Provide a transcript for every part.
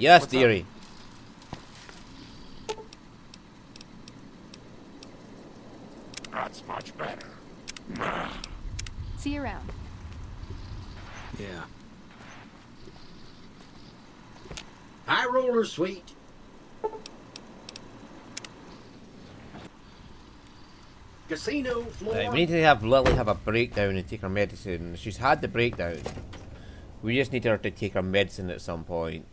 Yes, What's dearie. That's much better. See you around. Yeah. High roller, sweet. Casino floor. Right, we need to have Lily have a breakdown and take her medicine. She's had the breakdown. We just need her to take her medicine at some point.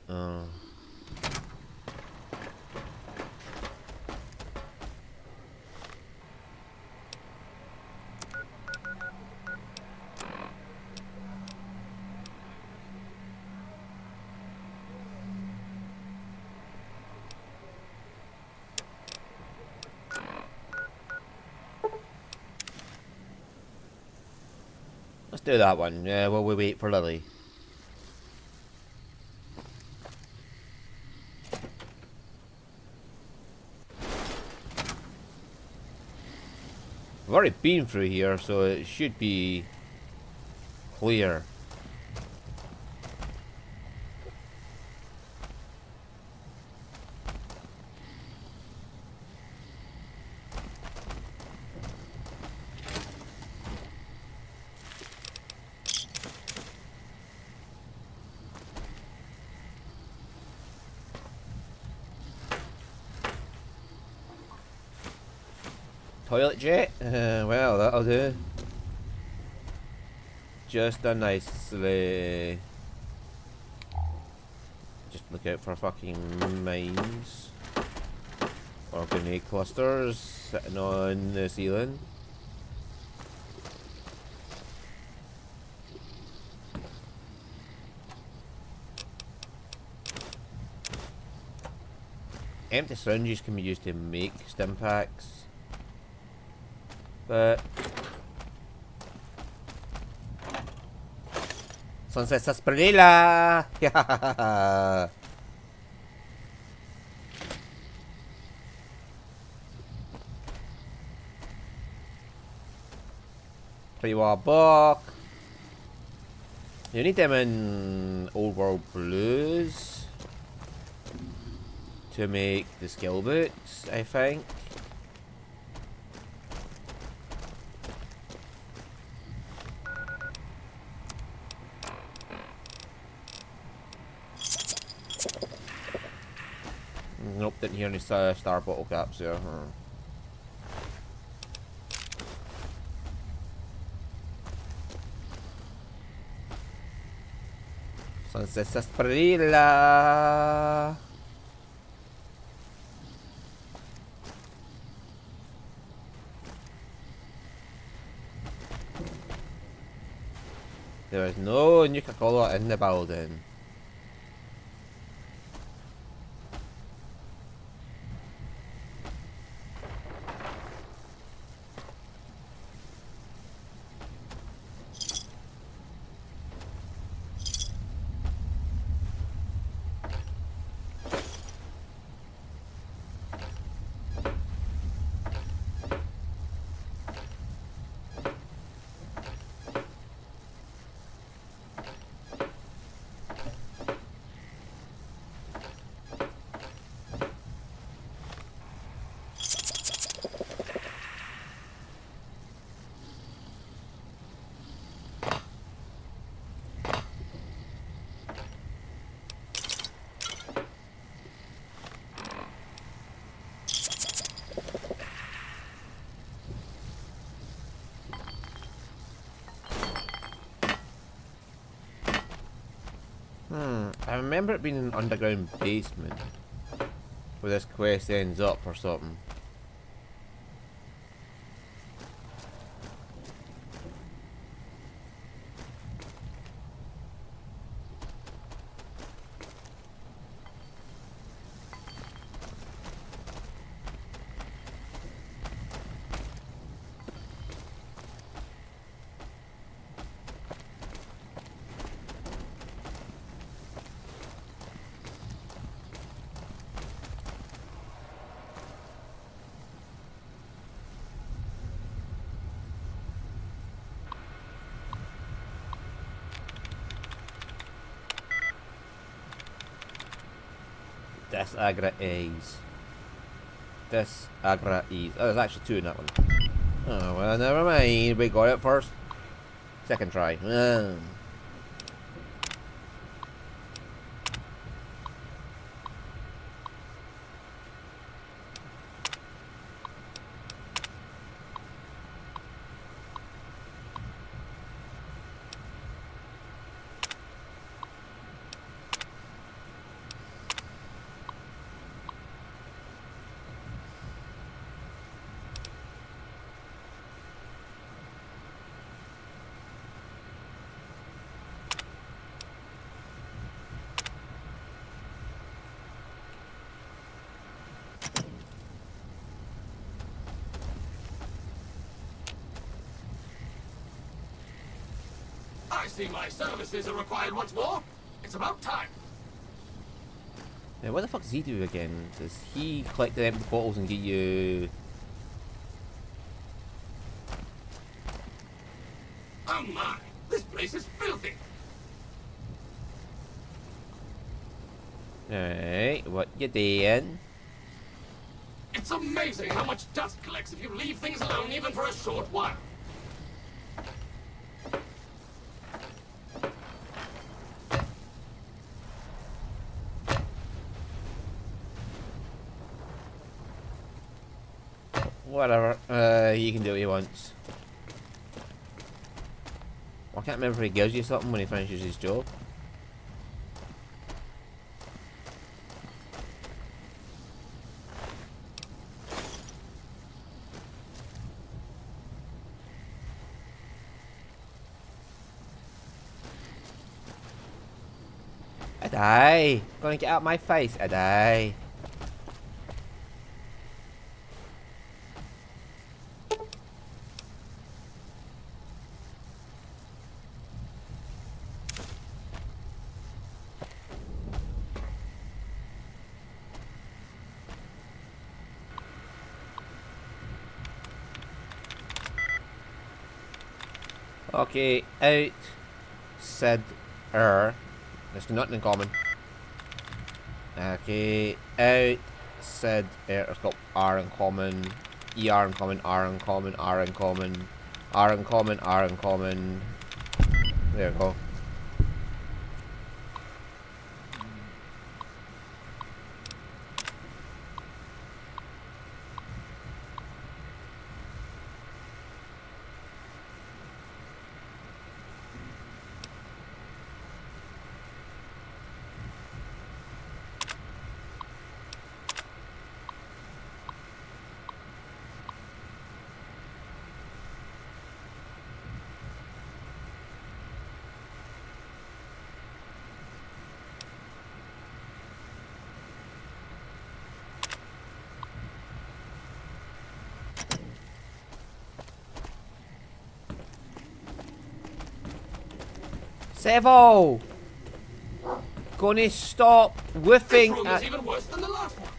Let's do that one. Yeah, while we wait for Lily. I've already been through here, so it should be clear. Toilet jet? Well, that'll do. Just a nicely. Just look out for fucking mines. Or grenade clusters sitting on the ceiling. Empty syringes can be used to make stim packs. But Sunset Sarsaparilla! Yeah. Pre-war book. You need them in Old World Blues to make the skill books, I think. Nope, didn't hear any star bottle caps there. Sunset Sarsaparilla. There is no Nuka-Cola in the building. I remember it being an underground basement where this quest ends up or something. This Agra is. This Agra is. Oh, there's actually 2 in that one. Oh, well, never mind. We got it first. Second try. I see my services are required once more. It's about time. Now, what the fuck does he do again? Does he collect the empty bottles and get you... Oh my, this place is filthy. Alright, what you doing? It's amazing how much dust collects if you leave things alone even for a short while. Whatever, he can do what he wants. I can't remember if he gives you something when he finishes his job. I die. Gonna get out my face. I die. Okay, out. Said there's nothing in common. Okay, out. Said it's got R in common, ER in common, R in common, R in common, R in common, R in common. There we go. Sevo! Gonna stop whiffing This room at... is even worse than the last one.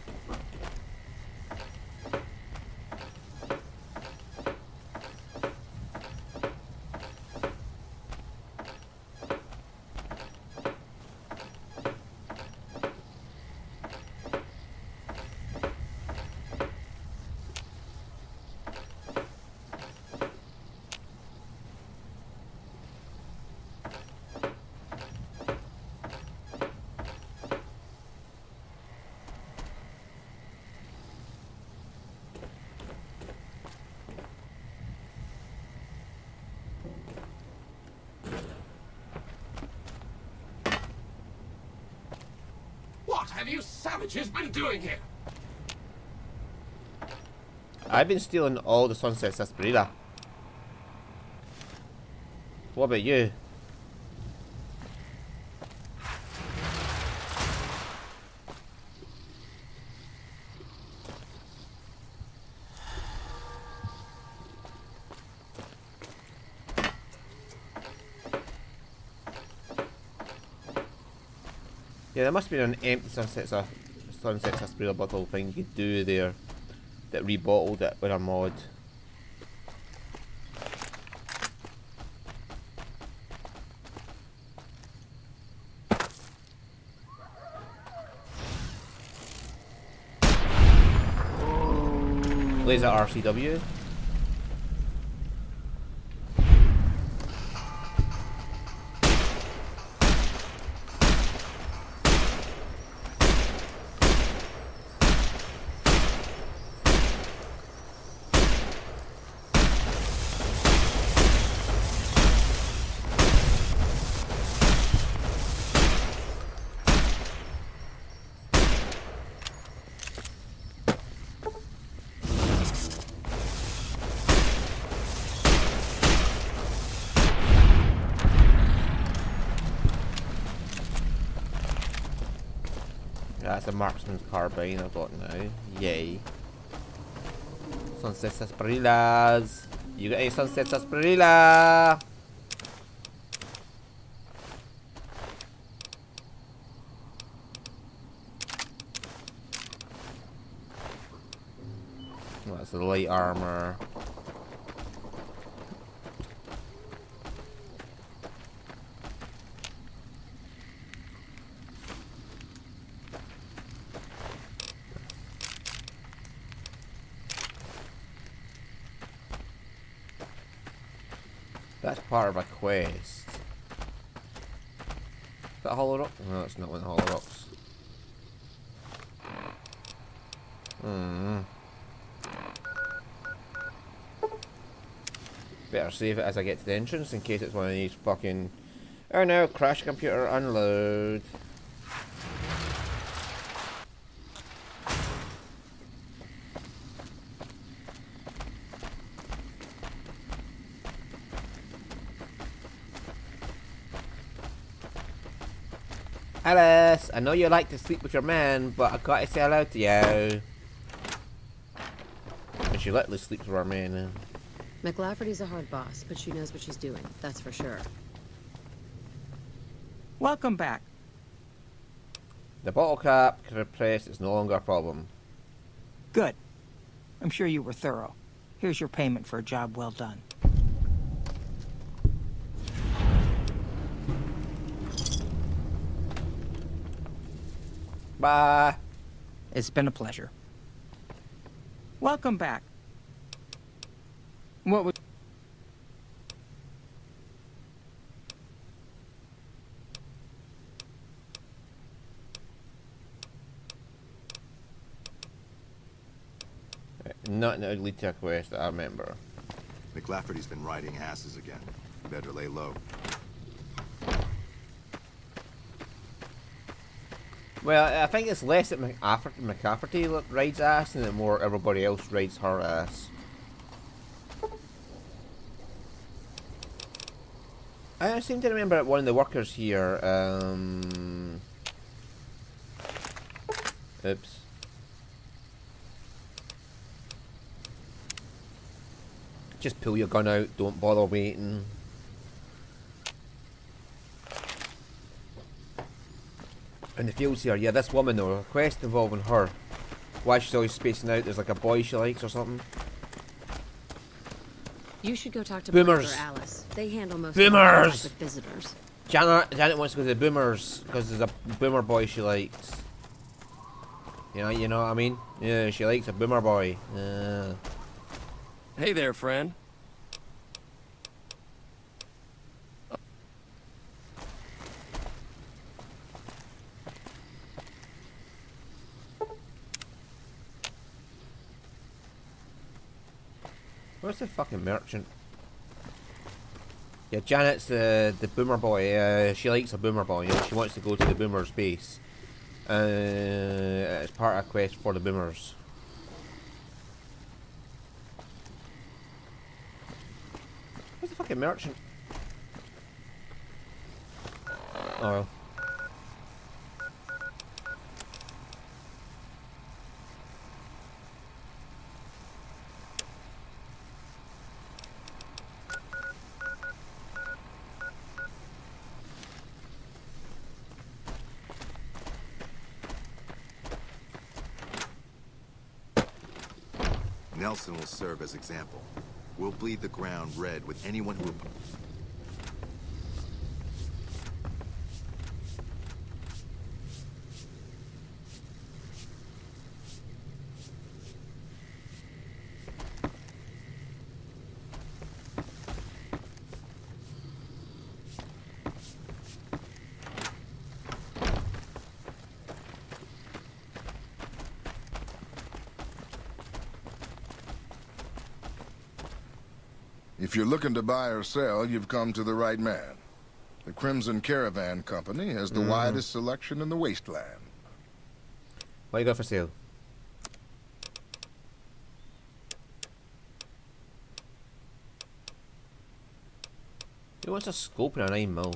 What have you savages been doing here? I've been stealing all the Sunset Sarsaparilla. What about you? Yeah, there must be an empty Sunset Sarsaparilla bottle thing you could do there that rebottled it with a mod. Laser RCW. That's a marksman's carbine I've got now. Yay. Sunset Sarsaparillas. You got a Sunset Sarsaparilla? Oh, that's the light armor. That's part of a quest. Is that a hollow rock? No, it's not one of the hollow rocks. Better save it as I get to the entrance in case it's one of these fucking... Oh no, crash computer, unload. Alice, I know you like to sleep with your man, but I gotta say hello to you. And she literally sleeps with her man. McLafferty's a hard boss, but she knows what she's doing, that's for sure. Welcome back. The bottle cap repressed is no longer a problem. Good. I'm sure you were thorough. Here's your payment for a job well done. Bye. It's been a pleasure. Welcome back. What was... Nothing that would lead to a quest that I remember. McLafferty's been riding asses again. Better lay low. Well, I think it's less that McCafferty rides ass and that more everybody else rides her ass. I seem to remember one of the workers here, oops. Just pull your gun out, don't bother waiting. In the fields here, yeah, this woman though, a quest involving her. Why she's always spacing out, there's like a boy she likes or something. You should go talk to Boomers. Blake or Alice. They handle most Boomers. of the with visitors. Janet wants to go to the Boomers because there's a boomer boy she likes. You know what I mean? Yeah, she likes a boomer boy. Hey there, friend. Where's the fucking merchant? Yeah, Janet's the boomer boy. She likes a boomer boy. You know, she wants to go to the boomer's base. It's part of a quest for the boomers. Where's the fucking merchant? Oh well. Nelson will serve as example. We'll bleed the ground red with anyone who... If you're looking to buy or sell, you've come to the right man. The Crimson Caravan Company has the widest selection in the wasteland. What you got for sale? Who wants a scope and a 9mm?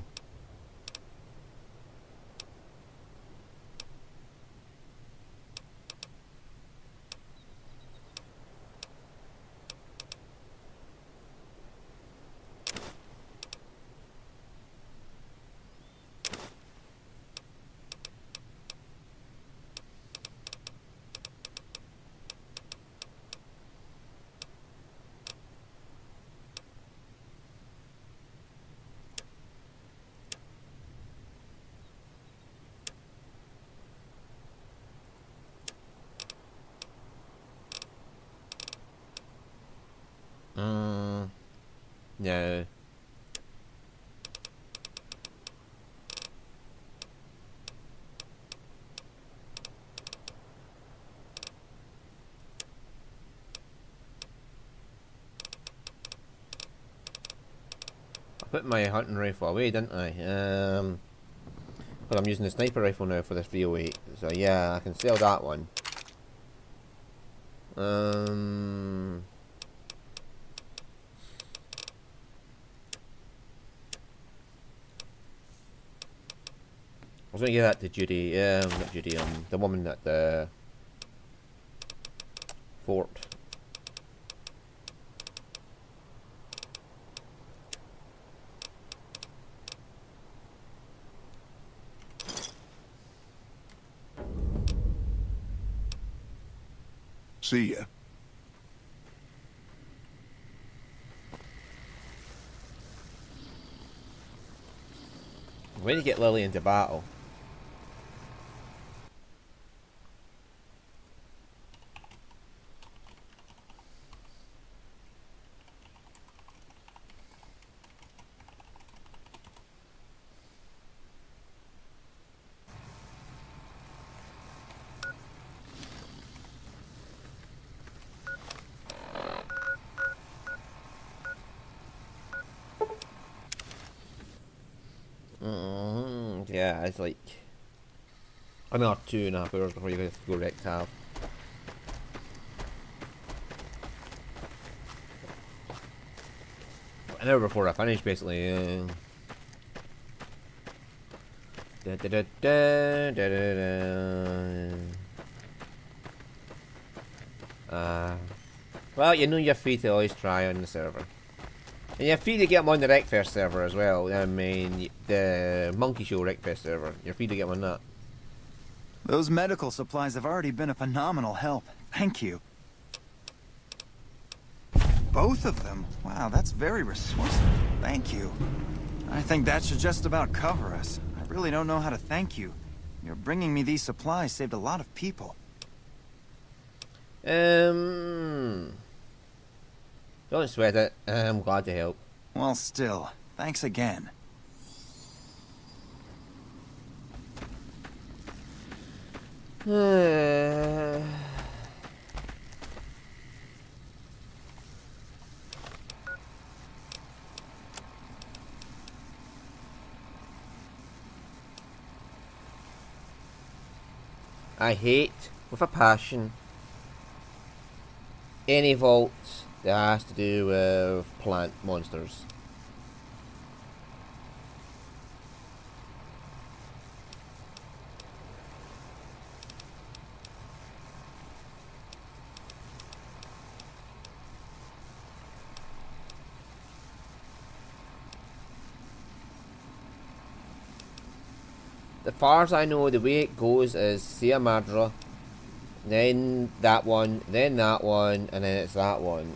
No. I put my hunting rifle away, didn't I? But I'm using the sniper rifle now for this 308. So yeah, I can sell that one. I was gonna give that to Judy, not Judy, the woman at the fort. See ya. Way to get Lily into battle. Yeah, it's like another 2.5 hours before you have to go wreck tab. An hour before I finish, basically. Da, da, da, da, da, da, da. Well, you know you're free to always try on the server. And you're free to get them on the Wreckfest server as well. I mean, the Monkey Show Wreckfest server. You're free to get them on that. Those medical supplies have already been a phenomenal help. Thank you. Both of them? Wow, that's very resourceful. Thank you. I think that should just about cover us. I really don't know how to thank you. Your bringing me these supplies saved a lot of people. Don't sweat it. I'm glad to help. Well, still, thanks again. I hate, with a passion, any vault that has to do with plant monsters. As far as I know, the way it goes is Sia Madra, then that one, and then it's that one.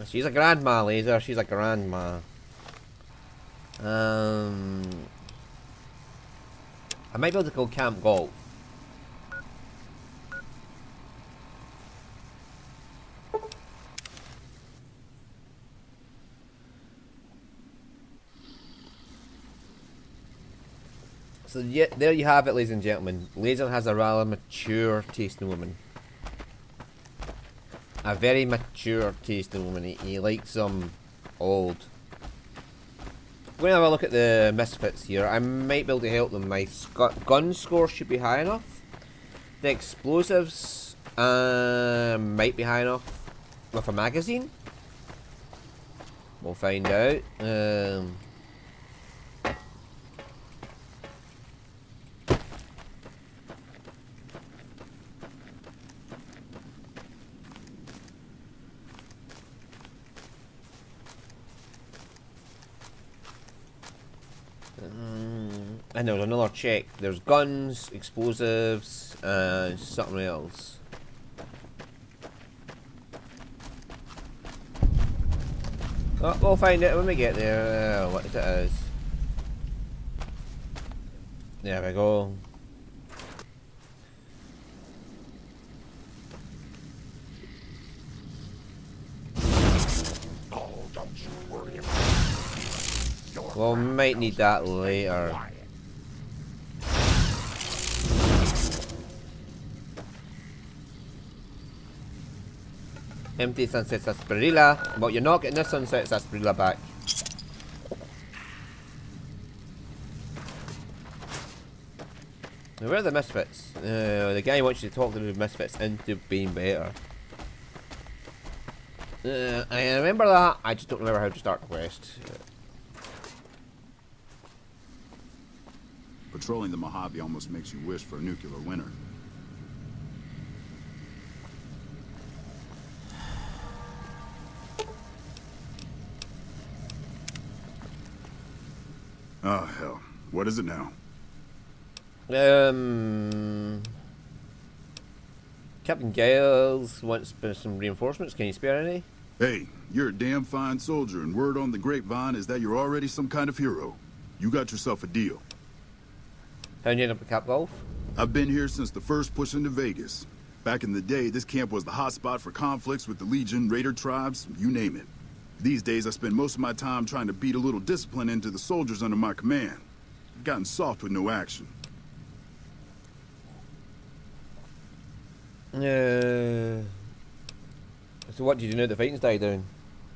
She's a grandma, Laser. She's a grandma. I might be able to go Camp Golf. So yeah, there you have it, ladies and gentlemen. Laser has a rather mature taste in women. A very mature taste in women. He likes them old. We're going to have a look at the misfits here. I might be able to help them. My gun score should be high enough. The explosives might be high enough with a magazine. We'll find out. And there was another check. There's guns, explosives, and something else. Oh, we'll find it when we get there. What it is. There we go. Oh, don't you worry about it. Well, might need that later. Empty Sunset Sarsaparilla. But you're not getting this Sunset Sarsaparilla back. Now, where are the misfits? The guy wants you to talk to the misfits into being better. I remember that. I just don't remember how to start the quest. Patrolling the Mojave almost makes you wish for a nuclear winter. Oh, hell. What is it now? Captain Giles wants some reinforcements. Can you spare any? Hey, you're a damn fine soldier, and word on the grapevine is that you're already some kind of hero. You got yourself a deal. How'd you end up at Cap Golf? I've been here since the first push into Vegas. Back in the day, this camp was the hotspot for conflicts with the Legion, Raider tribes, you name it. These days, I spend most of my time trying to beat a little discipline into the soldiers under my command. I've gotten soft with no action. So what did you do at the fighting's died down?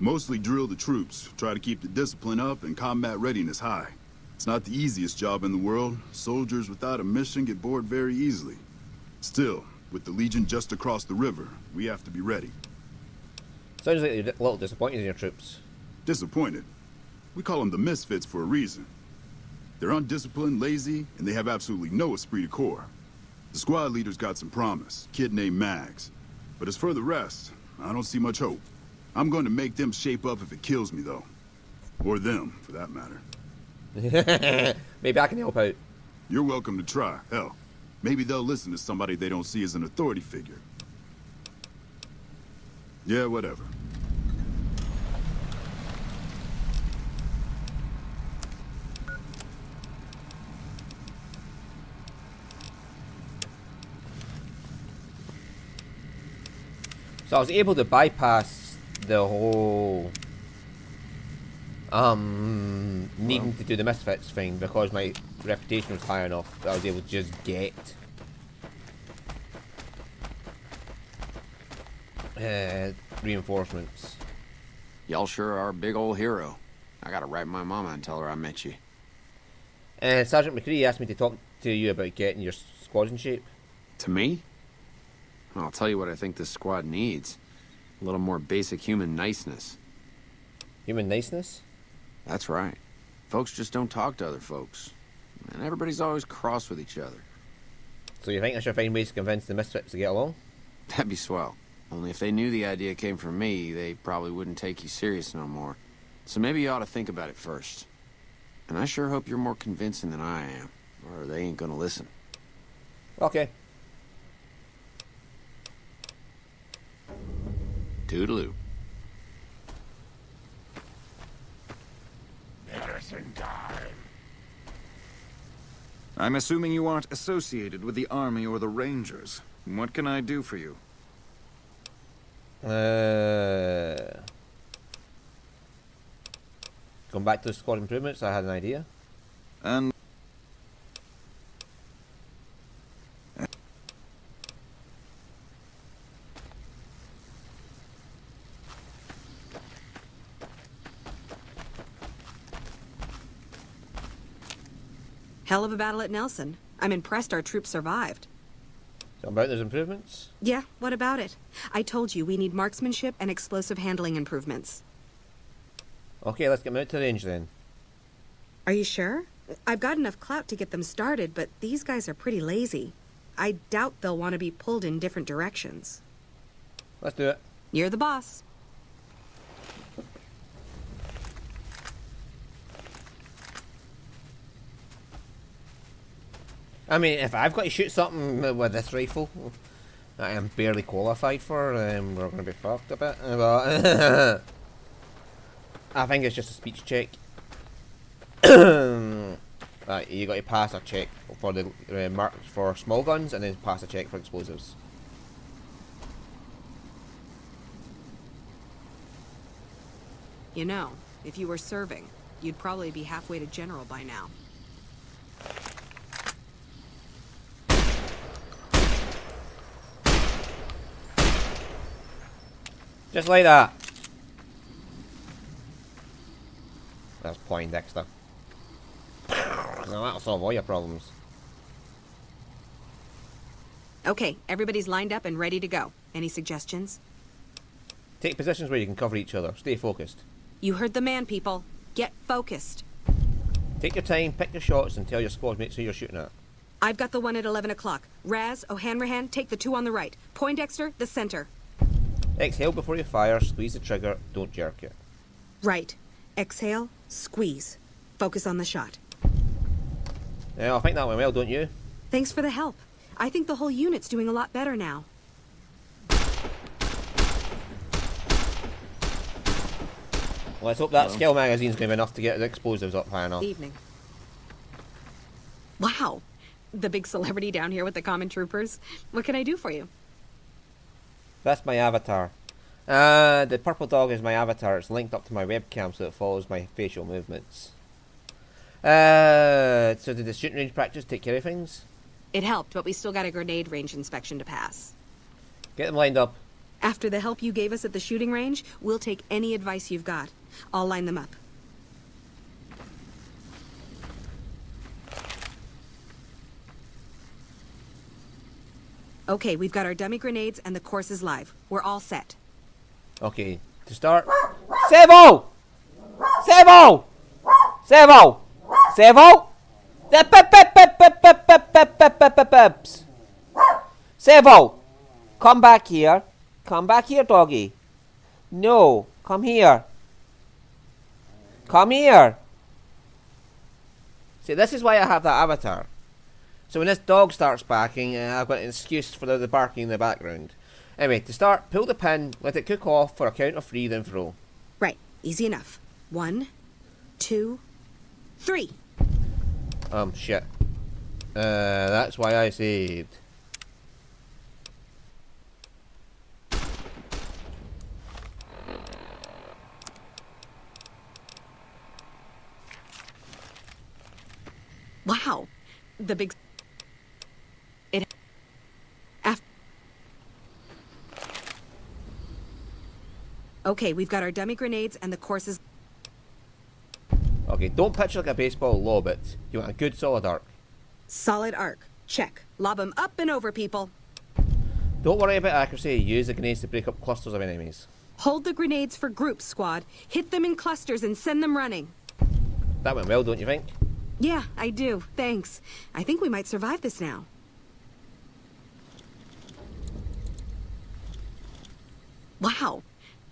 Mostly drill the troops, try to keep the discipline up and combat readiness high. It's not the easiest job in the world. Soldiers without a mission get bored very easily. Still, with the Legion just across the river, we have to be ready. Sounds like you're a little disappointed in your troops. Disappointed? We call them the Misfits for a reason. They're undisciplined, lazy, and they have absolutely no esprit de corps. The squad leader's got some promise, kid named Mags. But as for the rest, I don't see much hope. I'm going to make them shape up if it kills me, though. Or them, for that matter. Maybe I can help out. You're welcome to try. Hell, maybe they'll listen to somebody they don't see as an authority figure. Yeah, whatever. So I was able to bypass the whole needing to do the Misfits thing because my reputation was high enough that I was able to just get reinforcements. Y'all sure are a big old hero. I gotta write my mama and tell her I met you. Sergeant McCree asked me to talk to you about getting your squad in shape. To me? I'll tell you what I think this squad needs. A little more basic human niceness. Human niceness? That's right. Folks just don't talk to other folks. And everybody's always cross with each other. So you think I should find ways to convince the Misfits to get along? That'd be swell. Only if they knew the idea came from me, they probably wouldn't take you serious no more. So maybe you ought to think about it first. And I sure hope you're more convincing than I am, or they ain't gonna listen. Okay. Toodaloo. Better Assassin time. I'm assuming you aren't associated with the Army or the Rangers. What can I do for you? Going back to the squad improvements, I had an idea. And Hell of a battle at Nelson. I'm impressed our troops survived. So about those improvements? Yeah, what about it? I told you we need marksmanship and explosive handling improvements. Okay, let's get them out to range then. Are you sure? I've got enough clout to get them started, but these guys are pretty lazy. I doubt they'll want to be pulled in different directions. Let's do it. You're the boss. I mean, if I've got to shoot something with this rifle that I am barely qualified for, we're going to be fucked a bit. But I think it's just a speech check. You got to pass a check for the marks for small guns, and then pass a check for explosives. You know, if you were serving, you'd probably be halfway to general by now. Just like that. That's Poindexter. Now that'll solve all your problems. Okay, everybody's lined up and ready to go. Any suggestions? Take positions where you can cover each other. Stay focused. You heard the man, people. Get focused. Take your time, pick your shots, and tell your squad mates who you're shooting at. I've got the one at 11 o'clock. Raz, O'Hanrahan, take the two on the right. Poindexter, the center. Exhale before you fire, squeeze the trigger, don't jerk it. Right. Exhale, squeeze. Focus on the shot. Yeah, I think that went well, don't you? Thanks for the help. I think the whole unit's doing a lot better now. Let's hope that skill magazine's going to be enough to get the explosives up high enough. Evening. Wow. The big celebrity down here with the common troopers. What can I do for you? That's my avatar. The purple dog is my avatar. It's linked up to my webcam so it follows my facial movements. So did the shooting range practice take care of things? It helped, but we still got a grenade range inspection to pass. Get them lined up. After the help you gave us at the shooting range, we'll take any advice you've got. I'll line them up. Okay, we've got our dummy grenades and the course is live. We're all set. Okay, to start. Servo! Servo! Servo! Servo! Servo! Come back here. Come back here, doggy. No, come here. Come here. See, this is why I have that avatar. So when this dog starts barking, I've got an excuse for the barking in the background. Anyway, to start, pull the pin, let it cook off for a count of 3, then throw. Right, easy enough. 1, 2, 3. Shit. That's why I saved. Wow. The big... Okay, we've got our dummy grenades and the course is... Okay, don't pitch like a baseball, lob it. You want a good solid arc. Solid arc. Check. Lob them up and over, people. Don't worry about accuracy, use the grenades to break up clusters of enemies. Hold the grenades for groups, squad. Hit them in clusters and send them running. That went well, don't you think? Yeah, I do. Thanks. I think we might survive this now. Wow.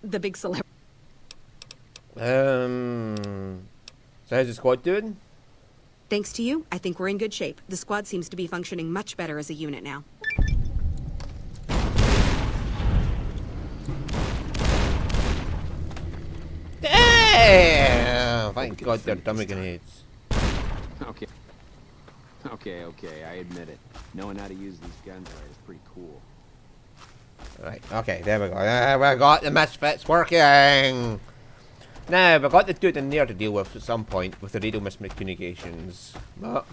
The big celebrity. So how's the squad doing? Thanks to you, I think we're in good shape. The squad seems to be functioning much better as a unit now. Damn! Hope we thank can God they're defend dummy it this time. grenades. Okay, I admit it. Knowing how to use these guns right is pretty cool. Right, okay, there we go. We got the misfits working! Now, we've got the dude in there to deal with at some point with the radio miscommunications. But...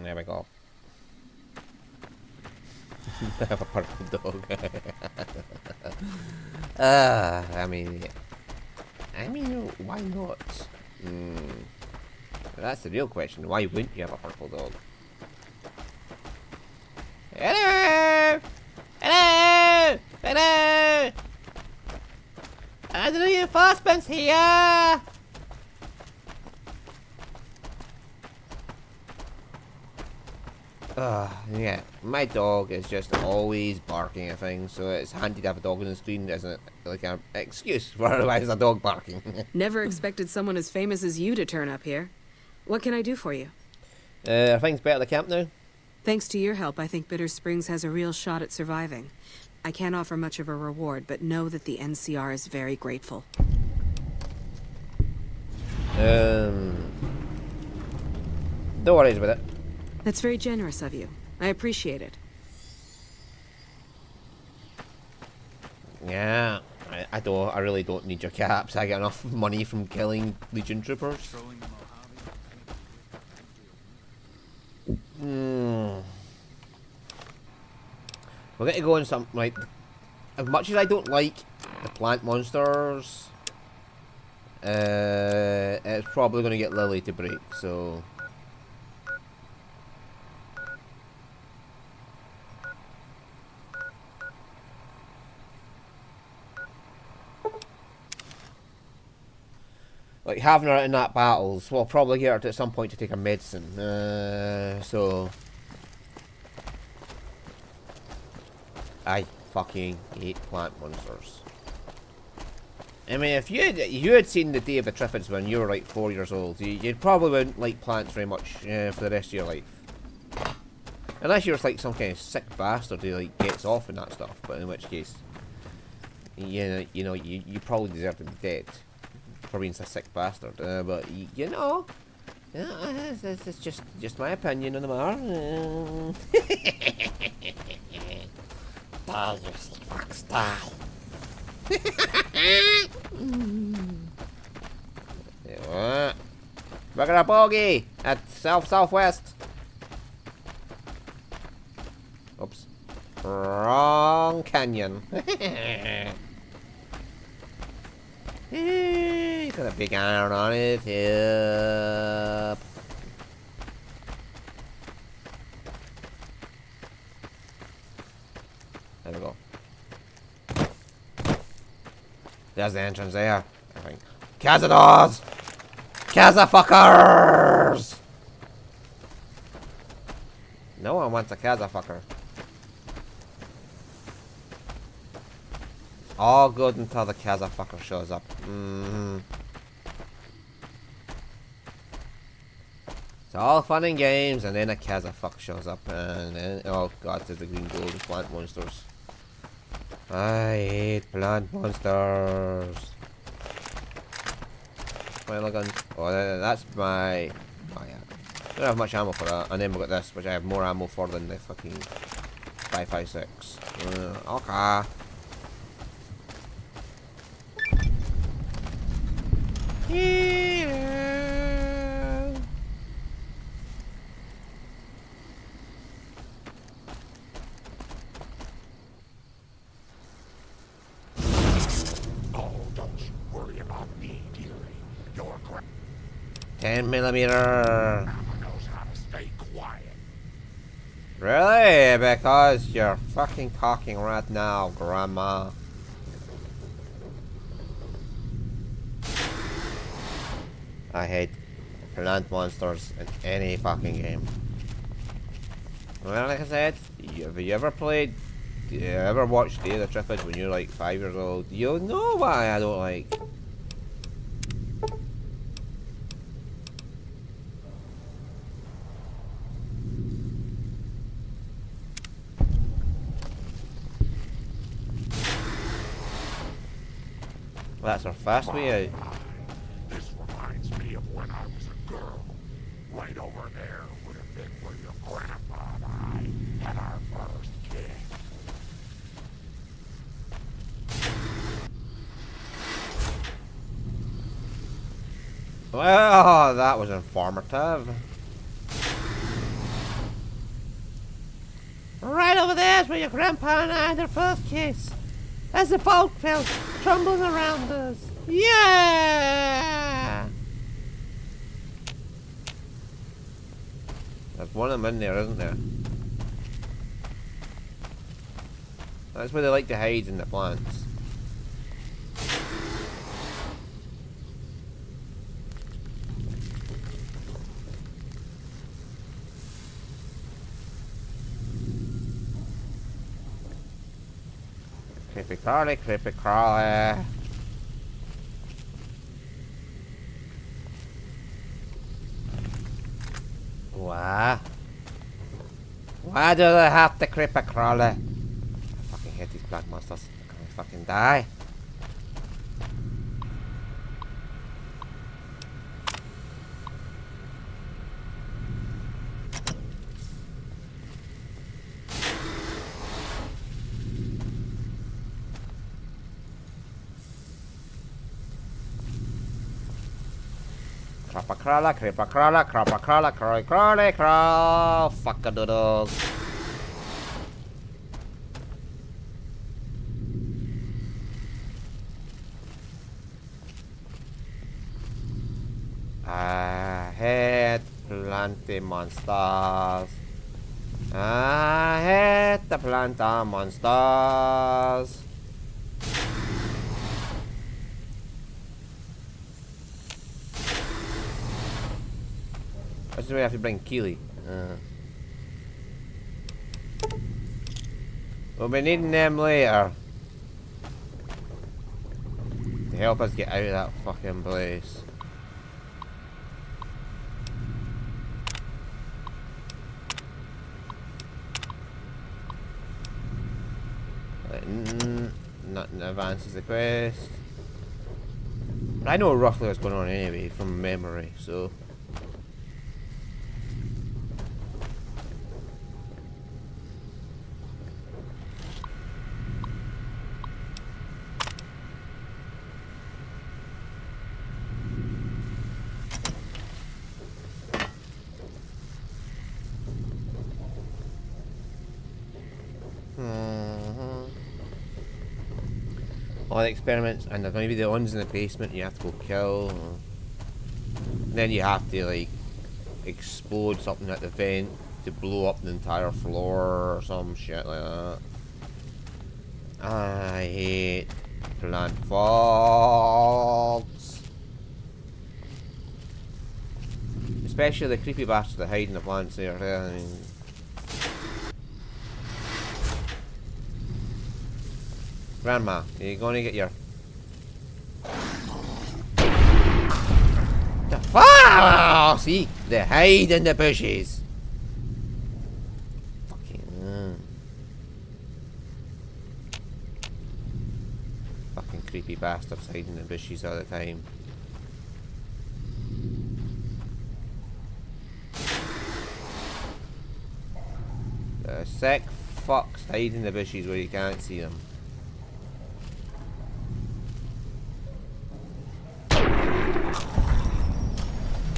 there we go. I have a purple dog. I mean, why not? That's the real question. Why wouldn't you have a purple dog? Hello! Hello! Hello! The reinforcements here! Yeah, my dog is just always barking at things, so it's handy to have a dog on the screen, isn't it? Like an excuse for why there's a dog barking. Never expected someone as famous as you to turn up here. What can I do for you? Are things better at the camp now? Thanks to your help, I think Bitter Springs has a real shot at surviving. I can't offer much of a reward, but know that the NCR is very grateful. No worries with it. That's very generous of you. I appreciate it. Yeah, I really don't need your caps. I get enough money from killing Legion troopers. We're going to go on some, like, as much as I don't like the plant monsters, it's probably going to get Lily to break, so... like, having her in that battles, we'll probably get her to, at some point to take her medicine, so... I fucking hate plant monsters. I mean, if you had seen the Day of the Triffids when you were like 4 years old, you probably wouldn't like plants very much for the rest of your life. Unless you're like some kind of sick bastard who like gets off and that stuff, but in which case, you probably deserve to be dead for being a sick bastard. But you know, it's just my opinion on the matter. Die, you sick fucks, die. What? Look at a bogey at southwest. Oops. Wrong canyon. He's got a big iron on his hip. There we go. There's the entrance there, I think. Cazadors! Cazafuckers! No one wants a Cazafucker. All good until the Cazafucker shows up. It's all fun and games, and then a Cazafuck shows up, and then, oh god, there's the green gold plant monsters. I hate plant monsters. Final gun. Oh, that's my... oh yeah. I don't have much ammo for that. And then we've got this, which I have more ammo for than the fucking 5.56. Okay. Oh, don't you worry about me, dearie. Your 10mm. grandma knows how to stay quiet. Really? Because you're fucking talking right now, Grandma. I hate plant monsters in any fucking game. Well, like I said, have you ever played, you ever watched Day of the Triffids when you're like 5 years old? You'll know why I don't like. That's our fast way out. This reminds me of when I was a girl. Right over there would have been where your grandpa and I had our first kiss. Well, that was informative. Right over there is where your grandpa and I had our first kiss. As the folk felt trembling around us. Yeah! There's one of them in there, isn't there? That's where they like to hide in the plants. Creepy crawly, creepy crawly. Why? Why do they have to creepy crawly? I fucking hate these black monsters. They're gonna fucking die. Crapacrala, crapacrala, crapacrala, crawly, crawly, crawl. Fuckadoodles. I hate planty monsters. I hate the planta monsters. This is where I have to bring Keely. We'll be needing them later to help us get out of that fucking place. Nothing advances the quest. I know roughly what's going on anyway from memory, so. All the experiments, and there's maybe the ones in the basement you have to go kill. And then you have to like explode something at the vent to blow up the entire floor or some shit like that. I hate plant faults. Especially the creepy bastards that hide in the plants there. I mean, Grandma, you're gonna get your... The fuck! See? They hide in the bushes. Fucking... Fucking creepy bastards hiding in the bushes all the time. The sick fucks hide in the bushes where you can't see them.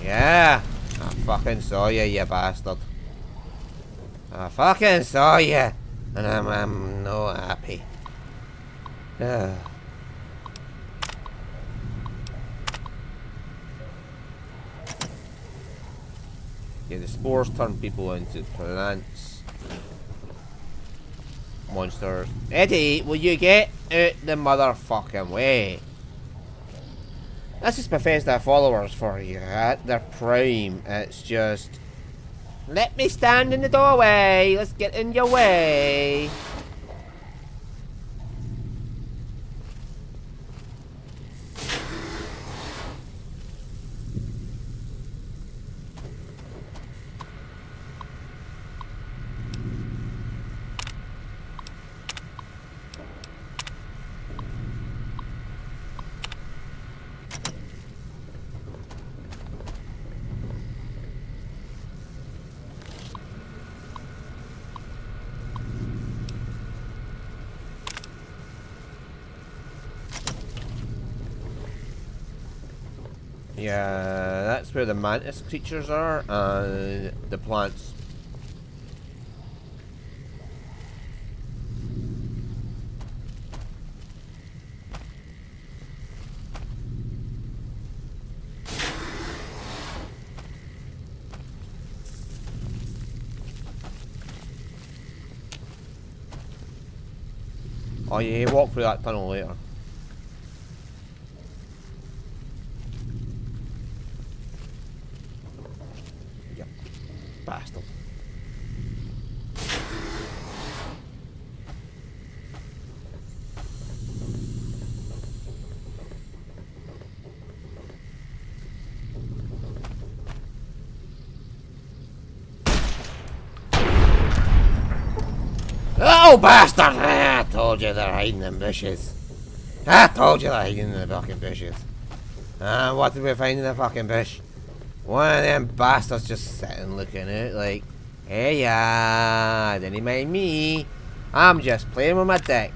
Yeah, I fucking saw you, you bastard. I fucking saw you, and I'm no happy. Yeah, the spores turn people into plants. Monsters. Eddie, will you get out the motherfucking way? This is Bethesda followers for you at their prime. It's just, let me stand in the doorway. Let's get in your way. Yeah, that's where the mantis creatures are, and the plants. Oh yeah, walk through that tunnel later. Yep. Bastard. Oh, bastard! I told you they're hiding in bushes. I told you they're hiding in the fucking bushes. What did we find in the fucking bush? One of them bastards just sitting looking out like, hey ya, didn't mind me. I'm just playing with my dick.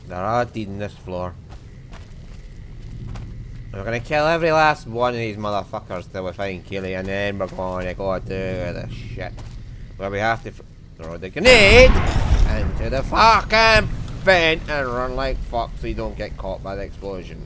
There are dead in this floor. We're gonna kill every last one of these motherfuckers till we find Keely, and then we're gonna go do this shit. Where we have to throw the grenade into the fucking vent and run like fuck so you don't get caught by the explosion.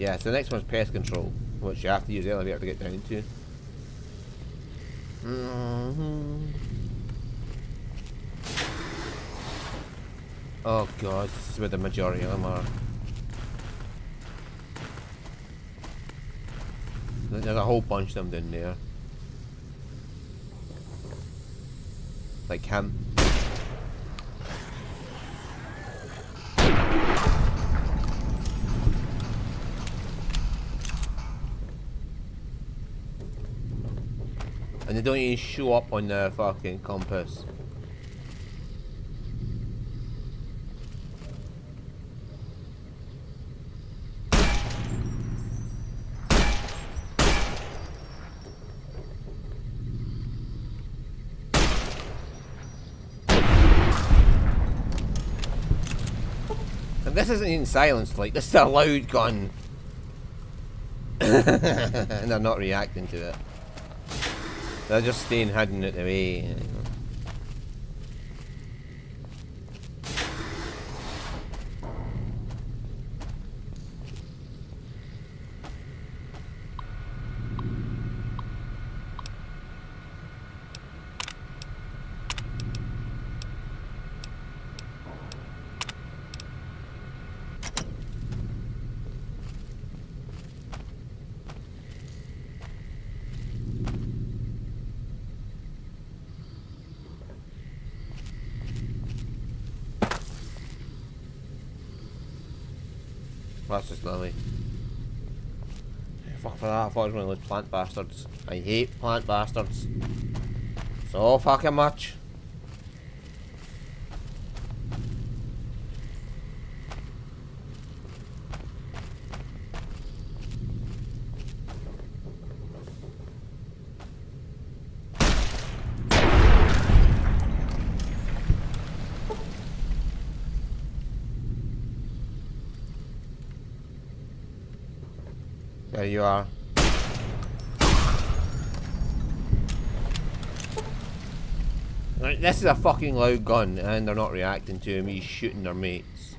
Yeah, so the next one's pest control, which you have to use the elevator to get down to. Oh god, this is where the majority of them are. There's a whole bunch of them down there. Like him. And they don't even show up on the fucking compass. And this isn't even silenced, like, this is a loud gun. And they're not reacting to it. They're just staying hidden out the way. That's just lovely. Fuck for that, I thought it was one of those plant bastards. I hate plant bastards. So fucking much. There you are. Right, this is a fucking loud gun and they're not reacting to me shooting their mates.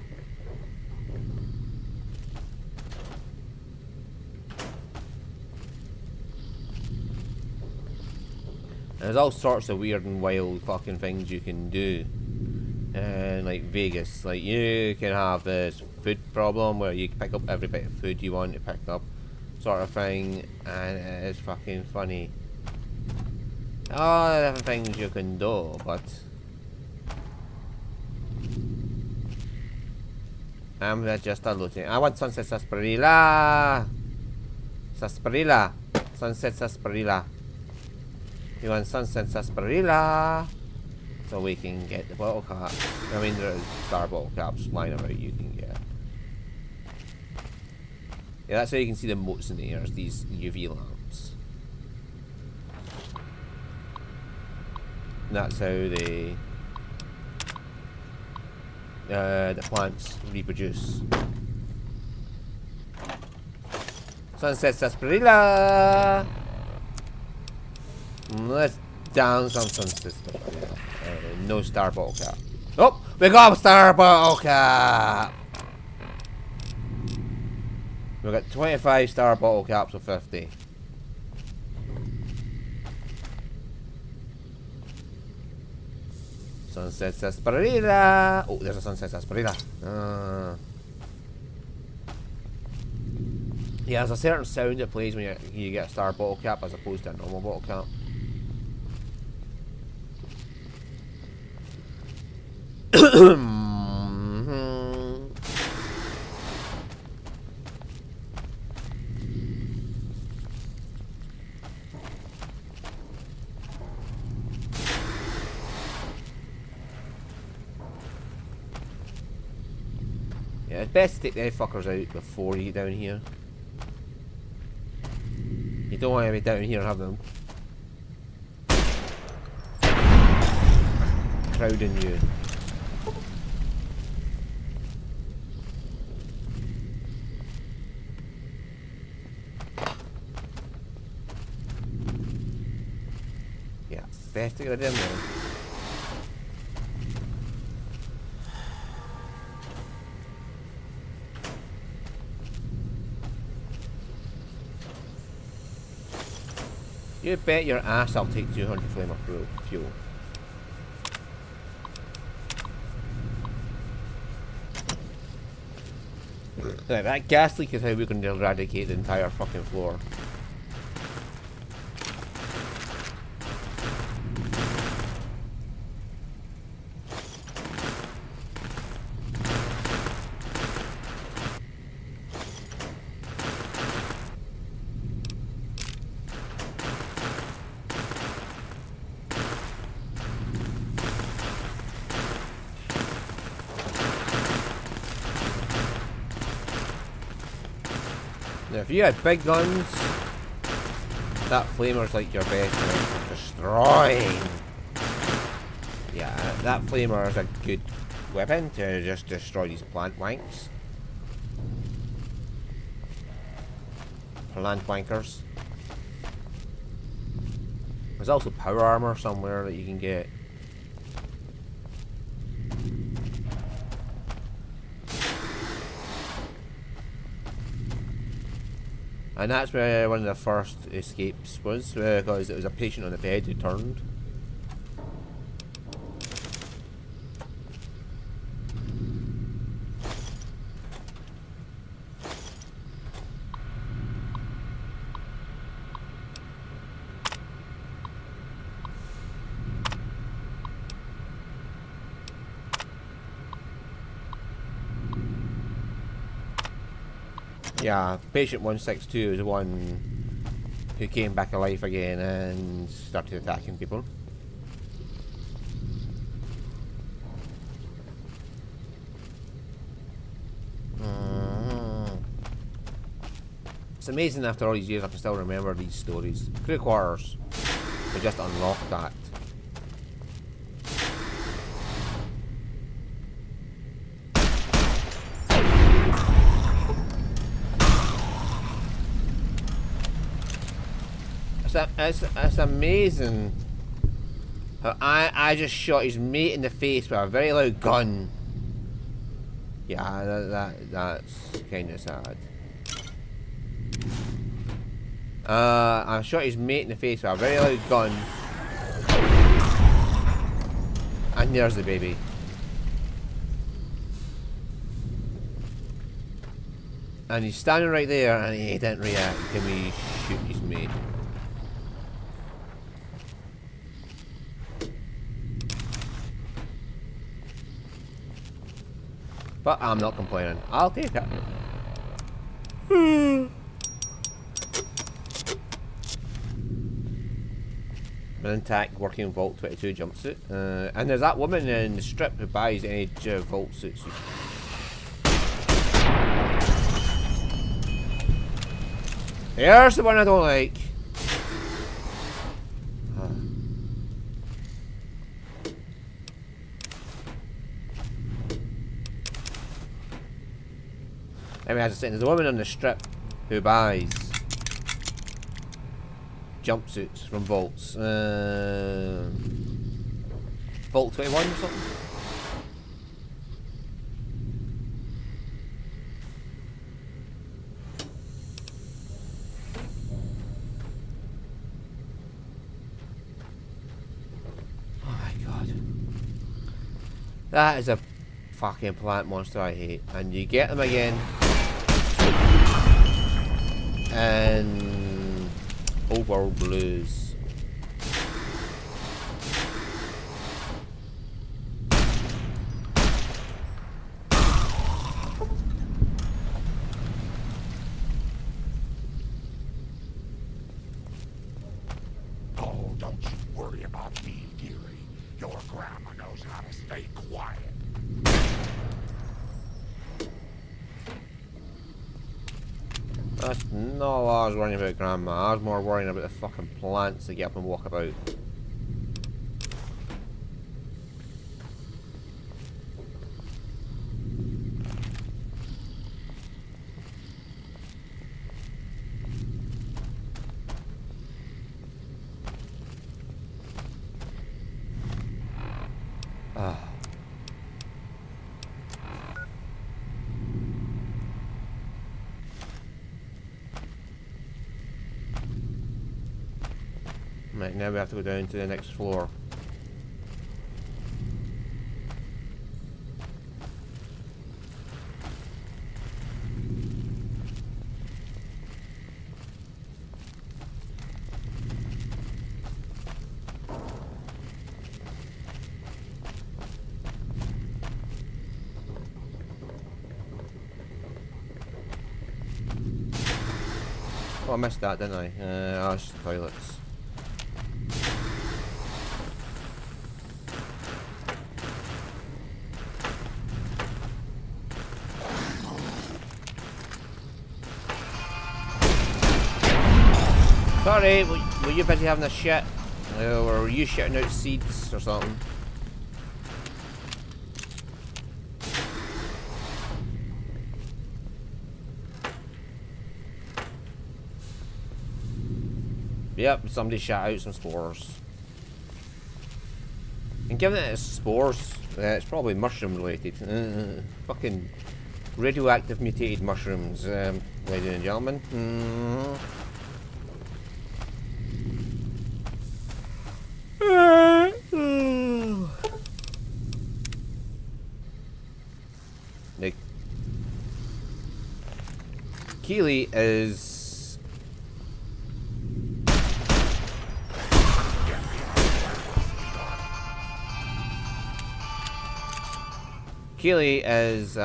There's all sorts of weird and wild fucking things you can do. And like Vegas, like you can have this food problem where you pick up every bit of food you want to pick up. sort of thing, and it is fucking funny. All the different things you can do, but I'm just looting. I want Sunset Sarsaparilla. Sarsaparilla. Sunset Sarsaparilla. You want Sunset Sarsaparilla, so we can get the bottle cap. I mean, there's star bottle caps lying about you can get. Yeah, that's how you can see the motes in the air, these UV lamps. And that's how the plants reproduce. Sunset Sarsaparilla. Let's down some Sunset Sarsaparilla. No star bottle cap. Oh, we got a star bottle cap. We got 25 star bottle caps of 50. Sunset Sarsaparilla. Oh, there's a Sunset Sarsaparilla. Yeah, there's a certain sound it plays when you get a star bottle cap as opposed to a normal bottle cap. Yeah, it's best to take the fuckers out before you get down here. You don't want to be down here and have them crowding you. Yeah, best to get in there. You bet your ass I'll take 200 flame of fuel. Right, that gas leak is how we're going to eradicate the entire fucking floor. Now, if you had big guns, that flamer's like your best for destroying. Yeah, that flamer is a good weapon to just destroy these plant wanks. Plant wankers. There's also power armor somewhere that you can get. And that's where one of the first escapes was, because it was a patient on the bed who turned. Yeah, patient 162 is the one who came back alive again and started attacking people. It's amazing after all these years I can still remember these stories. Crew Quarters, we just unlocked that. It's amazing how I just shot his mate in the face with a very loud gun. Yeah, that's kind of sad. I shot his mate in the face with a very loud gun, and there's the baby. And he's standing right there and he didn't react. Can we shoot his mate? But I'm not complaining. I'll take it. An intact working Vault 22 jumpsuit. And there's that woman in the strip who buys any Vault suits. Here's the one I don't like. Anyway, as I said, there's a woman on the strip who buys jumpsuits from Vaults. Vault 21 or something? Oh my god. That is a fucking plant monster I hate. And you get them again. And Overworld Blues. Oh, don't you worry about me, dearie. Your grandma knows how to stay quiet. That's not what I was worrying about, Grandma. I was more worrying about the fucking plants that get up and walk about. Right, now we have to go down to the next floor. Oh, I missed that, didn't I? Oh, it's just the toilets. Sorry, were you busy having a shit? Or were you shitting out seeds or something? Yep, somebody shot out some spores. And given that it's spores, it's probably mushroom related. Fucking radioactive mutated mushrooms, ladies and gentlemen. Nick. Keely is Kaylee is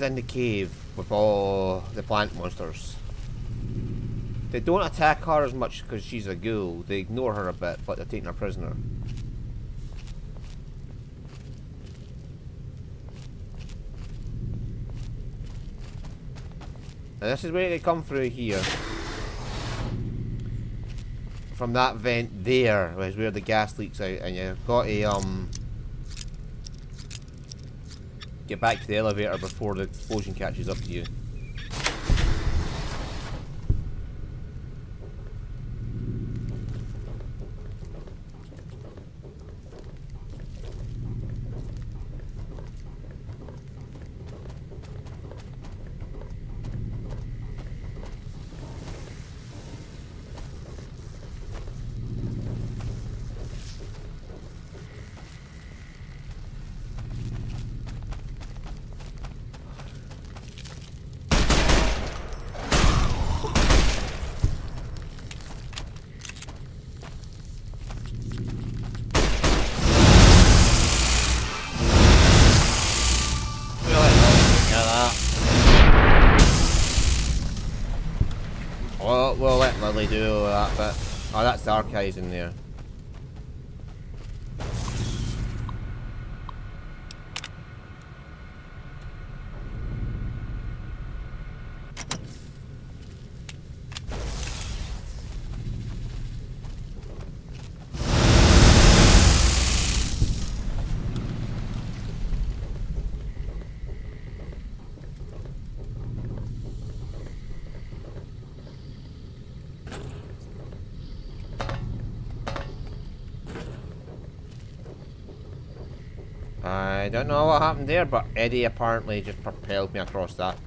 in the cave with all the plant monsters. They don't attack her as much because she's a ghoul. They ignore her a bit, but they're taking her prisoner. And this is where they come through here. From that vent there is where the gas leaks out, and you've got a get back to the elevator before the explosion catches up to you. definitely do that bit. Oh, that's the archives in there. I don't know what happened there, but Eddie apparently just propelled me across that.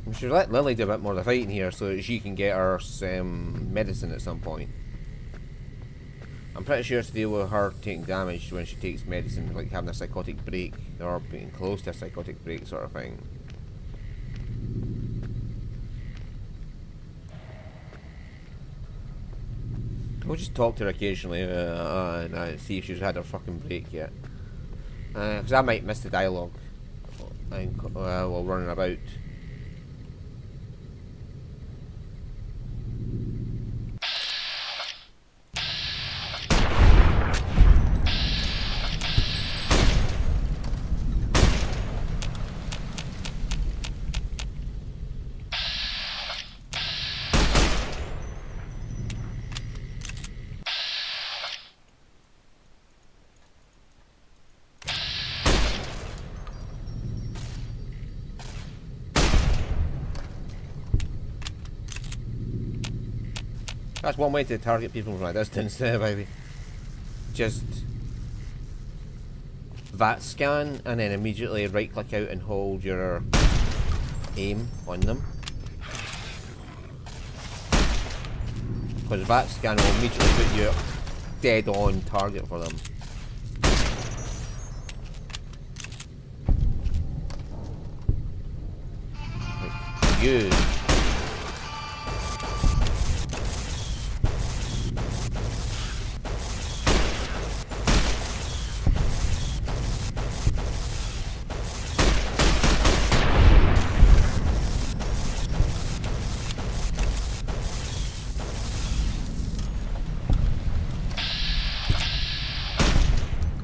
We should let Lily do a bit more of the fighting here so that she can get her some medicine at some point. I'm pretty sure it's to deal with her taking damage when she takes medicine, like having a psychotic break, or being close to a psychotic break sort of thing. We'll just talk to her occasionally and see if she's had her fucking break yet. Because I might miss the dialogue while running about. That's one way to target people from a distance, baby. Just VAT scan and then immediately right click out and hold your aim on them. Because VAT scan will immediately put you dead on target for them. Like you.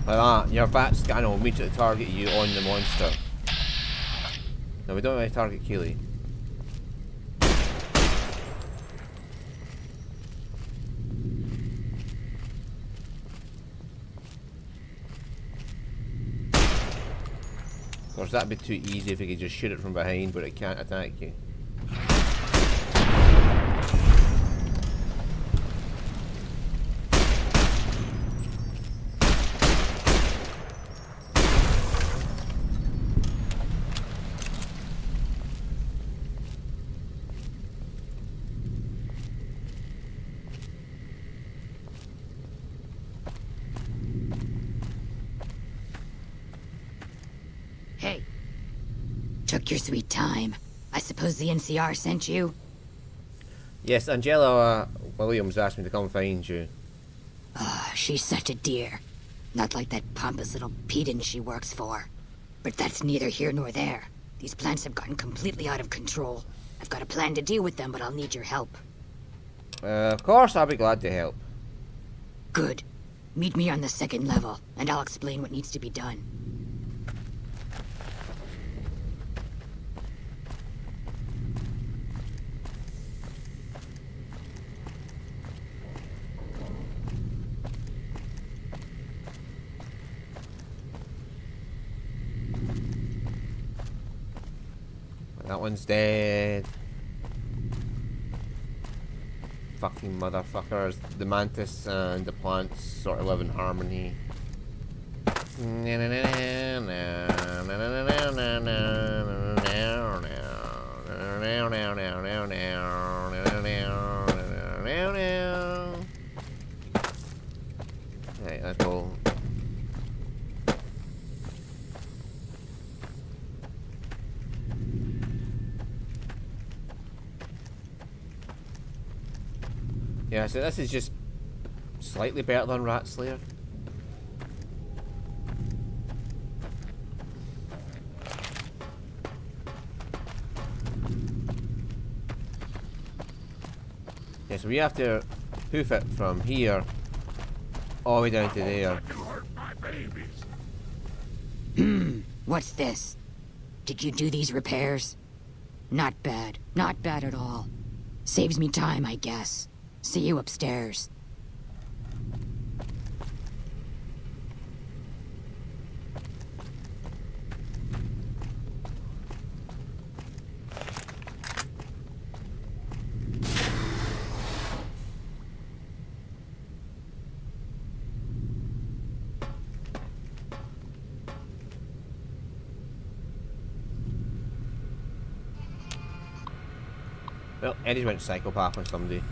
Like that, your VAT scan will immediately target you on the monster. No, we don't want to target Keely. Of course, that'd be too easy if you could just shoot it from behind, but it can't attack you. Hey. Took your sweet time. I suppose the NCR sent you? Yes, Angela Williams asked me to come find you. She's such a dear. Not like that pompous little pedant she works for. But that's neither here nor there. These plants have gotten completely out of control. I've got a plan to deal with them, but I'll need your help. Of course, I'll be glad to help. Good. Meet me on the second level, and I'll explain what needs to be done. That one's dead. Fucking motherfuckers. The mantis and the plants sort of live in harmony. Right, let's go. Yeah, so this is just slightly better than Rat Slayer. Yeah, so we have to hoof it from here all the way down to there. You hurt my babies. What's this? Did you do these repairs? Not bad. Not bad at all. Saves me time, I guess. See you upstairs. Well, Eddie went psychopath on somebody.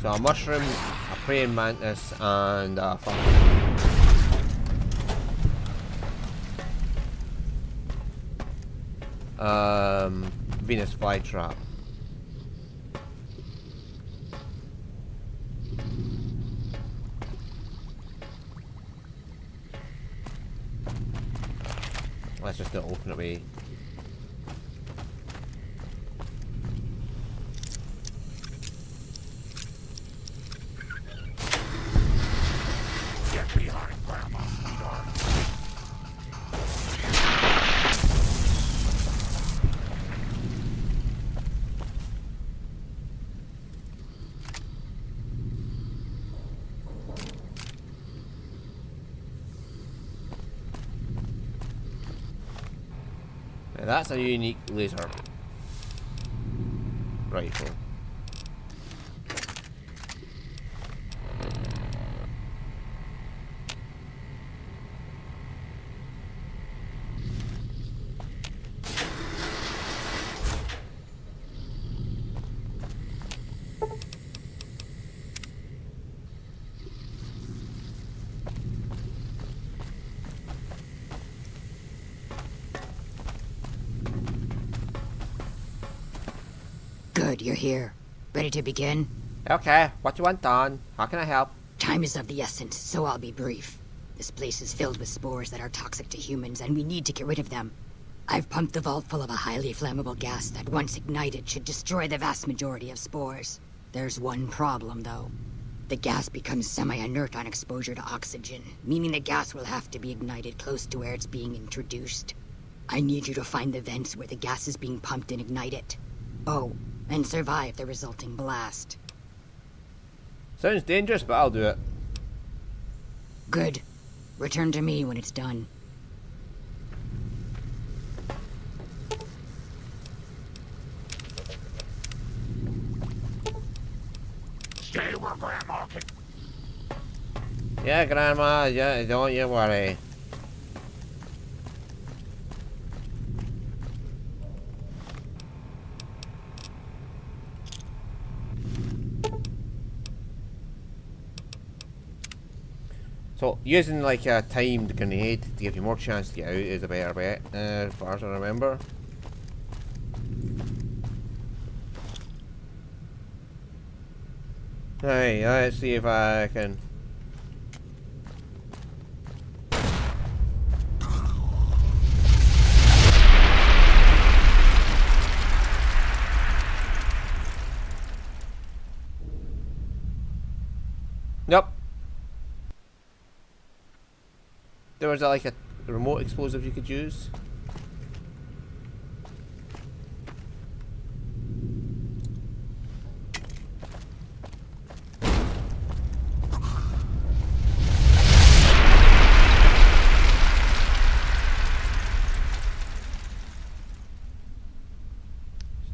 So a mushroom, a praying mantis, and a Venus flytrap. Let's just not open it way. Get behind Grandma, sweetheart. Now that's a unique laser rifle. Good, you're here. Ready to begin? Okay, what you want done? How can I help? Time is of the essence, so I'll be brief. This place is filled with spores that are toxic to humans, and we need to get rid of them. I've pumped the vault full of a highly flammable gas that, once ignited, should destroy the vast majority of spores. There's one problem, though. The gas becomes semi-inert on exposure to oxygen, meaning the gas will have to be ignited close to where it's being introduced. I need you to find the vents where the gas is being pumped and ignite it. Oh, and survive the resulting blast. Sounds dangerous, but I'll do it. Good. Return to me when it's done. Stay where Grandma can. Yeah, Grandma, yeah, don't you worry. So, using like a timed grenade to give you more chance to get out is a better bet, as far as I remember. Hey, let's see if I can. Nope. There was like a remote explosive you could use.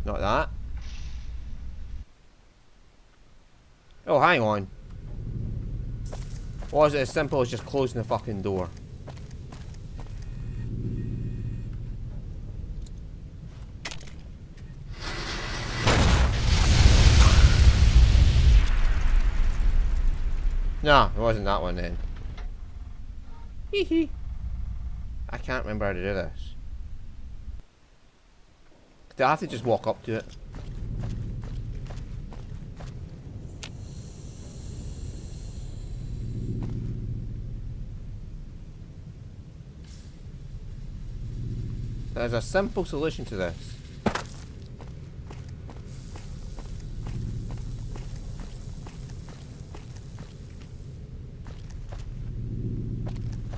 Not that. Oh, hang on. Or is it as simple as just closing the fucking door? No, it wasn't that one then. Hee hee. I can't remember how to do this. Do I have to just walk up to it? There's a simple solution to this.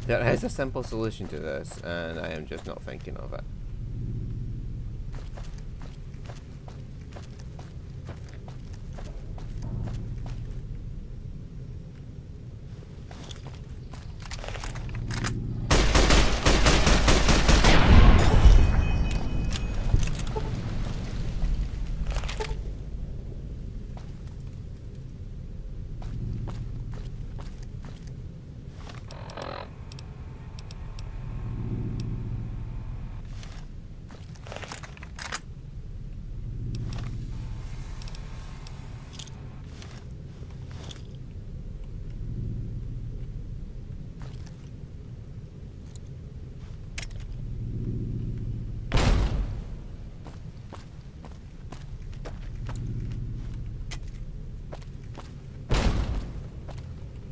There is a simple solution to this, and I am just not thinking of it.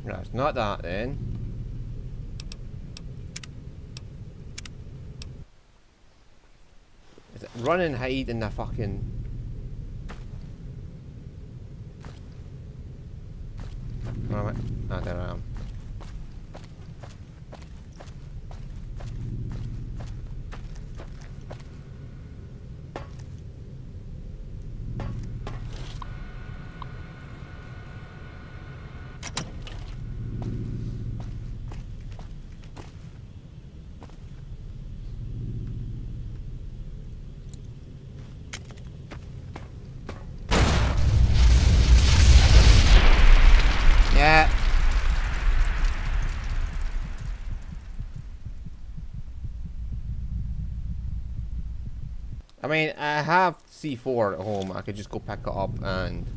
No, it's not that then. Is it run and hide in the fucking... Where am I? Ah, there I am. Yeah. I mean, I have C4 at home. I could just go pick it up and...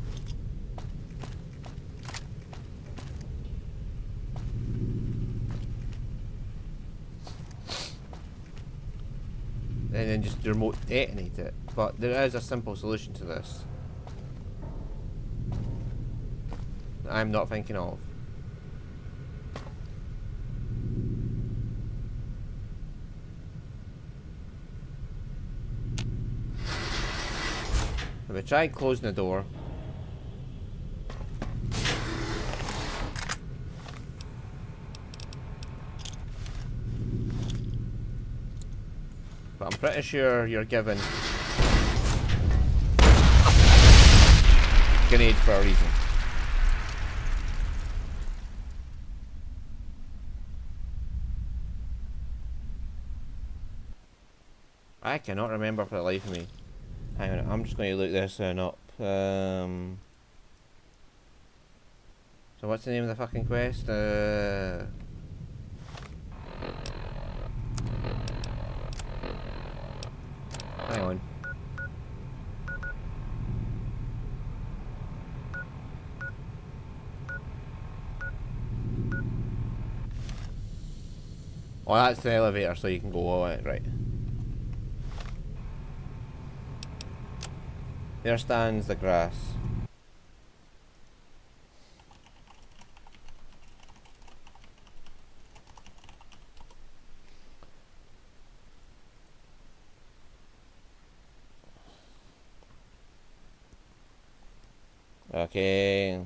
and then just remote detonate it. But there is a simple solution to this. I'm not thinking of. If I try closing the door. But I'm pretty sure you're given grenades for a reason. I cannot remember for the life of me. Hang on, I'm just going to look this one up. So what's the name of the fucking quest? Hang on. Oh, that's the elevator, so you can go on it, right. There stands the grass. Okay.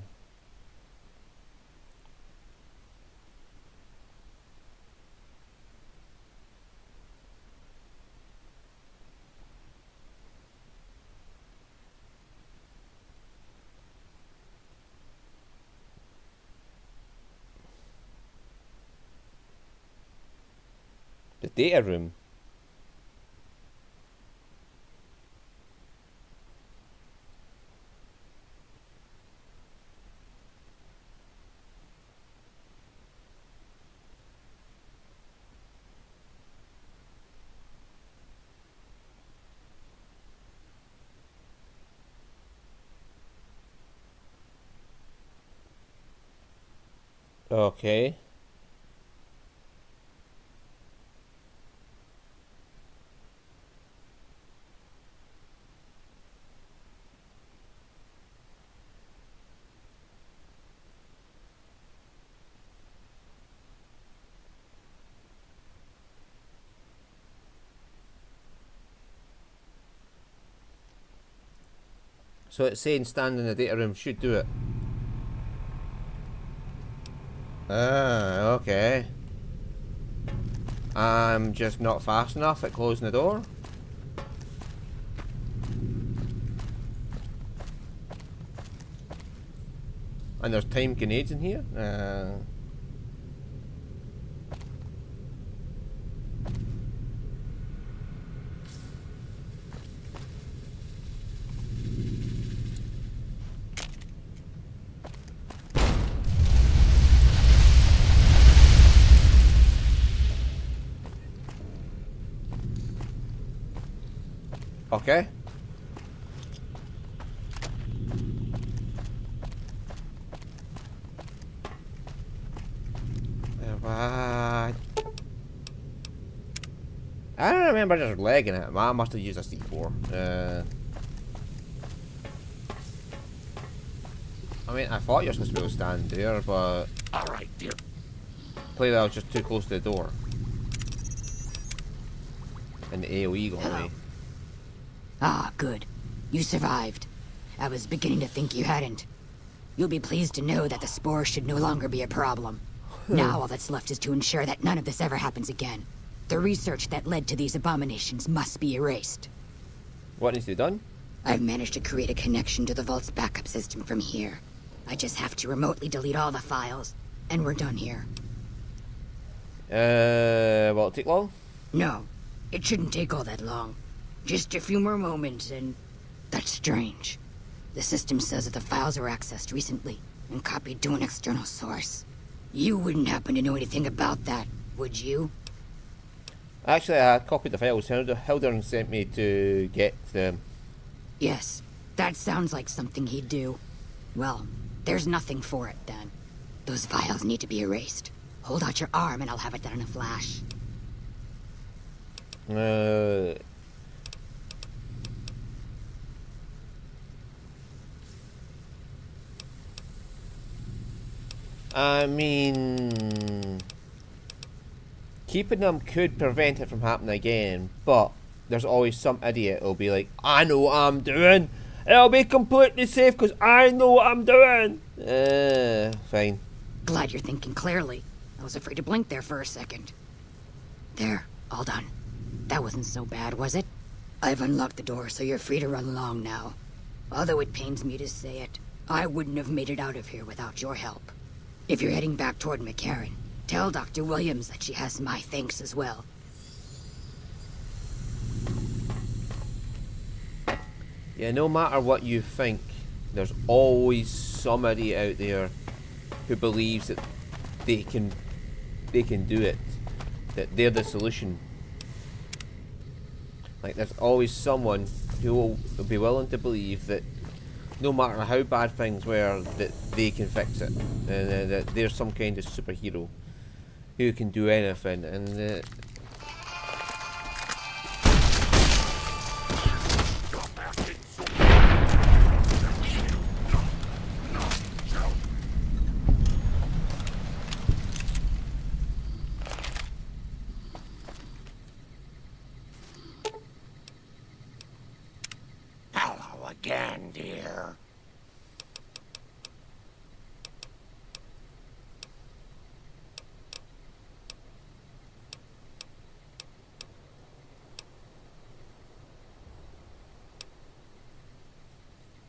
The data room. Okay. So it's saying stand in the data room should do it. Ah, okay. I'm just not fast enough at closing the door. And there's time grenades in here. Okay. I don't remember just legging it. I must have used a C4. I mean, I thought you were supposed to be able to stand there, but Alright, dear. clearly I was just too close to the door. And the AoE got me. Ah, good. You survived. I was beginning to think you hadn't. You'll be pleased to know that the spore should no longer be a problem. Now all that's left is to ensure that none of this ever happens again. The research that led to these abominations must be erased. What needs to be done? I've managed to create a connection to the Vault's backup system from here. I just have to remotely delete all the files, and we're done here. Will it take long? No, it shouldn't take all that long. Just a few more moments, and that's strange. The system says that the files were accessed recently and copied to an external source. You wouldn't happen to know anything about that, would you? Actually, I copied the files. Hildern sent me to get them. Yes, that sounds like something he'd do. Well, there's nothing for it then. Those files need to be erased. Hold out your arm and I'll have it done in a flash. I mean, keeping them could prevent it from happening again, but there's always some idiot who'll be like, I know what I'm doing. It'll be completely safe because I know what I'm doing. Fine. Glad you're thinking clearly. I was afraid to blink there for a second. There, all done. That wasn't so bad, was it? I've unlocked the door, so you're free to run along now. Although it pains me to say it, I wouldn't have made it out of here without your help. If you're heading back toward McCarran, tell Dr. Williams that she has my thanks as well. Yeah, no matter what you think, there's always somebody out there who believes that they can do it, that they're the solution. Like, there's always someone who will be willing to believe that no matter how bad things were, that they can fix it, and that there's some kind of superhero who can do anything, and Hello again, dear.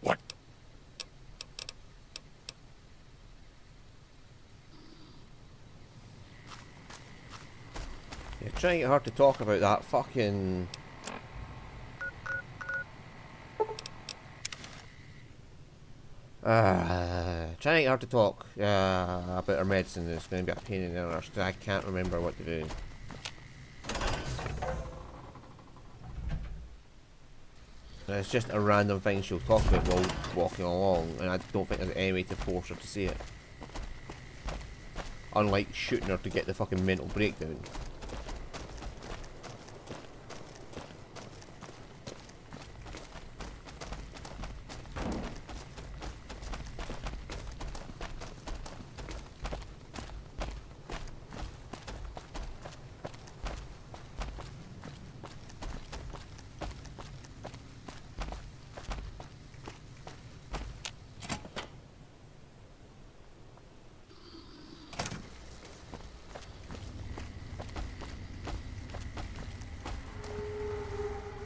What? yeah, trying to get her to talk about that fucking. Trying to get her to talk about her medicine is going to be a pain in the arse. I can't remember what to do. And it's just a random thing she'll talk about while walking along, and I don't think there's any way to force her to say it. Unlike shooting her to get the fucking mental breakdown.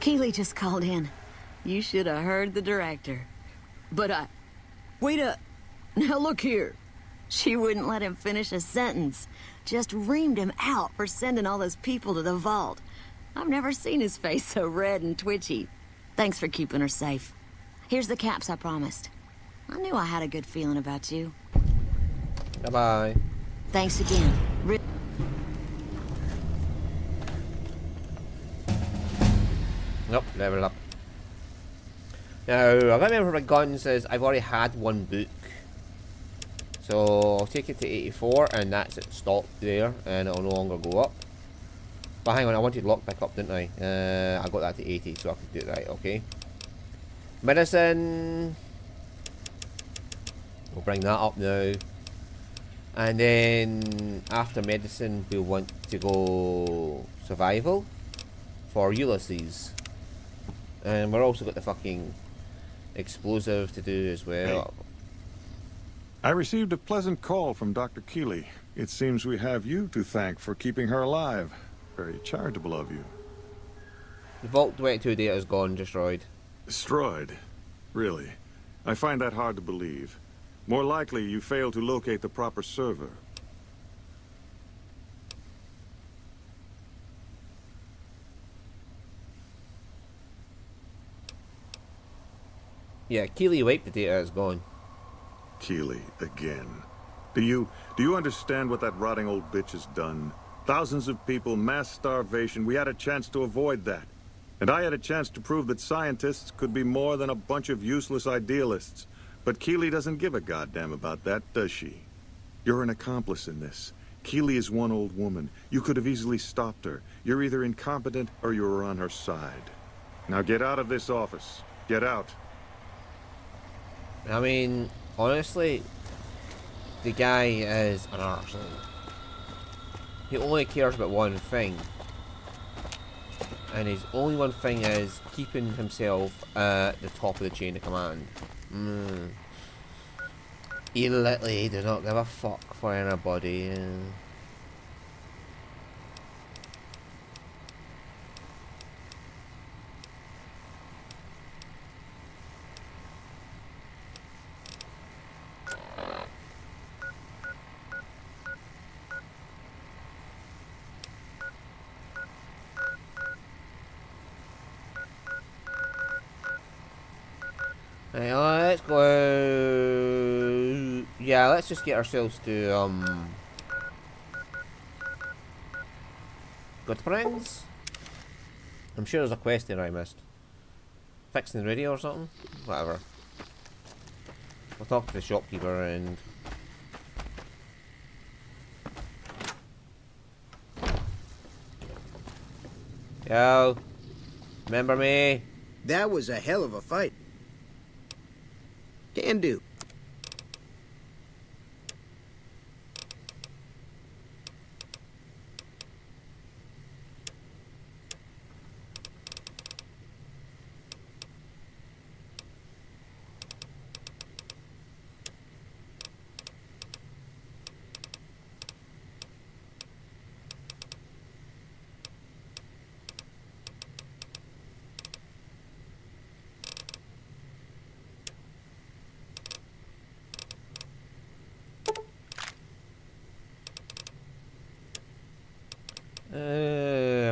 Keeley just called in. You should have heard the director. But wait up. Now look here. She wouldn't let him finish a sentence. Just reamed him out for sending all those people to the vault. I've never seen his face so red and twitchy. Thanks for keeping her safe. Here's the caps I promised. I knew I had a good feeling about you. Bye-bye. Thanks again. Nope, level up. Now, I gotta remember my guns is I've already had one book. So I'll take it to 84 and that's it stopped there and it'll no longer go up. But hang on, I wanted lockpick up, didn't I? I got that to 80 so I could do it right, okay. Medicine. We'll bring that up now. And then after medicine we'll want to go survival for Ulysses. And we're also got the fucking explosive to do as well. Hey. I received a pleasant call from Dr. Keeley. It seems we have you to thank for keeping her alive. Very charitable of you. The Vault 22 data is gone, destroyed. Destroyed? Really? I find that hard to believe. More likely you failed to locate the proper server. Yeah, Keeley wiped the data, it's gone. Keeley, again. Do you understand what that rotting old bitch has done? Thousands of people, mass starvation. We had a chance to avoid that. And I had a chance to prove that scientists could be more than a bunch of useless idealists. But Keeley doesn't give a goddamn about that, does she? You're an accomplice in this. Keeley is one old woman. You could have easily stopped her. You're either incompetent or you're on her side. Now get out of this office. Get out. I mean, honestly, the guy is an arsehole. He only cares about one thing. And his only one thing is keeping himself at the top of the chain of command. He literally does not give a fuck for anybody. Right, let's go. Yeah, let's just get ourselves to Good Springs. I'm sure there's a quest there I missed. Fixing the radio or something? Whatever. We'll talk to the shopkeeper and yo, remember me? That was a hell of a fight. Can do.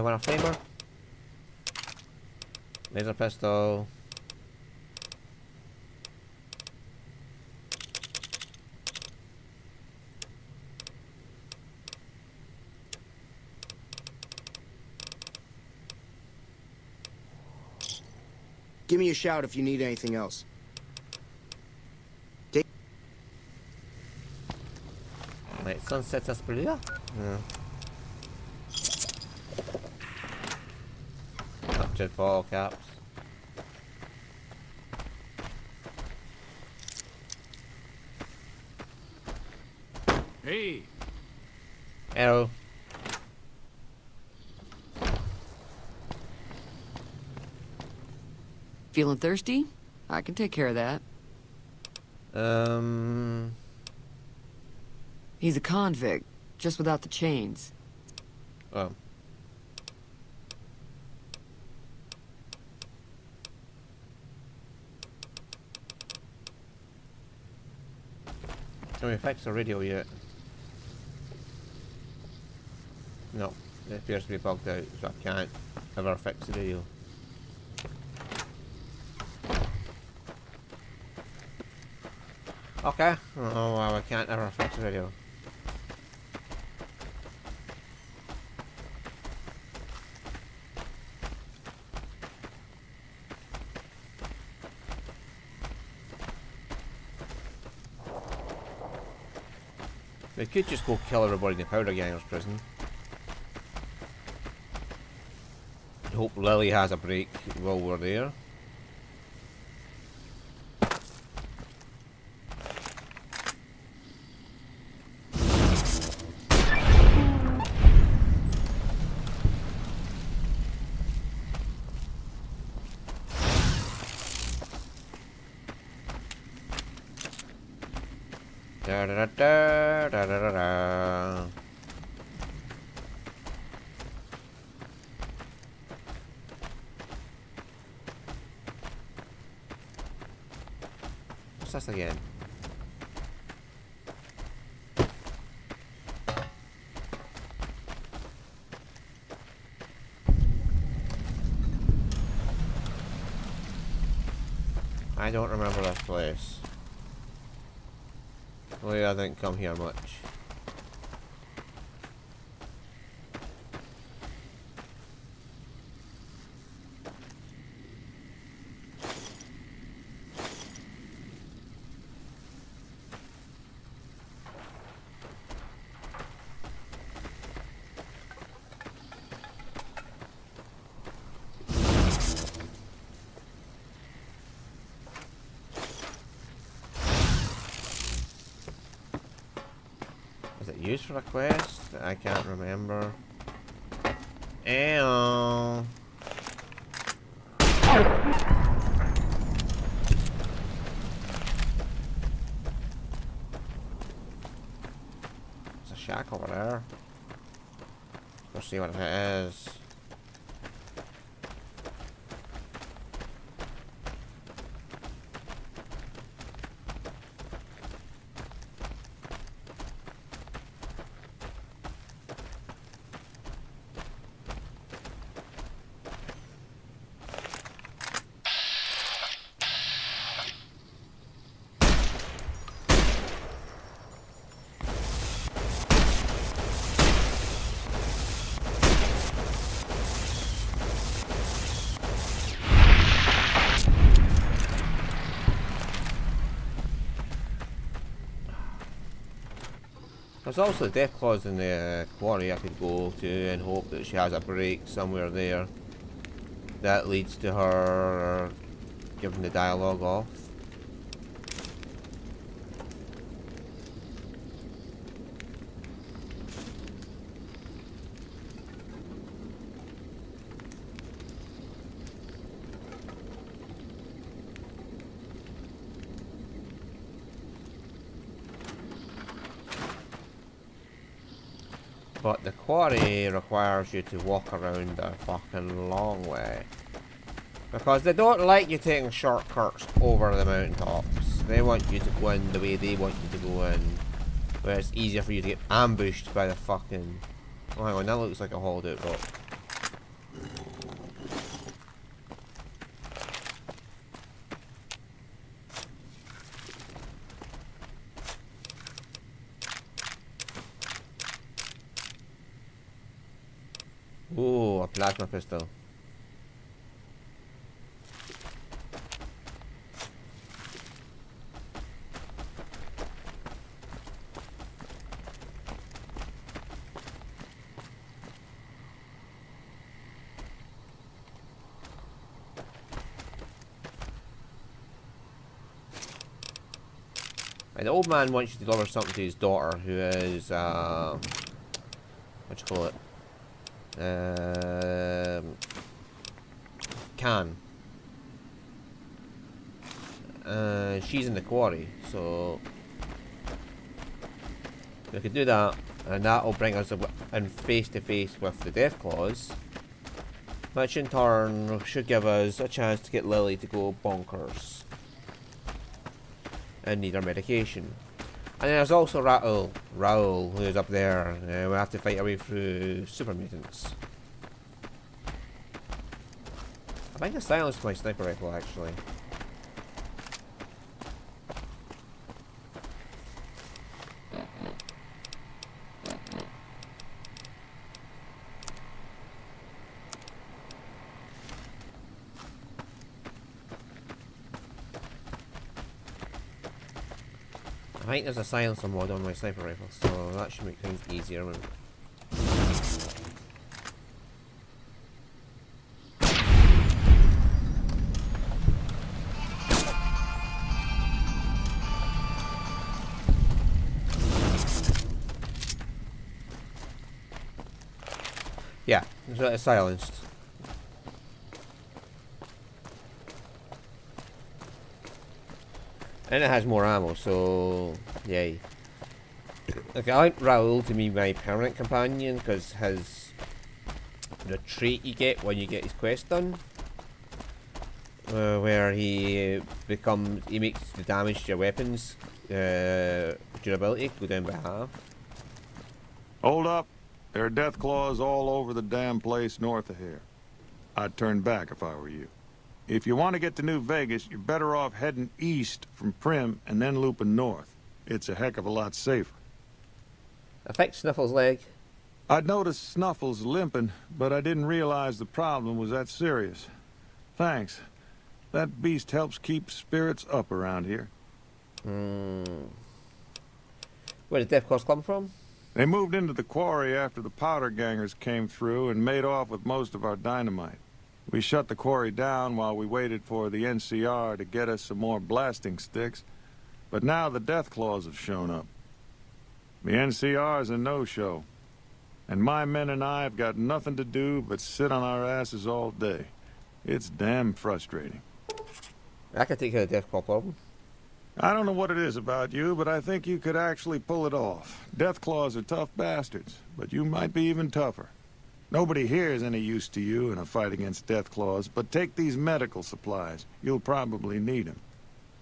Want a flamer? Laser pistol. Give me a shout if you need anything else. Let's Sunset Sarsaparilla? Yeah. Captured ball caps. Hey. Hello. Feeling thirsty? I can take care of that. He's a convict, just without the chains. Oh. Can we fix the radio yet? No, it appears to be bugged out, so I can't ever fix the radio. Okay. Oh well, I can't ever fix the radio. They could just go kill everybody in the Powder Gangers prison. Hope Lily has a break while we're there. Da da da da da da da. What's this again? I don't remember this place. Well, I didn't come here much. Used for a quest? I can't remember. Ew. There's a shack over there. Let's see what it is. There's also the death clause in the quarry I could go to and hope that she has a break somewhere there that leads to her giving the dialogue off. But the quarry requires you to walk around a fucking long way. Because they don't like you taking shortcuts over the mountaintops. They want you to go in the way they want you to go in. Where it's easier for you to get ambushed by the fucking... Oh, hang on, that looks like a hollowed out rock. Ooh, a plasma pistol. And the old man wants you to deliver something to his daughter, who is, what you call it? Can. She's in the quarry, so we could do that, and that will bring us in face to face with the Deathclaws, which in turn should give us a chance to get Lily to go bonkers and need her medication. And then there's also Raoul, who's up there. We have to fight our way through super mutants. I think I silenced my sniper rifle actually. I think there's a silencer mod on my sniper rifle, so that should make things easier. Yeah, it's silenced. And it has more ammo, so yay. Okay, I want Raoul to be my permanent companion because the trait you get when you get his quest done, where he makes the damage to your weapons durability go down by half. Hold up. There are Deathclaws all over the damn place north of here. I'd turn back if I were you. If you want to get to New Vegas, you're better off heading east from Primm and then looping north. It's a heck of a lot safer. Affect Snuffle's leg. I'd noticed Snuffles limping, but I didn't realize the problem was that serious. Thanks. That beast helps keep spirits up around here. Where did Deathclaws come from? They moved into the quarry after the powder gangers came through and made off with most of our dynamite. We shut the quarry down while we waited for the NCR to get us some more blasting sticks, but now the Deathclaws have shown up. The NCR's a no-show, and my men and I have got nothing to do but sit on our asses all day. It's damn frustrating. I can take care of the Deathclaw problem. I don't know what it is about you, but I think you could actually pull it off. Deathclaws are tough bastards, but you might be even tougher. Nobody here is any use to you in a fight against Deathclaws, but take these medical supplies. You'll probably need them.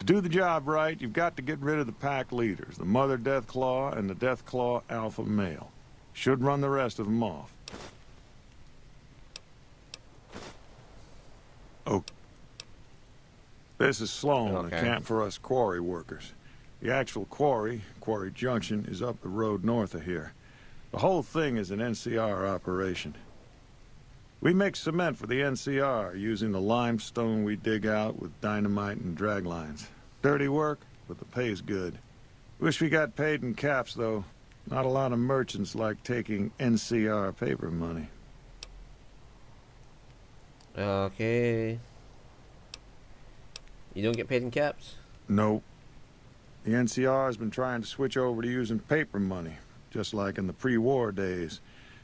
To do the job right, you've got to get rid of the pack leaders, the Mother Deathclaw and the Deathclaw Alpha Male. Should run the rest of them off. Oh. This is Sloan, Okay. a camp for us quarry workers. The actual quarry, Quarry Junction, is up the road north of here. The whole thing is an NCR operation. We make cement for the NCR using the limestone we dig out with dynamite and drag lines. Dirty work, but the pay's good. Wish we got paid in caps, though. Not a lot of merchants like taking NCR paper money. Okay. You don't get paid in caps? Nope. The NCR has been trying to switch over to using paper money, just like in the pre-war days.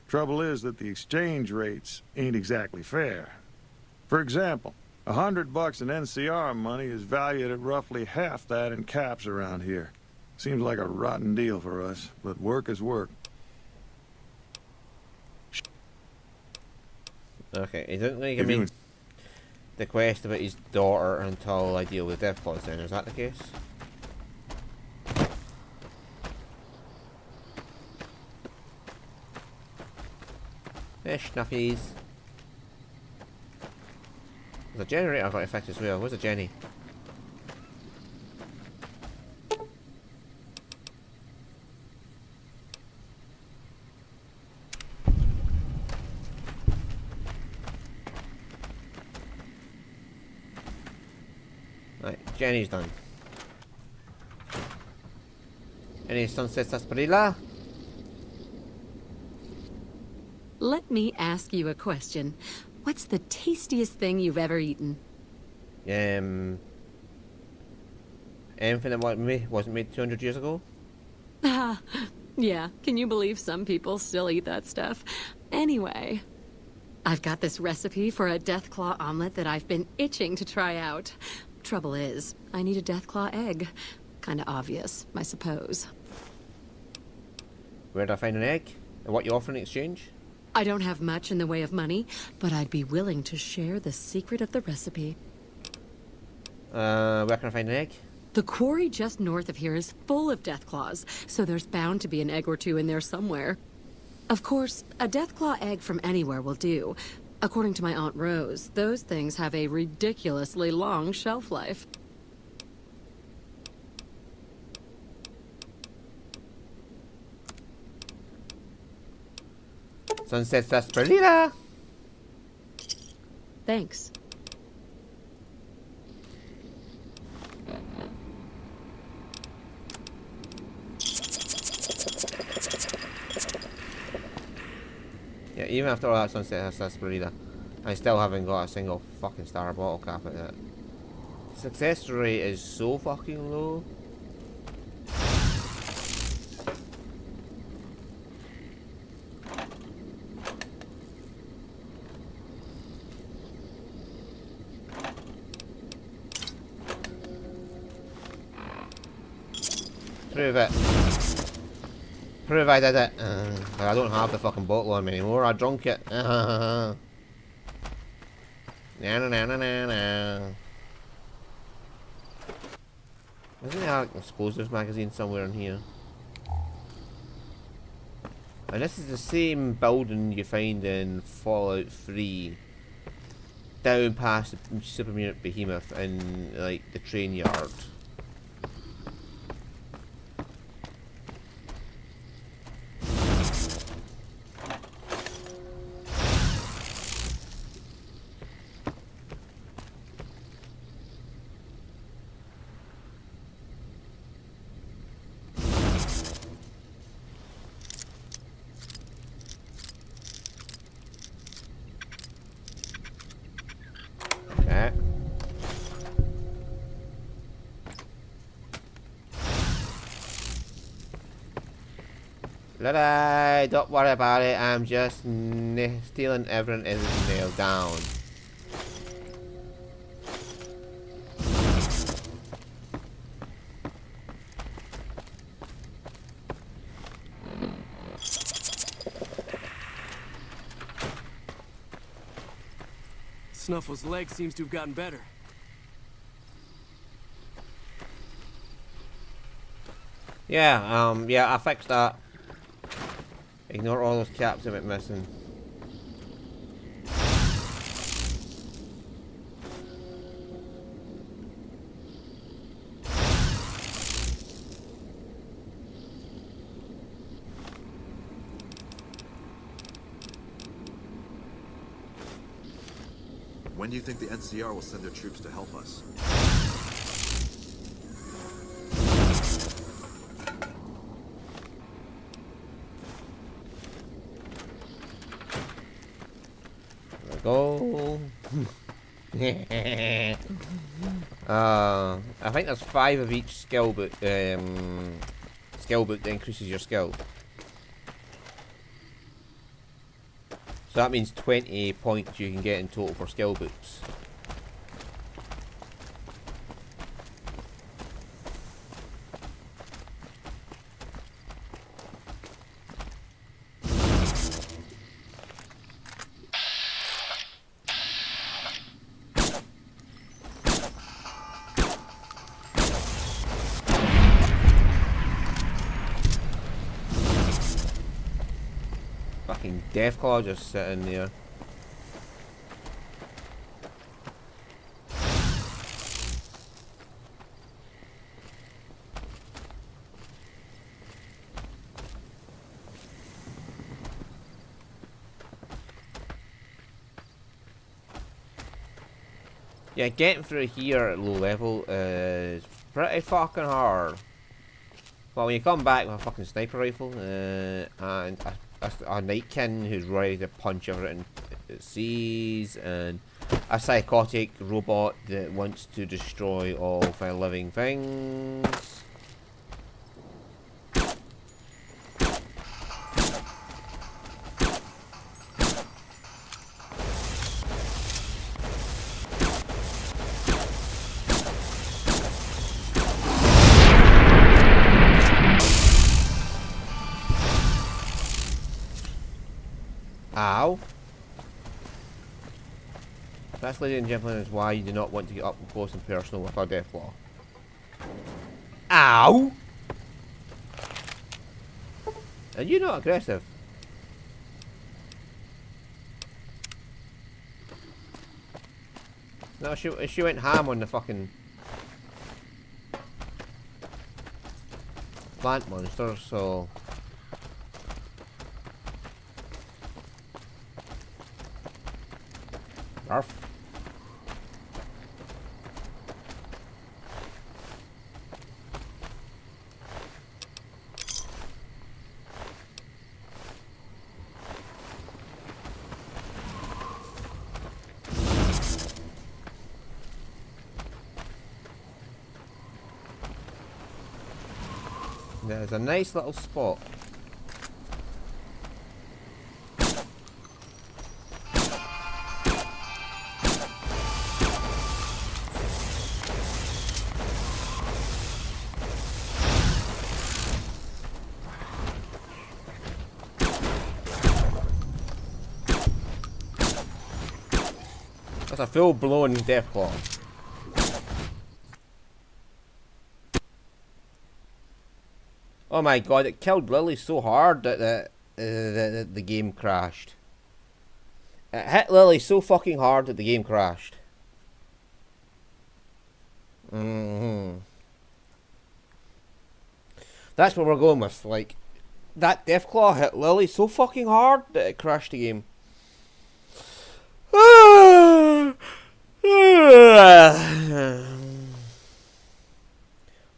Trouble is that the exchange rates ain't exactly fair. For example, $100 in NCR money is valued at roughly half that in caps around here. Seems like a rotten deal for us, but work is work. Okay, he didn't really give me the quest about his daughter until I deal with Deathclaws then, is that the case? Fish, snuffies. There's a generator I've got to fix as well. Where's the Jenny? Right, Jenny's done. Any Sunset Sarsaparilla? Let me ask you a question. What's the tastiest thing you've ever eaten? Anything that wasn't made 200 years ago? Yeah, can you believe some people still eat that stuff? Anyway, I've got this recipe for a Deathclaw omelet that I've been itching to try out. Trouble is, I need a Deathclaw egg. Kinda obvious, I suppose. Where'd I find an egg? And what you offer in exchange? I don't have much in the way of money, but I'd be willing to share the secret of the recipe. Where can I find an egg? The quarry just north of here is full of Deathclaws, so there's bound to be an egg or two in there somewhere. Of course, a Deathclaw egg from anywhere will do. According to my Aunt Rose, those things have a ridiculously long shelf life. Sunset Sarsaparilla! Thanks. Yeah, even after all that Sunset Sarsaparilla, I still haven't got a single fucking star bottle cap at it. Success rate is so fucking low. Prove it. Prove I did it. I don't have the fucking bottle on me anymore. I drunk it. Na na na na na na. Wasn't there like an explosives magazine somewhere in here? And this is the same building you find in Fallout 3. Down past the Super Mutant Behemoth in like the train yard. Don't worry about it, I'm just stealing everything is nailed down. Snuffle's leg seems to have gotten better. Yeah, yeah, I fixed that. Ignore all those caps I went missing. When do you think the NCR will send their troops to help us? Go. I think there's 5 of each skill book. Skill book that increases your skill. So that means 20 points you can get in total for skill books. Fucking Deathclaw just sitting there. Yeah, getting through here at low level is pretty fucking hard. But when you come back with a fucking sniper rifle and a Nightkin who's ready to punch everything it sees, and a psychotic robot that wants to destroy all living things. Ow. That's, ladies and gentlemen, is why you do not want to get up close and personal with our Deathclaw. Ow! Are you not aggressive? No, she went ham on the fucking plant monster, so... Arf. There's a nice little spot. That's a full-blown Deathclaw. Oh my god, it killed Lily so hard that the game crashed. It hit Lily so fucking hard that the game crashed. That's what we're going with. Like, that Deathclaw hit Lily so fucking hard that it crashed the game.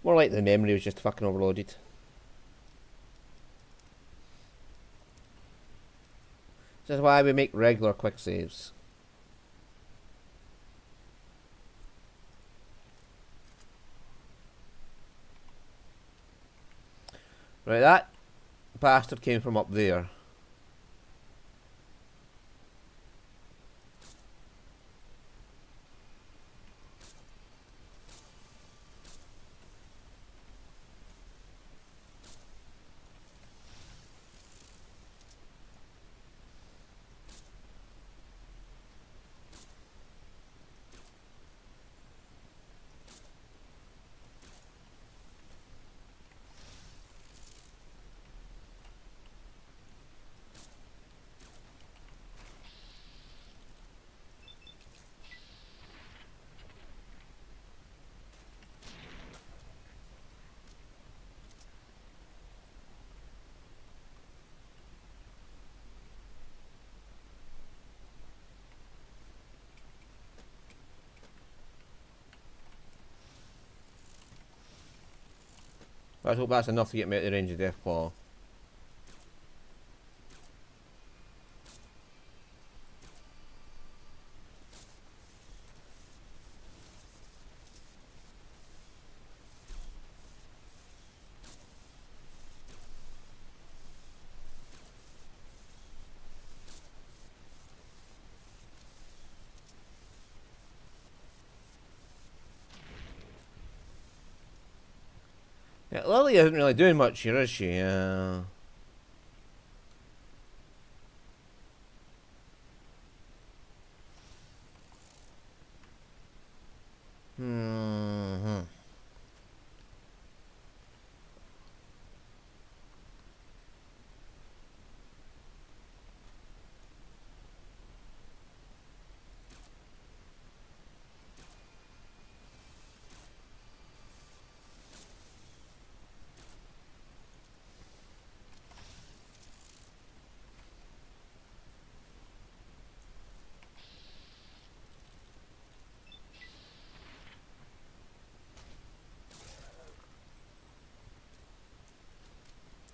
More like the memory was just fucking overloaded. This is why we make regular quick saves. Right, that bastard came from up there. I hope that's enough to get me out of the range of Deathclaw. Yeah, Lily isn't really doing much here, is she?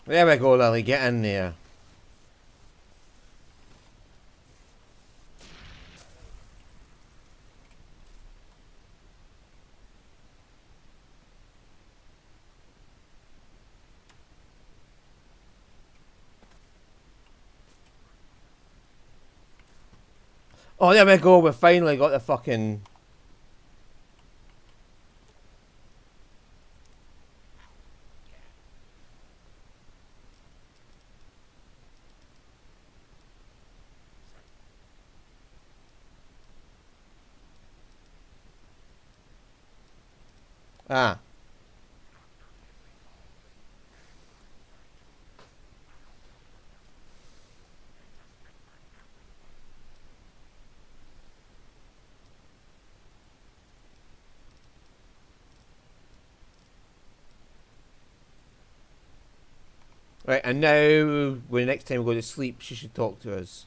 There we go, Lily, get in there. Oh, there we go. We finally got the fucking... Ah. Right, and now, when the next time we go to sleep, she should talk to us.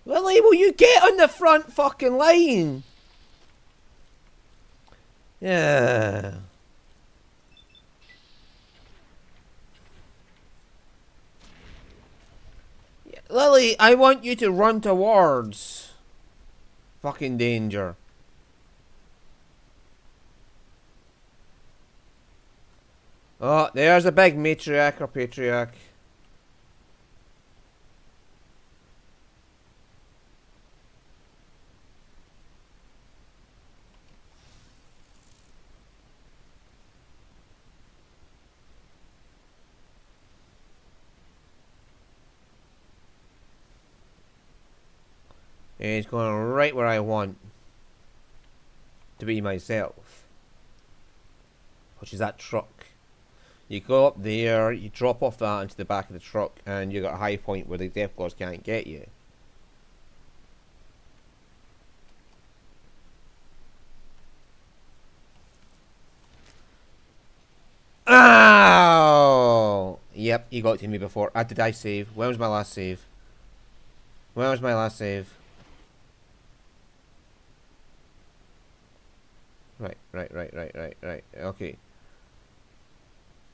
Lily, will you get on the front fucking line? Yeah. Lily, I want you to run towards fucking danger. Oh, there's a big matriarch or patriarch. And it's going right where I want to be myself, which is that truck. You go up there, you drop off that into the back of the truck, and you got a high point where the Deathclaws can't get you. Ow! Yep, you got to me before. Did I save? When was my last save? When was my last save? Right. Okay.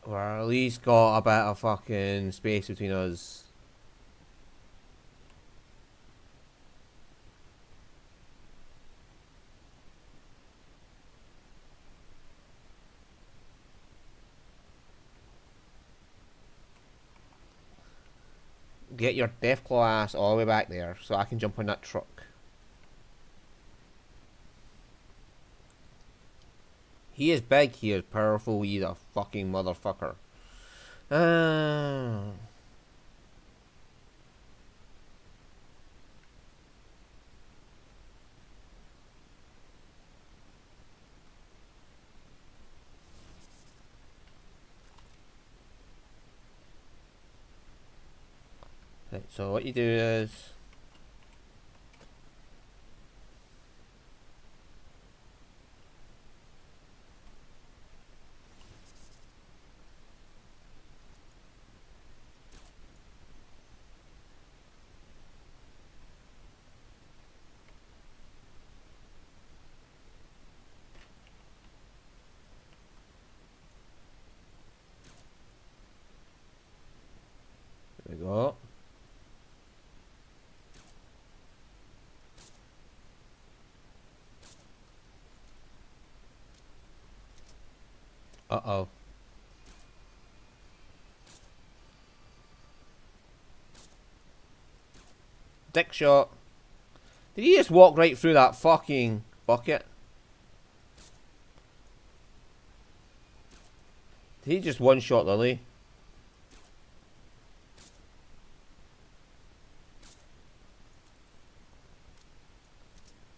We're at least got a bit of fucking space between us. Get your Deathclaw ass all the way back there so I can jump on that truck. He is big, he is powerful, he's a fucking motherfucker. Right, so what you do is... There we go. Uh-oh. Dick shot. Did he just walk right through that fucking bucket? Did he just one-shot Lily?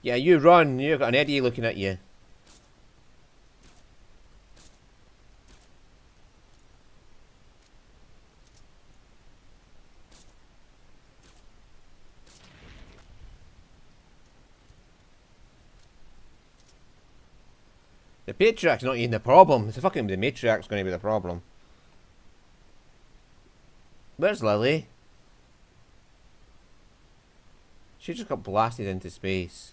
Yeah, you run. You've got an Eddie looking at you. The Patriarch's not even the problem. It's the fucking the Matriarch's going to be the problem. Where's Lily? She just got blasted into space.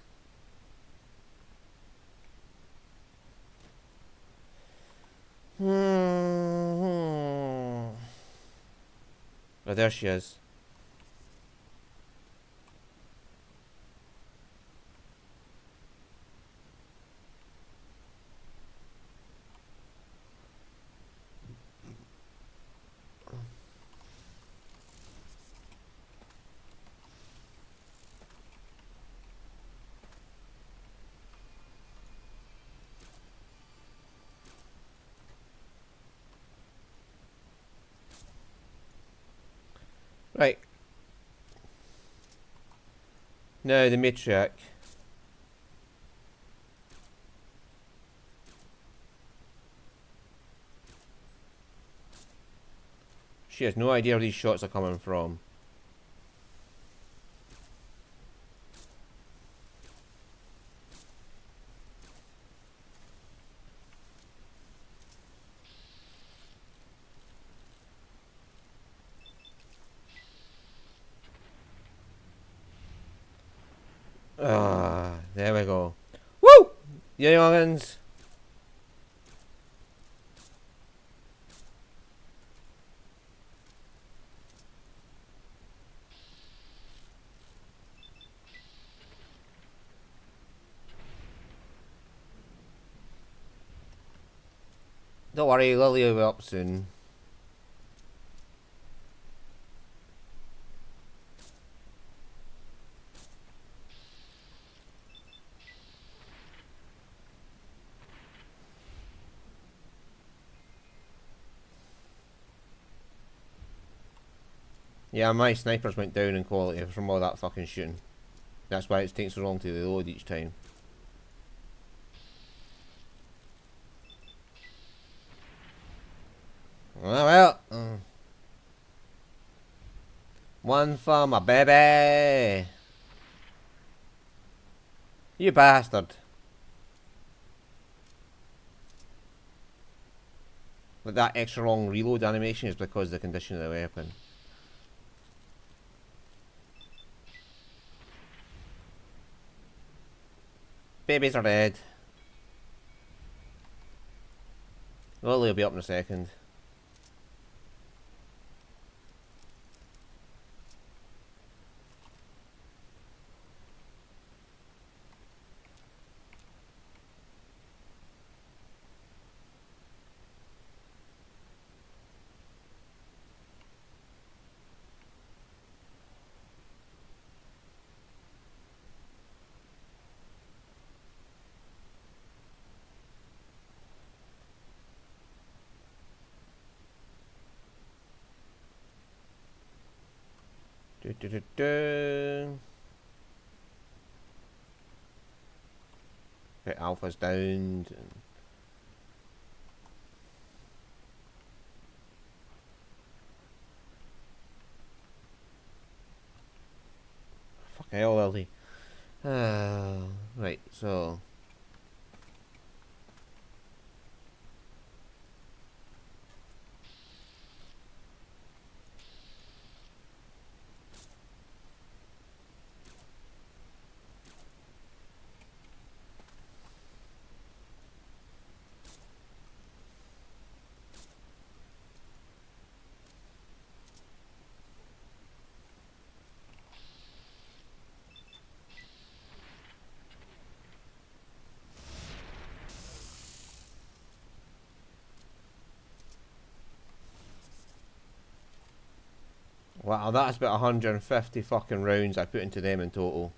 Oh, there she is. Right. Now the Matriarch. She has no idea where these shots are coming from. Ah, there we go. Woo! Yeah, youngins. Don't worry, Lily will be up soon. Yeah, my snipers went down in quality from all that fucking shooting. That's why it takes so long to reload each time. Well. One for my baby. You bastard. But that extra long reload animation is because of the condition of the weapon. Babies are dead. Lily will be up in a second. Okay, Alpha's down. Fucking hell, Lily. Right, so. Wow, that's about 150 fucking rounds I put into them in total.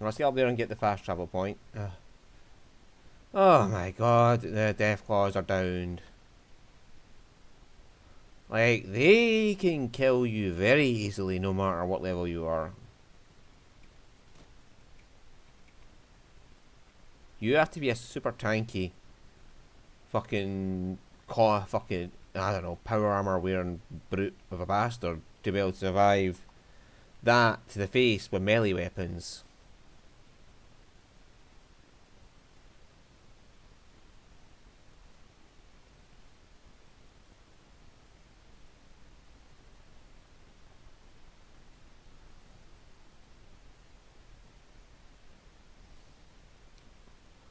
Let's get up there and get the fast travel point. Oh my god, the Deathclaws are downed. Like, they can kill you very easily no matter what level you are. You have to be a super tanky fucking I don't know, power armor wearing brute of a bastard to be able to survive that to the face with melee weapons.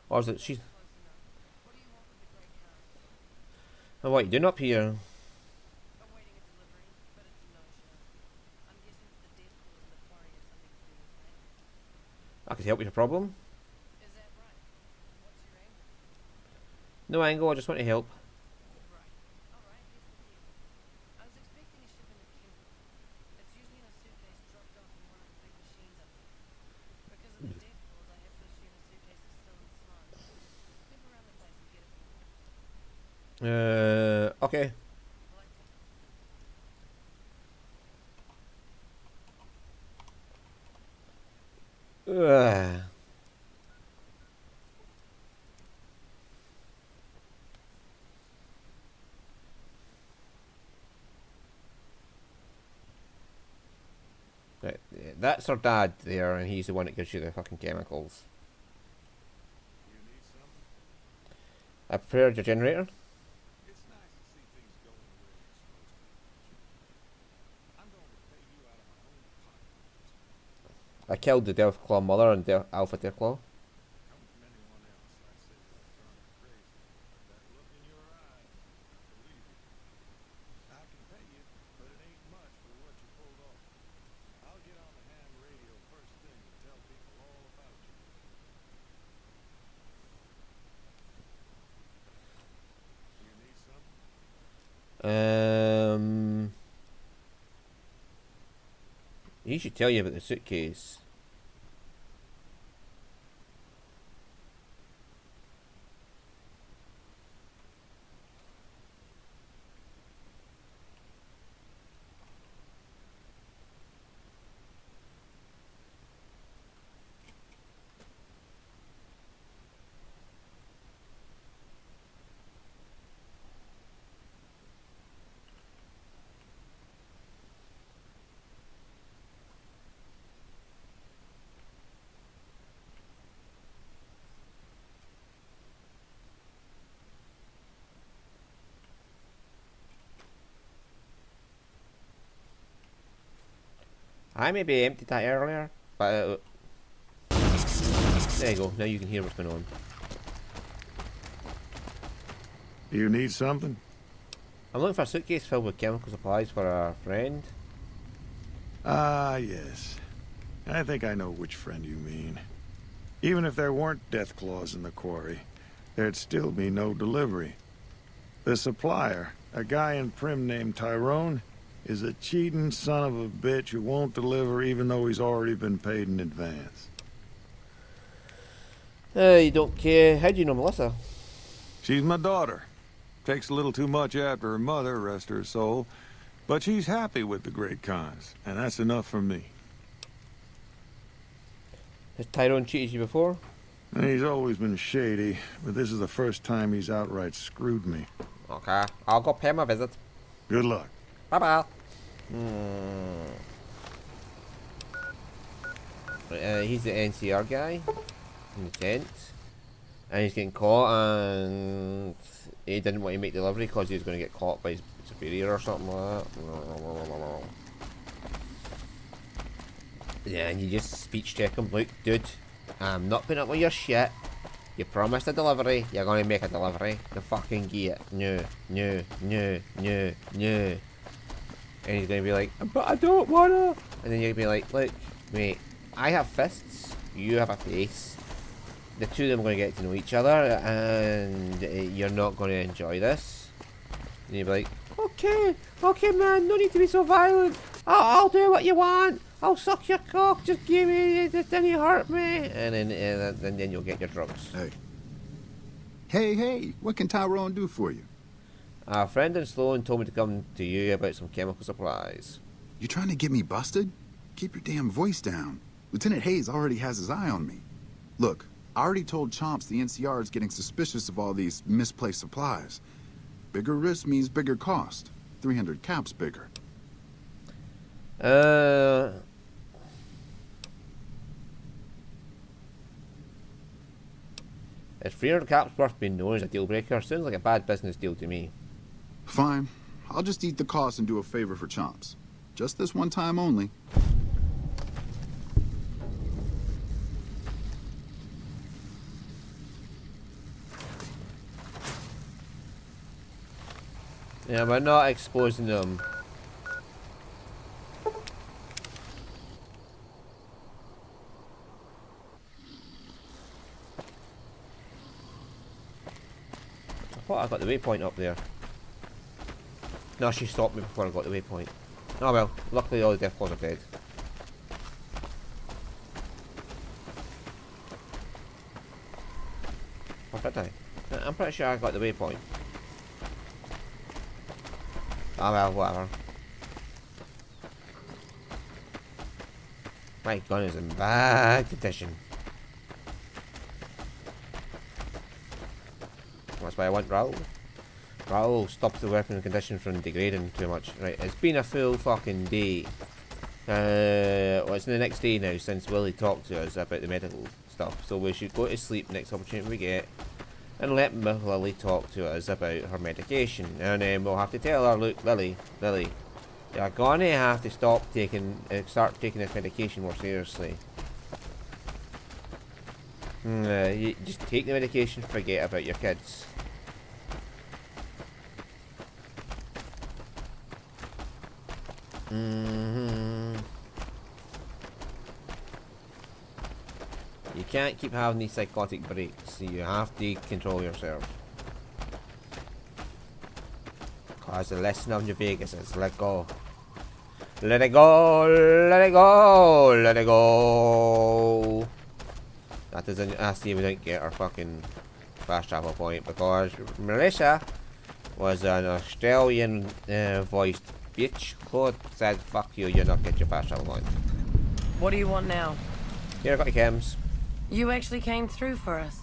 Or is it she's... Oh, what are you doing up here? I could help with your problem. No angle, I just want to help. Okay. Right, yeah, that's our dad there, and he's the one that gives you the fucking chemicals. I prepared your generator. I killed the Deathclaw mother and Alpha Deathclaw. He should tell you about the suitcase. I maybe emptied that earlier, but there you go. Now you can hear what's going on. Do you need something? I'm looking for a suitcase filled with chemical supplies for a friend. Ah, yes. I think I know which friend you mean. Even if there weren't Deathclaws in the quarry, there'd still be no delivery. The supplier, a guy in Prim named Tyrone, is a cheating son of a bitch who won't deliver even though he's already been paid in advance. You don't care. How do you know Melissa? She's my daughter. Takes a little too much after her mother, rest her soul. But she's happy with the Great Khans, and that's enough for me. Has Tyrone cheated you before? He's always been shady, but this is the first time he's outright screwed me. Okay, I'll go pay him a visit. Good luck. Bye-bye. He's the NCR guy in the tent, and he's getting caught, and he didn't want to make delivery because he was going to get caught by his superior or something like that. Yeah, and you just speech check him. Look, dude, I'm not putting up with your shit. You promised a delivery, you're going to make a delivery. The fucking get it. No, no, no, no, no. And he's going to be like, but I don't wanna. And then you'll be like, look, mate, I have fists, you have a face. The two of them are going to get to know each other, and you're not going to enjoy this. And you'll be like, okay, man, no need to be so violent. I'll do what you want. I'll suck your cock. Just give me, just then you hurt me, and then you'll get your drugs. Hey, what can Tyrone do for you? A friend in Sloan told me to come to you about some chemical supplies. You trying to get me busted? Keep your damn voice down. Lieutenant Hayes already has his eye on me. Look, I already told Chomps the NCR is getting suspicious of all these misplaced supplies. Bigger risk means bigger cost. 300 caps bigger. Is 300 caps worth being known as a deal breaker? Sounds like a bad business deal to me. Fine. I'll just eat the cost and do a favor for Chomps. Just this one time only. Yeah, we're not exposing them. I thought I got the waypoint up there. No, she stopped me before I got the waypoint. Oh well, luckily all the Deathclaws are dead. Or did I? I'm pretty sure I got the waypoint. Oh well, whatever. My gun is in bad condition. That's why I want Raoul. Raoul stops the weapon condition from degrading too much. Right, it's been a full fucking day. Well, it's the next day now since Willie talked to us about the medical stuff. So we should go to sleep next opportunity we get. And let Lily talk to us about her medication. And then we'll have to tell her, look, Lily, you're gonna have to start taking this medication more seriously. You just take the medication, forget about your kids. You can't keep having these psychotic breaks. You have to control yourself. Cause the lesson of New Vegas is let go. Let it go, let it go, let it go. That doesn't ask if we don't get our fucking fast travel point because Melissa was an Australian voiced bitch. Claude said, fuck you, you're not getting your fast travel point. What do you want now? Here, I got the chems. You actually came through for us.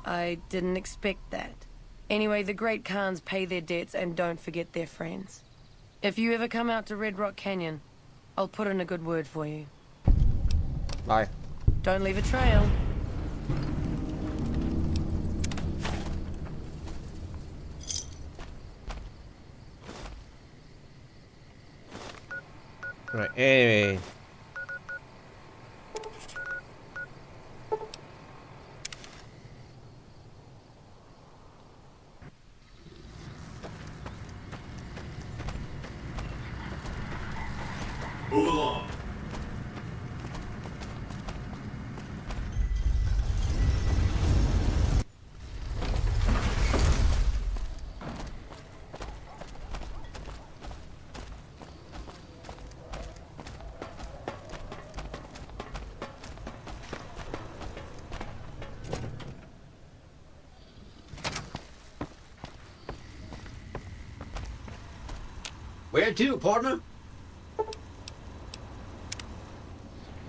I didn't expect that. Anyway, the Great Khans pay their debts and don't forget their friends. If you ever come out to Red Rock Canyon, I'll put in a good word for you. Bye. Don't leave a trail. Right, anyway. Move along. Where to, partner?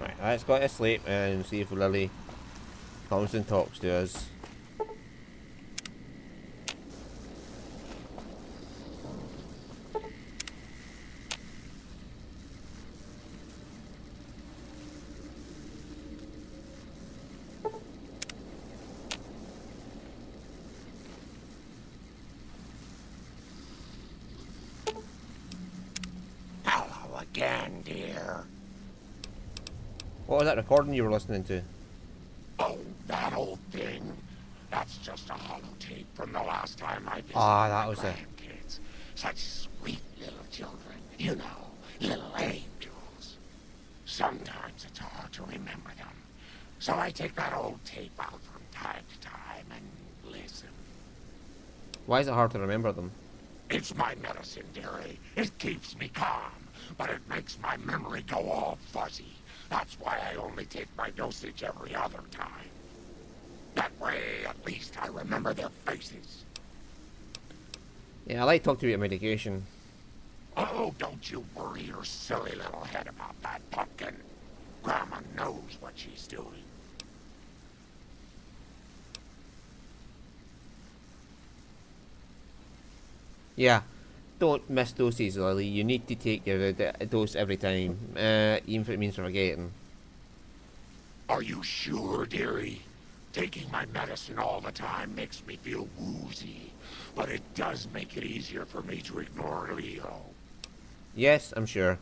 Right, let's go to sleep and see if Lily comes and talks to us. Hello again, dear. What was that recording you were listening to? Oh, that old thing. That's just a holotape from the last time I visited That was it. grandkids. Such sweet little children. You know, little angels. Sometimes it's hard to remember them. So I take that old tape out from time to time and listen. Why is it hard to remember them? It's my medicine, dearie. It keeps me calm. but it makes my memory go all fuzzy. That's why I only take my dosage every other time. That way, at least I remember their faces. Yeah, I like to talk to you about medication. Oh, don't you worry your silly little head about that, Pumpkin. Grandma knows what she's doing. Yeah, don't miss doses, Lily. You need to take your dose every time, even if it means forgetting. Are you sure, dearie? Taking my medicine all the time makes me feel woozy, but it does make it easier for me to ignore Leo. Yes, I'm sure.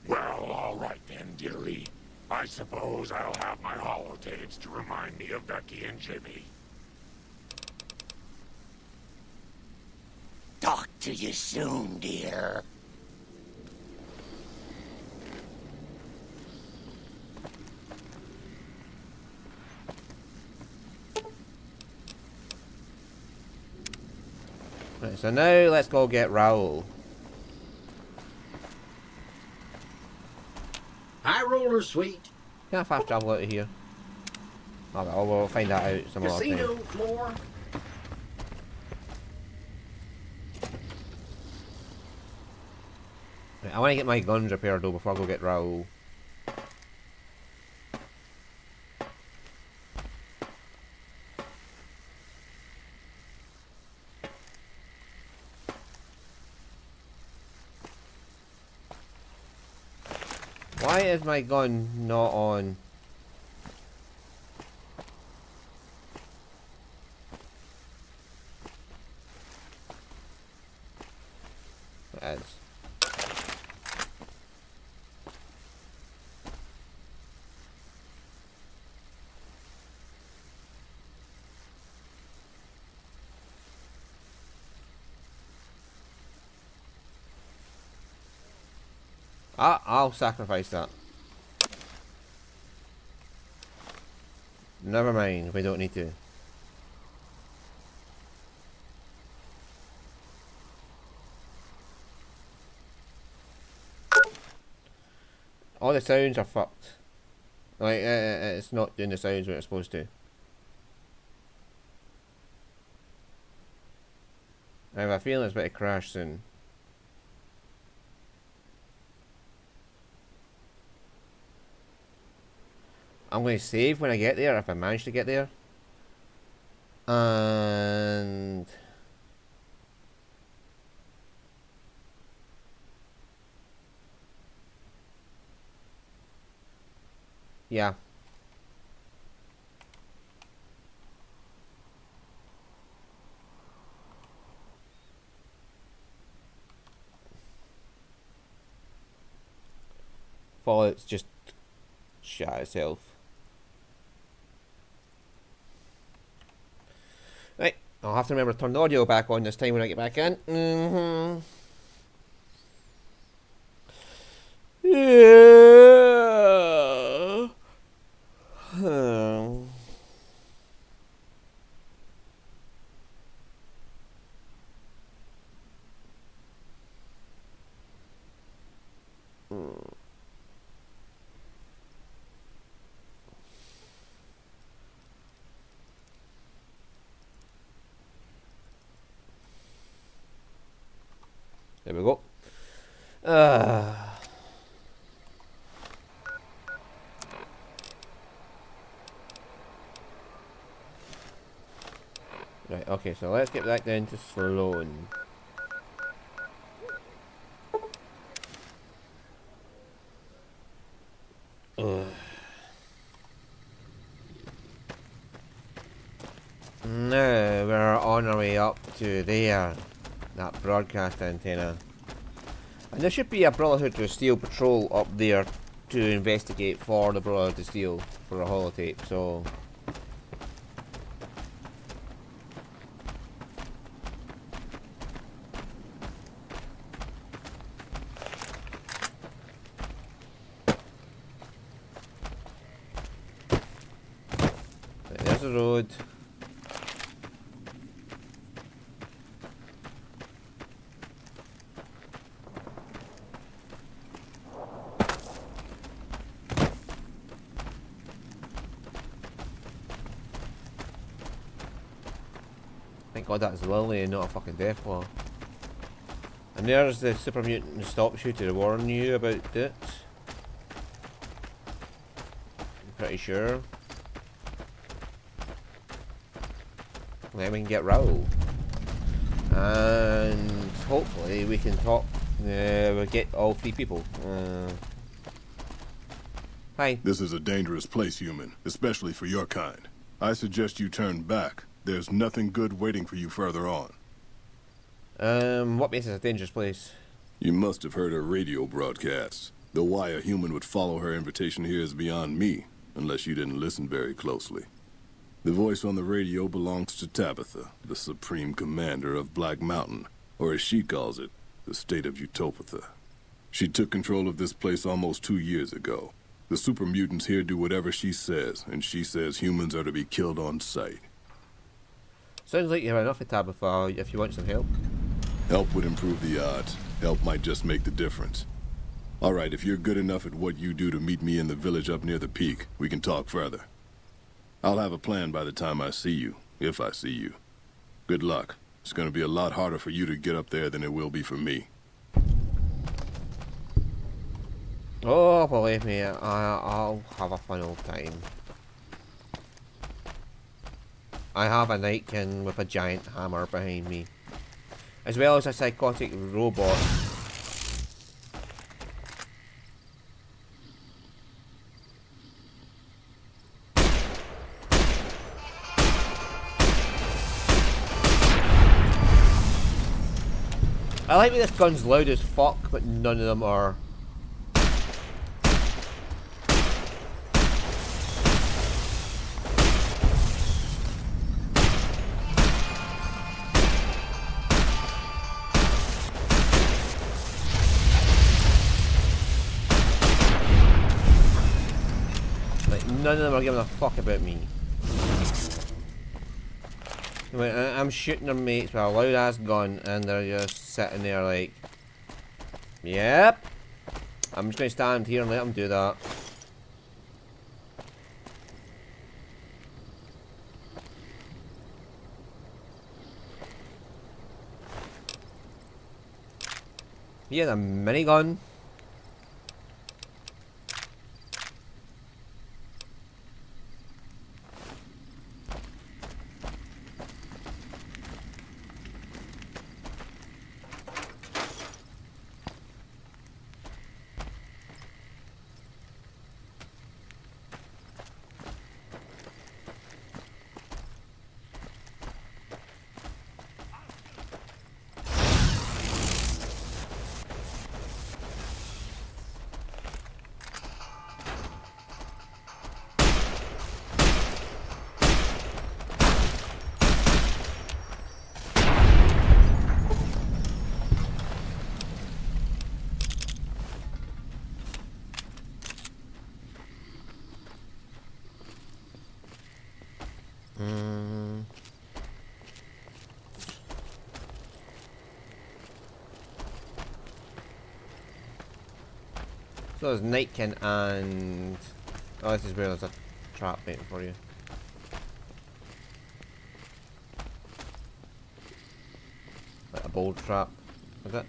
Well, all right then, dearie. I suppose I'll have my holotapes to remind me of Becky and Jimmy. Talk to you soon, dear. Right, so now let's go get Raoul. High roller, sweet. Can I fast travel out of here? Oh, well, we'll find that out some other Casino time. floor. Right, I want to get my guns repaired though before I go get Raoul. Why is my gun not on? It is. I'll sacrifice that. Never mind, we don't need to. All the sounds are fucked. Like, it's not doing the sounds when it's supposed to. I have a feeling it's about to crash soon. I'm going to save when I get there, if I manage to get there. And... yeah. Fallout's just shot itself. Right, I'll have to remember to turn the audio back on this time when I get back in. Yeah. There we go. Right, okay, so let's get back down to Sloane. Now we're on our way up to there. That broadcast antenna. And there should be a Brotherhood of Steel patrol up there to investigate for the Brotherhood of Steel for a holotape, so... there's the road. Thank God that's Lily and not a fucking Deathclaw. And there's the super mutant stops you to warn you about it. I'm pretty sure. Then we can get Raoul. And hopefully we can talk, we'll get all 3 people. Hi. This is a dangerous place, human, especially for your kind. I suggest you turn back. There's nothing good waiting for you further on. What makes it a dangerous place? You must have heard her radio broadcasts. Though why a human would follow her invitation here is beyond me, unless you didn't listen very closely. The voice on the radio belongs to Tabitha, the Supreme Commander of Black Mountain, or as she calls it, the state of Utopatha. She took control of this place almost 2 years ago. The super mutants here do whatever she says, and she says humans are to be killed on sight. Sounds like you have enough of Tabitha if you want some help. Help would improve the odds. Help might just make the difference. Alright, if you're good enough at what you do to meet me in the village up near the peak, we can talk further. I'll have a plan by the time I see you, if I see you. Good luck. It's gonna be a lot harder for you to get up there than it will be for me. Oh, believe me, I'll have a fun old time. I have a Nightkin with a giant hammer behind me, as well as a psychotic robot. I like that this gun's loud as fuck, but none of them are. None of them are giving a fuck about me. I'm shooting their mates with a loud ass gun and they're just sitting there like, yep, I'm just gonna stand here and let them do that. Yeah, the minigun. So there's Nightkin and... oh, this is where there's a trap waiting for you. Like a bold trap, is it?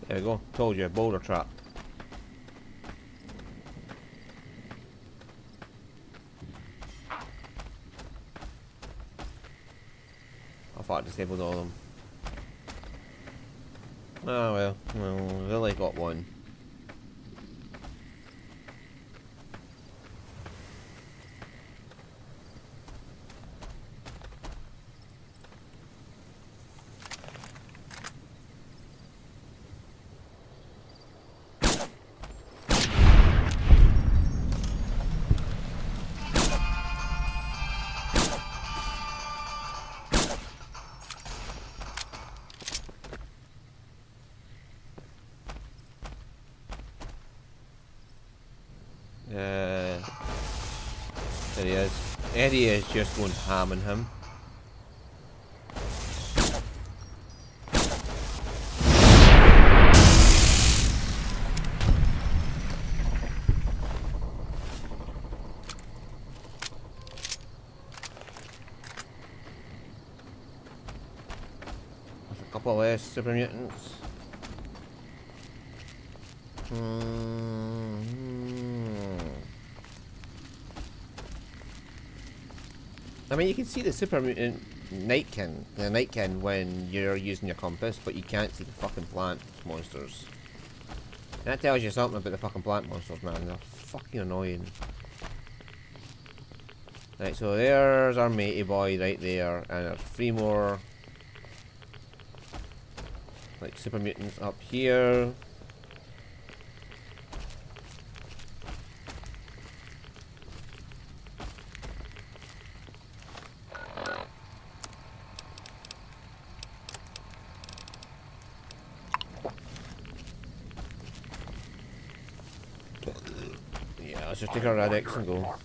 There we go. Told you, boulder trap. I thought I disabled all of them. Oh well, really got one. There he is. Eddie is just going ham on him. A couple less super mutants. I mean, you can see the super mutant Nightkin when you're using your compass, but you can't see the fucking plant monsters. And that tells you something about the fucking plant monsters, man. They're fucking annoying. Right, so there's our matey boy right there, and there's 3 more like super mutants up here. Yeah, let's just take our Radix and go.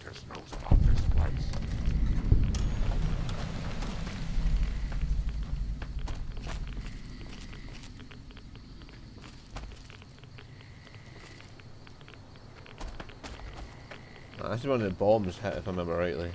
This is one of the bombs hit, if I remember rightly.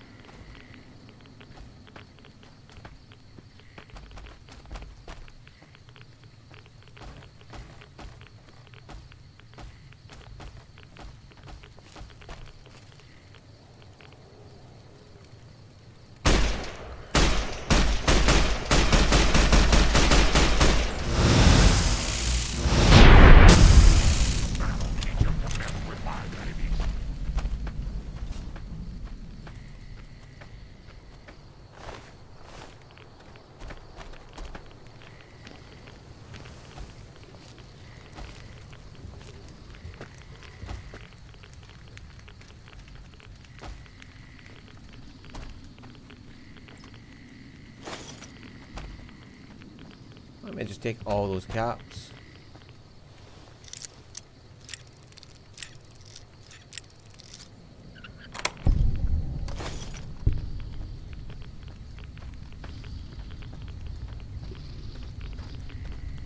Let me just take all those caps.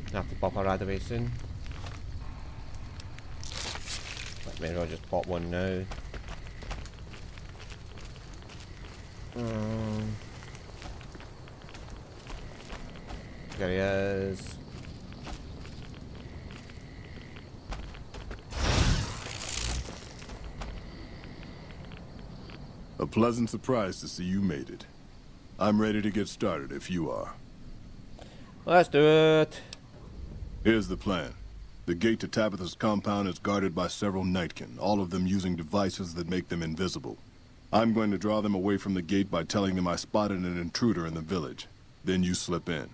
I have to pop a Radaway soon. May as well just pop one now. There he is. A pleasant surprise to see you made it. I'm ready to get started if you are. Let's do it. Here's the plan. The gate to Tabitha's compound is guarded by several Nightkin, all of them using devices that make them invisible. I'm going to draw them away from the gate by telling them I spotted an intruder in the village. Then you slip in.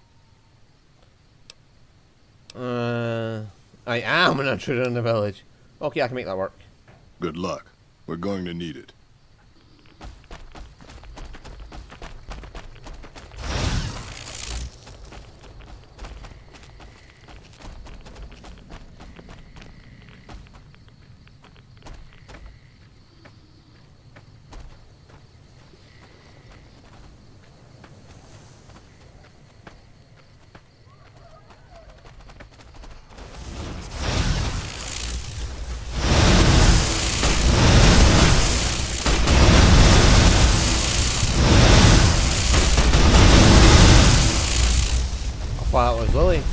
I am an intruder in the village. Okay, I can make that work. Good luck. We're going to need it. Wow, it was Lily.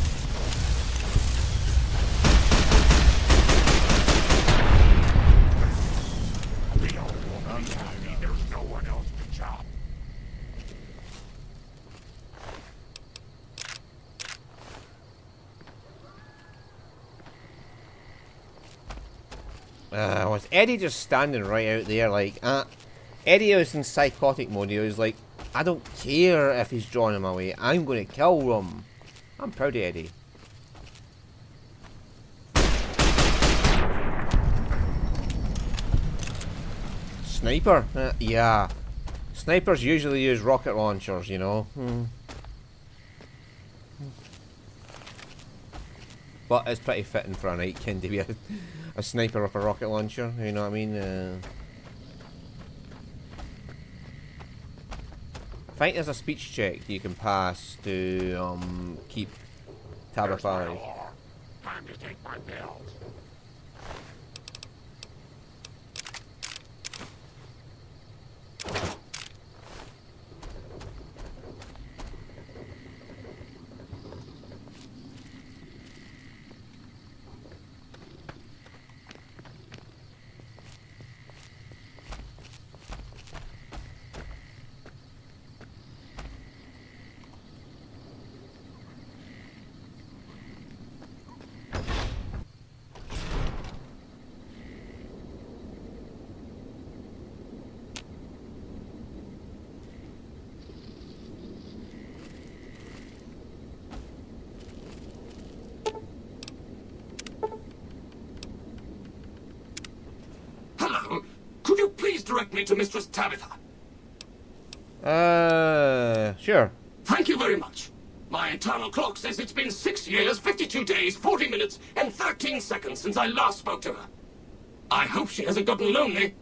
There's no one else to chop. Was Eddie just standing right out there like, Eddie was in psychotic mode. He was like, I don't care if he's drawing him away. I'm going to kill him. I'm proud of Eddie. Sniper? Yeah. Snipers usually use rocket launchers, you know. But it's pretty fitting for a Nightkin to be a sniper with a rocket launcher, you know what I mean? I think there's a speech check you can pass to keep Tabitha alive. Time to take my pills. Hello. Could you please direct me to Mistress Tabitha? Sure. Thank you very much. My internal clock says it's been 6 years, 52 days, 40 minutes, and 13 seconds since I last spoke to her. I hope she hasn't gotten lonely.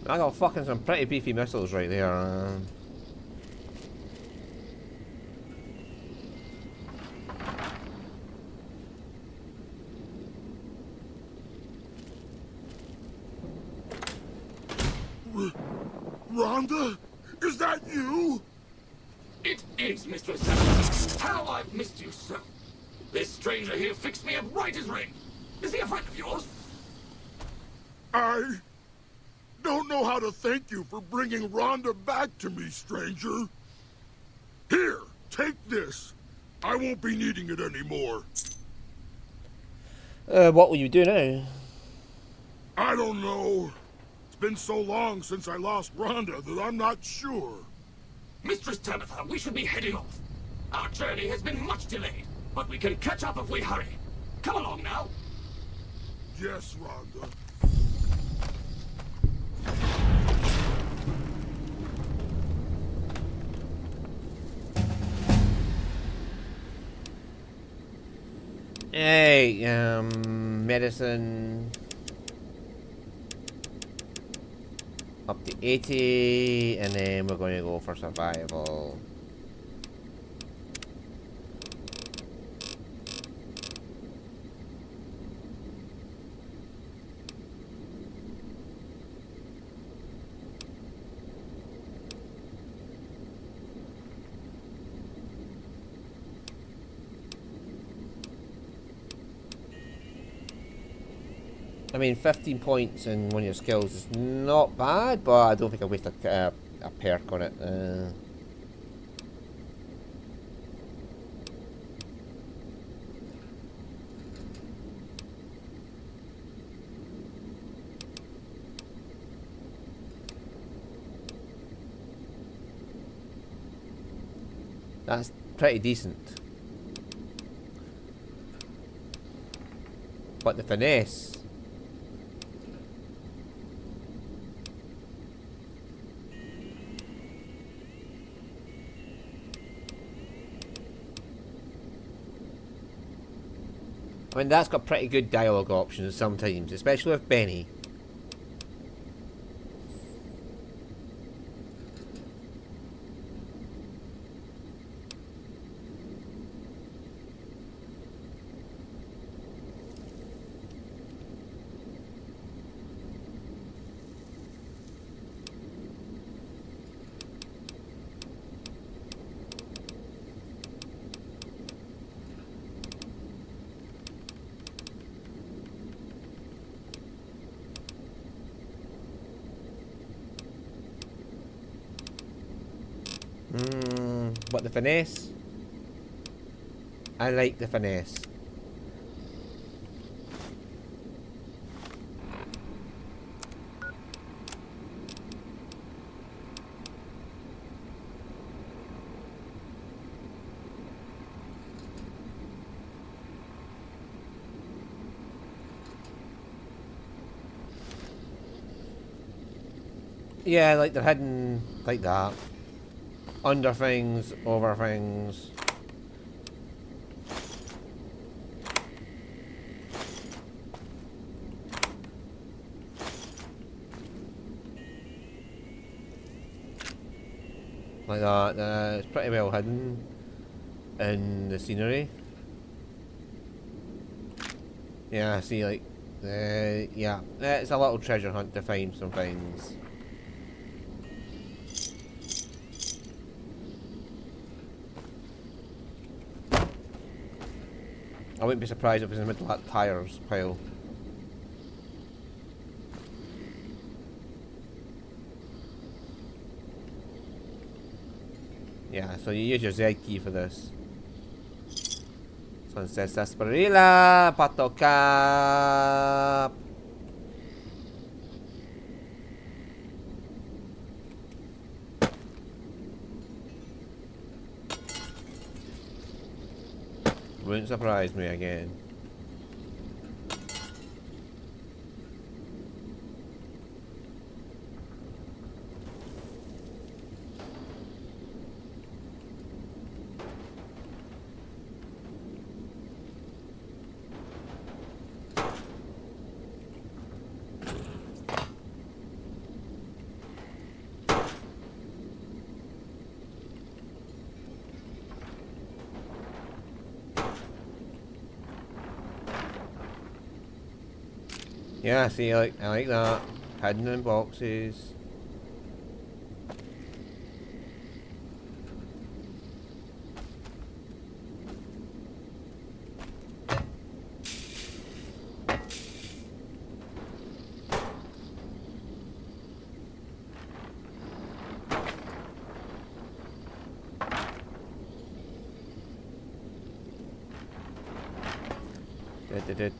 I got fucking some pretty beefy missiles right there. Rhonda? Is that you? It is, Mistress Tabitha. How I've missed you so. This stranger here fixed me up right as rain. Is he a friend of yours? I don't know how to thank you for bringing Rhonda back to me, stranger. Here, take this. I won't be needing it anymore. What will you do now? I don't know. It's been so long since I lost Rhonda that I'm not sure. Mistress Tabitha, we should be heading off. Our journey has been much delayed, but we can catch up if we hurry. Come along now. Yes, Rhonda. Hey, medicine up to 80, and then we're going to go for survival. I mean, 15 points in one of your skills is not bad, but I don't think I'll waste a perk on it. That's pretty decent. But the finesse... I mean, that's got pretty good dialogue options sometimes, especially with Benny. But the finesse? I like the finesse. Yeah, like they're hidden like that. Under things, over things. Like that. It's pretty well hidden in the scenery. Yeah, see, like, yeah, it's a little treasure hunt to find some things. I wouldn't be surprised if it was in the middle of that tires pile. Yeah, so you use your Z key for this. Sunset Sarsaparilla, Pato Cap. Wouldn't surprise me again. Yeah, see, I like that. Hidden in boxes.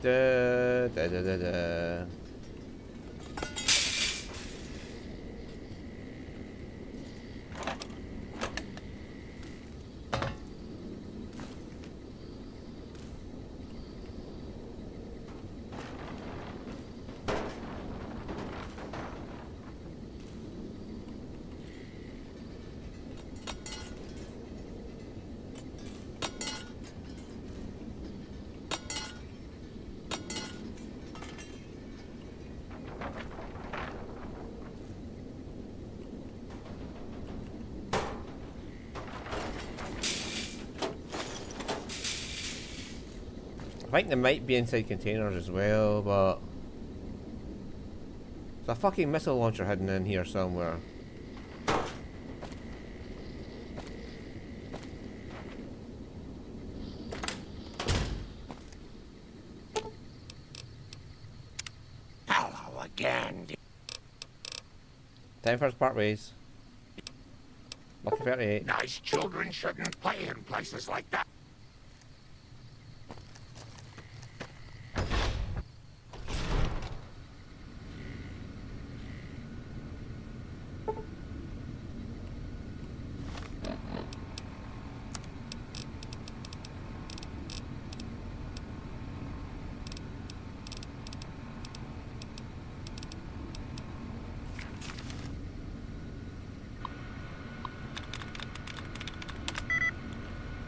Da. I think they might be inside containers as well, but there's a fucking missile launcher hidden in here somewhere. Hello again. Time for us part ways. Lucky 38. Nice children shouldn't play in places like that.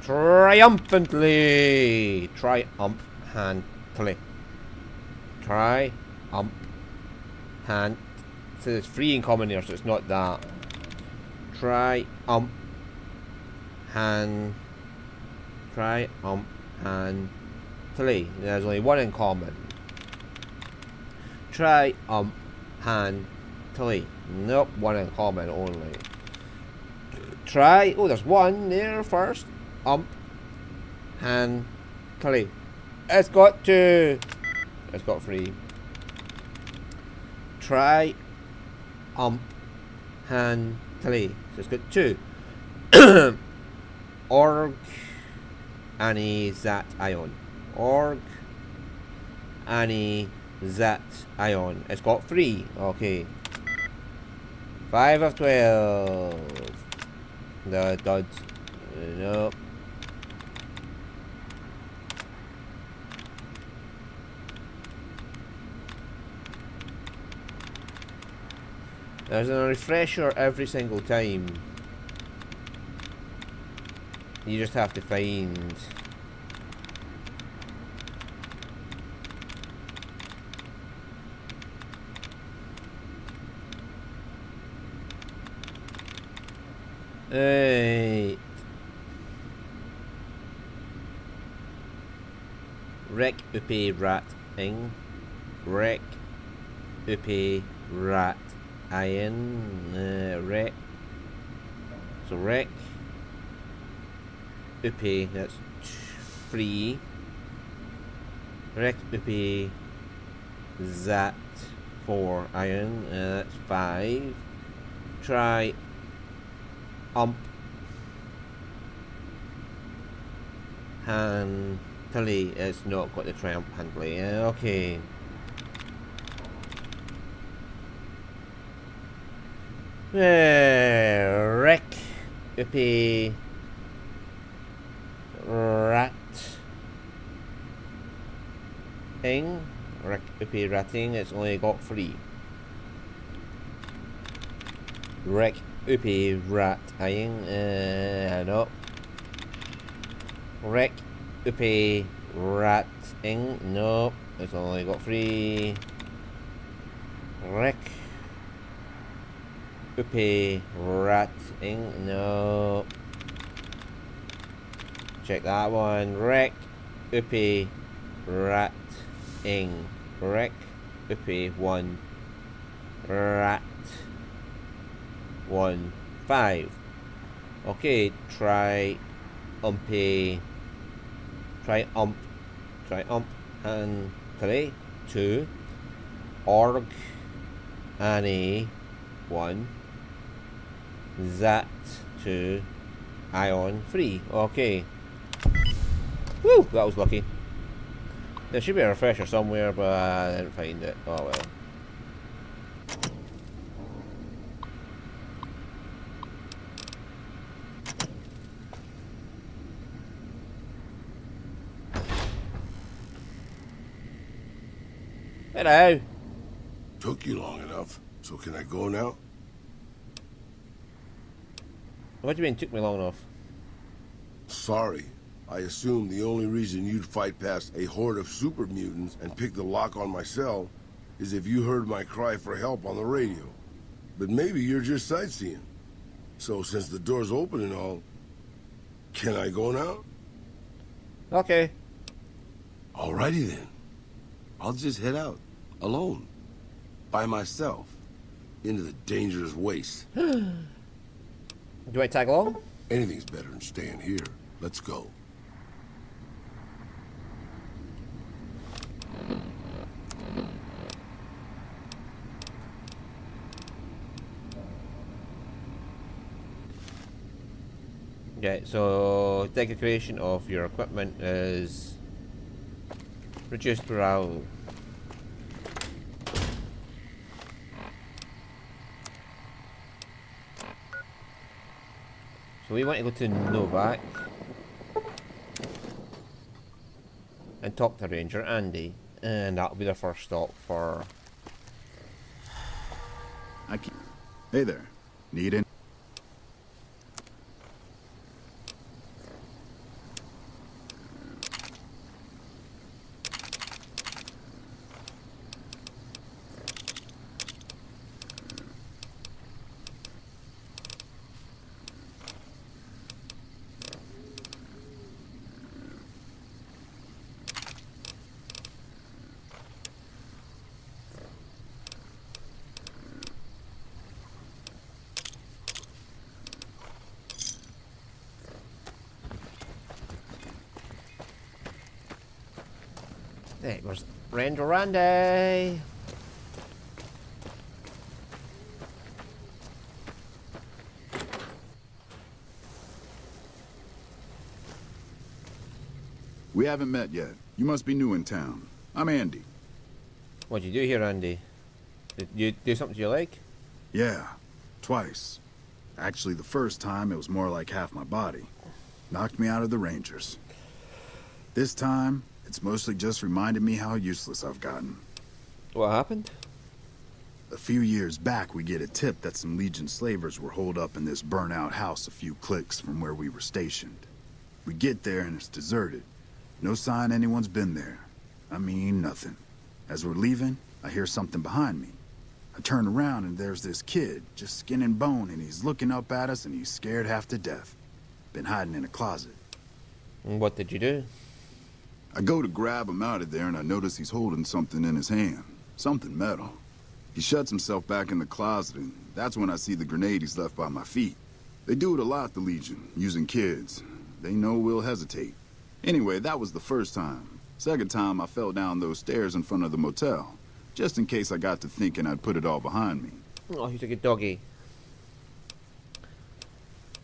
Triumphantly! Triumphantly. Triumphant. So it's free in common here, so it's not that. Triumphantly. There's only one in common. Triumphantly. Nope, one in common only. Oh, there's one there first. Handily. It's got two. It's got three. Handily. So it's got two. Org. Annie Zat Ion. Org. Annie Zat Ion. It's got three. Okay. 5 of 12. The duds. Nope. There's a refresher every single time. You just have to find... Right. Rek uppe rat ing. Rek uppe rat iron. Rek. So rek uppe, that's 3. Rek uppe zat 4 iron, that's 5. Try Handley, it's not got the triumph Handley. Okay. Rek uppe rat ing. Rek uppe ratting, it's only got 3. Rek uppe rat ing, no. Rek uppe rat ing, no. It's only got 3. Rek uppe rat ing, no. Check that one. Rek uppe rat ing. Rek uppe 1 rat 1 5. Okay, try and 3 2. Org Annie 1 Zat 2 Ion 3. Okay. Woo! That was lucky. There should be a refresher somewhere, but I didn't find it. Oh well. Hello. Took you long enough, so can I go now? What do you mean took me long enough? Sorry. I assumed the only reason you'd fight past a horde of super mutants and pick the lock on my cell is if you heard my cry for help on the radio. But maybe you're just sightseeing. So since the door's open and all, can I go now? Okay. Alrighty then. I'll just head out. Alone. By myself. Into the dangerous waste. Do I tag along? Anything's better than staying here. Let's go. Okay, so degradation of your equipment is reduced morale. So we want to go to Novak and talk to Ranger Andy, and that'll be the first stop for... Hey there. Need any? There goes Ranger Randy. We haven't met yet. You must be new in town. I'm Andy. What'd you do here, Andy? Did you do something you like? Yeah, twice. Actually, the first time it was more like half my body. Knocked me out of the Rangers. This time, it's mostly just reminded me how useless I've gotten. What happened? A few years back, we get a tip that some Legion slavers were holed up in this burnt-out house a few clicks from where we were stationed. We get there and it's deserted. No sign anyone's been there. I mean, nothing. As we're leaving, I hear something behind me. I turn around and there's this kid, just skin and bone, and he's looking up at us and he's scared half to death. Been hiding in a closet. And what did you do? I go to grab him out of there and I notice he's holding something in his hand. Something metal. He shuts himself back in the closet and that's when I see the grenade he's left by my feet. They do it a lot, the Legion, using kids. They know we'll hesitate. Anyway, that was the first time. Second time, I fell down those stairs in front of the motel. Just in case I got to thinking I'd put it all behind me. Oh, he's a good doggy.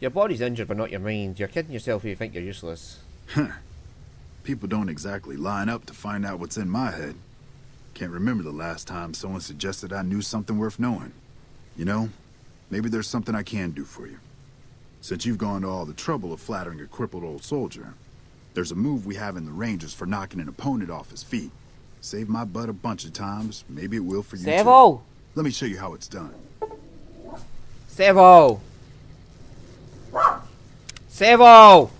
Your body's injured, but not your mind. You're kidding yourself if you think you're useless. Huh. People don't exactly line up to find out what's in my head. Can't remember the last time someone suggested I knew something worth knowing. You know, maybe there's something I can do for you. Since you've gone to all the trouble of flattering a crippled old soldier, there's a move we have in the Rangers for knocking an opponent off his feet. Saved my butt a bunch of times. Maybe it will for you Servo! too. Let me show you how it's done. Servo! Servo!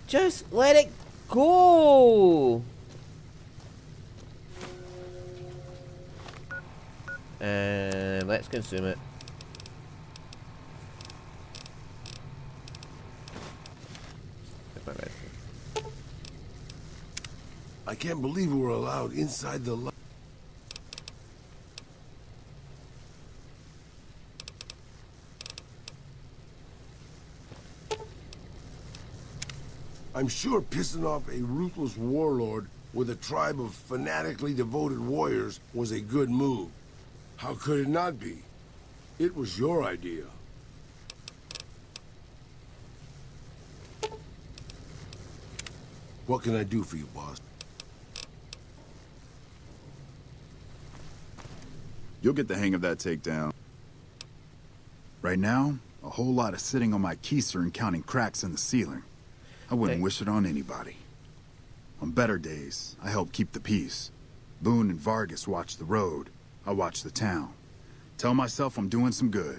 Just let it go! And let's consume it. I can't believe we were allowed inside the... I'm sure pissing off a ruthless warlord with a tribe of fanatically devoted warriors was a good move. How could it not be? It was your idea. What can I do for you, boss? You'll get the hang of that takedown. Right now, a whole lot of sitting on my keister and counting cracks in the ceiling. I wouldn't wish it on anybody. On better days, I help keep the peace. Boone and Vargas watch the road. I watch the town. Tell myself I'm doing some good.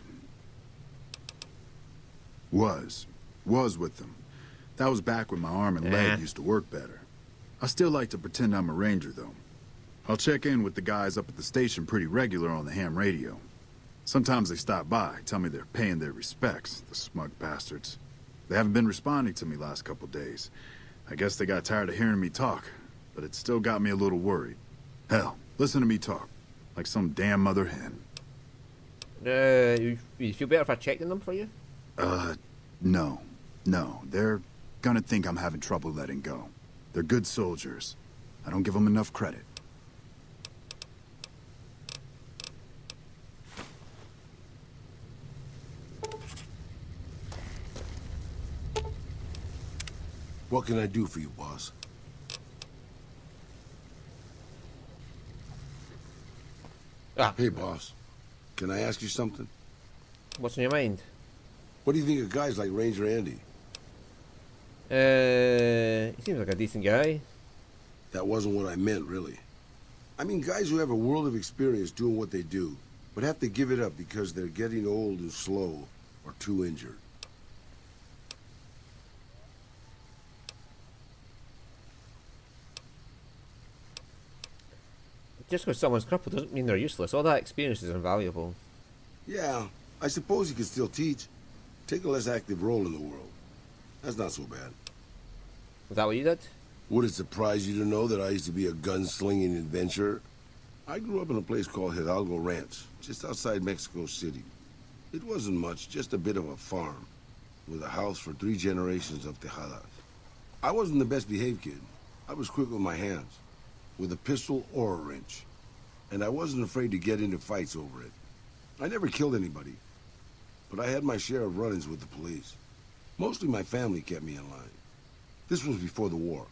Was with them. That was back when my arm and leg used to work better. I still like to pretend I'm a ranger, though. I'll check in with the guys up at the station pretty regular on the ham radio. Sometimes they stop by, tell me they're paying their respects, the smug bastards. They haven't been responding to me last couple days. I guess they got tired of hearing me talk, but it still got me a little worried. Hell, listen to me talk, like some damn mother hen. You feel better if I checked on them for you? No. They're gonna think I'm having trouble letting go. They're good soldiers. I don't give them enough credit. What can I do for you, boss? Hey, boss. Can I ask you something? What's in your mind? What do you think of guys like Ranger Andy? He seems like a decent guy. That wasn't what I meant, really. I mean guys who have a world of experience doing what they do, but have to give it up because they're getting old and slow or too injured. Just because someone's crippled doesn't mean they're useless. All that experience is invaluable. Yeah, I suppose you can still teach. Take a less active role in the world. That's not so bad. Is that what you did? Would it surprise you to know that I used to be a gunslinging adventurer? I grew up in a place called Hidalgo Ranch, just outside Mexico City. It wasn't much, just a bit of a farm, with a house for 3 generations of Tejadas. I wasn't the best behaved kid. I was quick with my hands, with a pistol or a wrench. And I wasn't afraid to get into fights over it. I never killed anybody, but I had my share of run-ins with the police. Mostly my family kept me in line. This was before the war.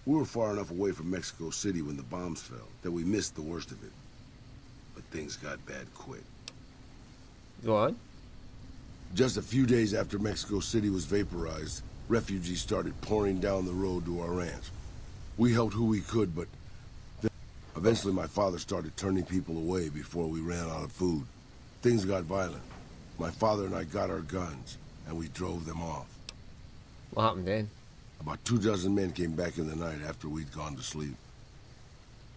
We were far enough away from Mexico City when the bombs fell that we missed the worst of it. But things got bad quick. Go on. Just a few days after Mexico City was vaporized, refugees started pouring down the road to our ranch. We helped who we could, but a Eventually, my father started turning people away before we ran out of food. Things got violent. My father and I got our guns, and we drove them off. What happened then? About 24 men came back in the night after we'd gone to sleep.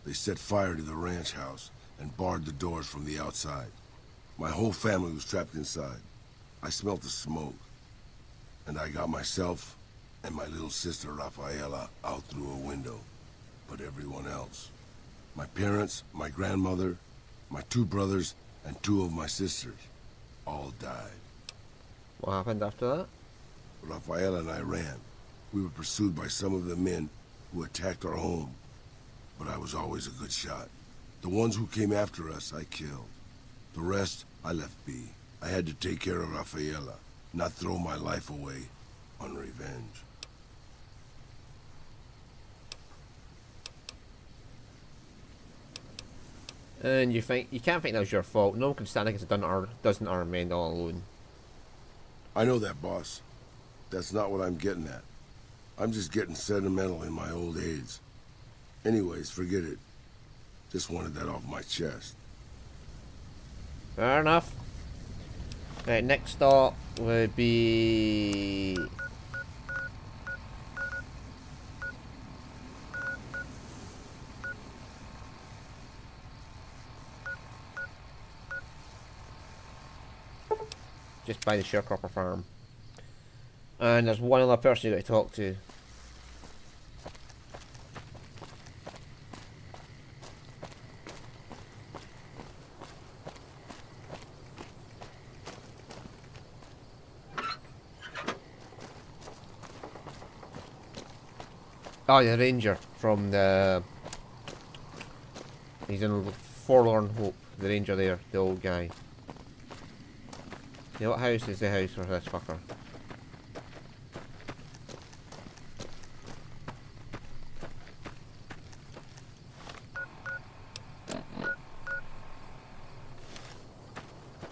They set fire to the ranch house and barred the doors from the outside. My whole family was trapped inside. I smelt the smoke, and I got myself and my little sister Rafaela out through a window. But everyone else, my parents, my grandmother, my 2 brothers, and 2 of my sisters, all died. What happened after that? Rafaela and I ran. We were pursued by some of the men who attacked our home, but I was always a good shot. The ones who came after us, I killed. The rest, I left be. I had to take care of Rafaela, not throw my life away on revenge. And you can't think that was your fault. No one can stand against a dozen armed men all alone. I know that, boss. That's not what I'm getting at. I'm just getting sentimental in my old age. Anyways, forget it. Just wanted that off my chest. Fair enough. Right, next stop would be... just by the sharecropper farm. And there's one other person you got to talk to. Oh, the ranger from the... He's in Forlorn Hope. The ranger there, the old guy. Yeah, what house is the house for this fucker?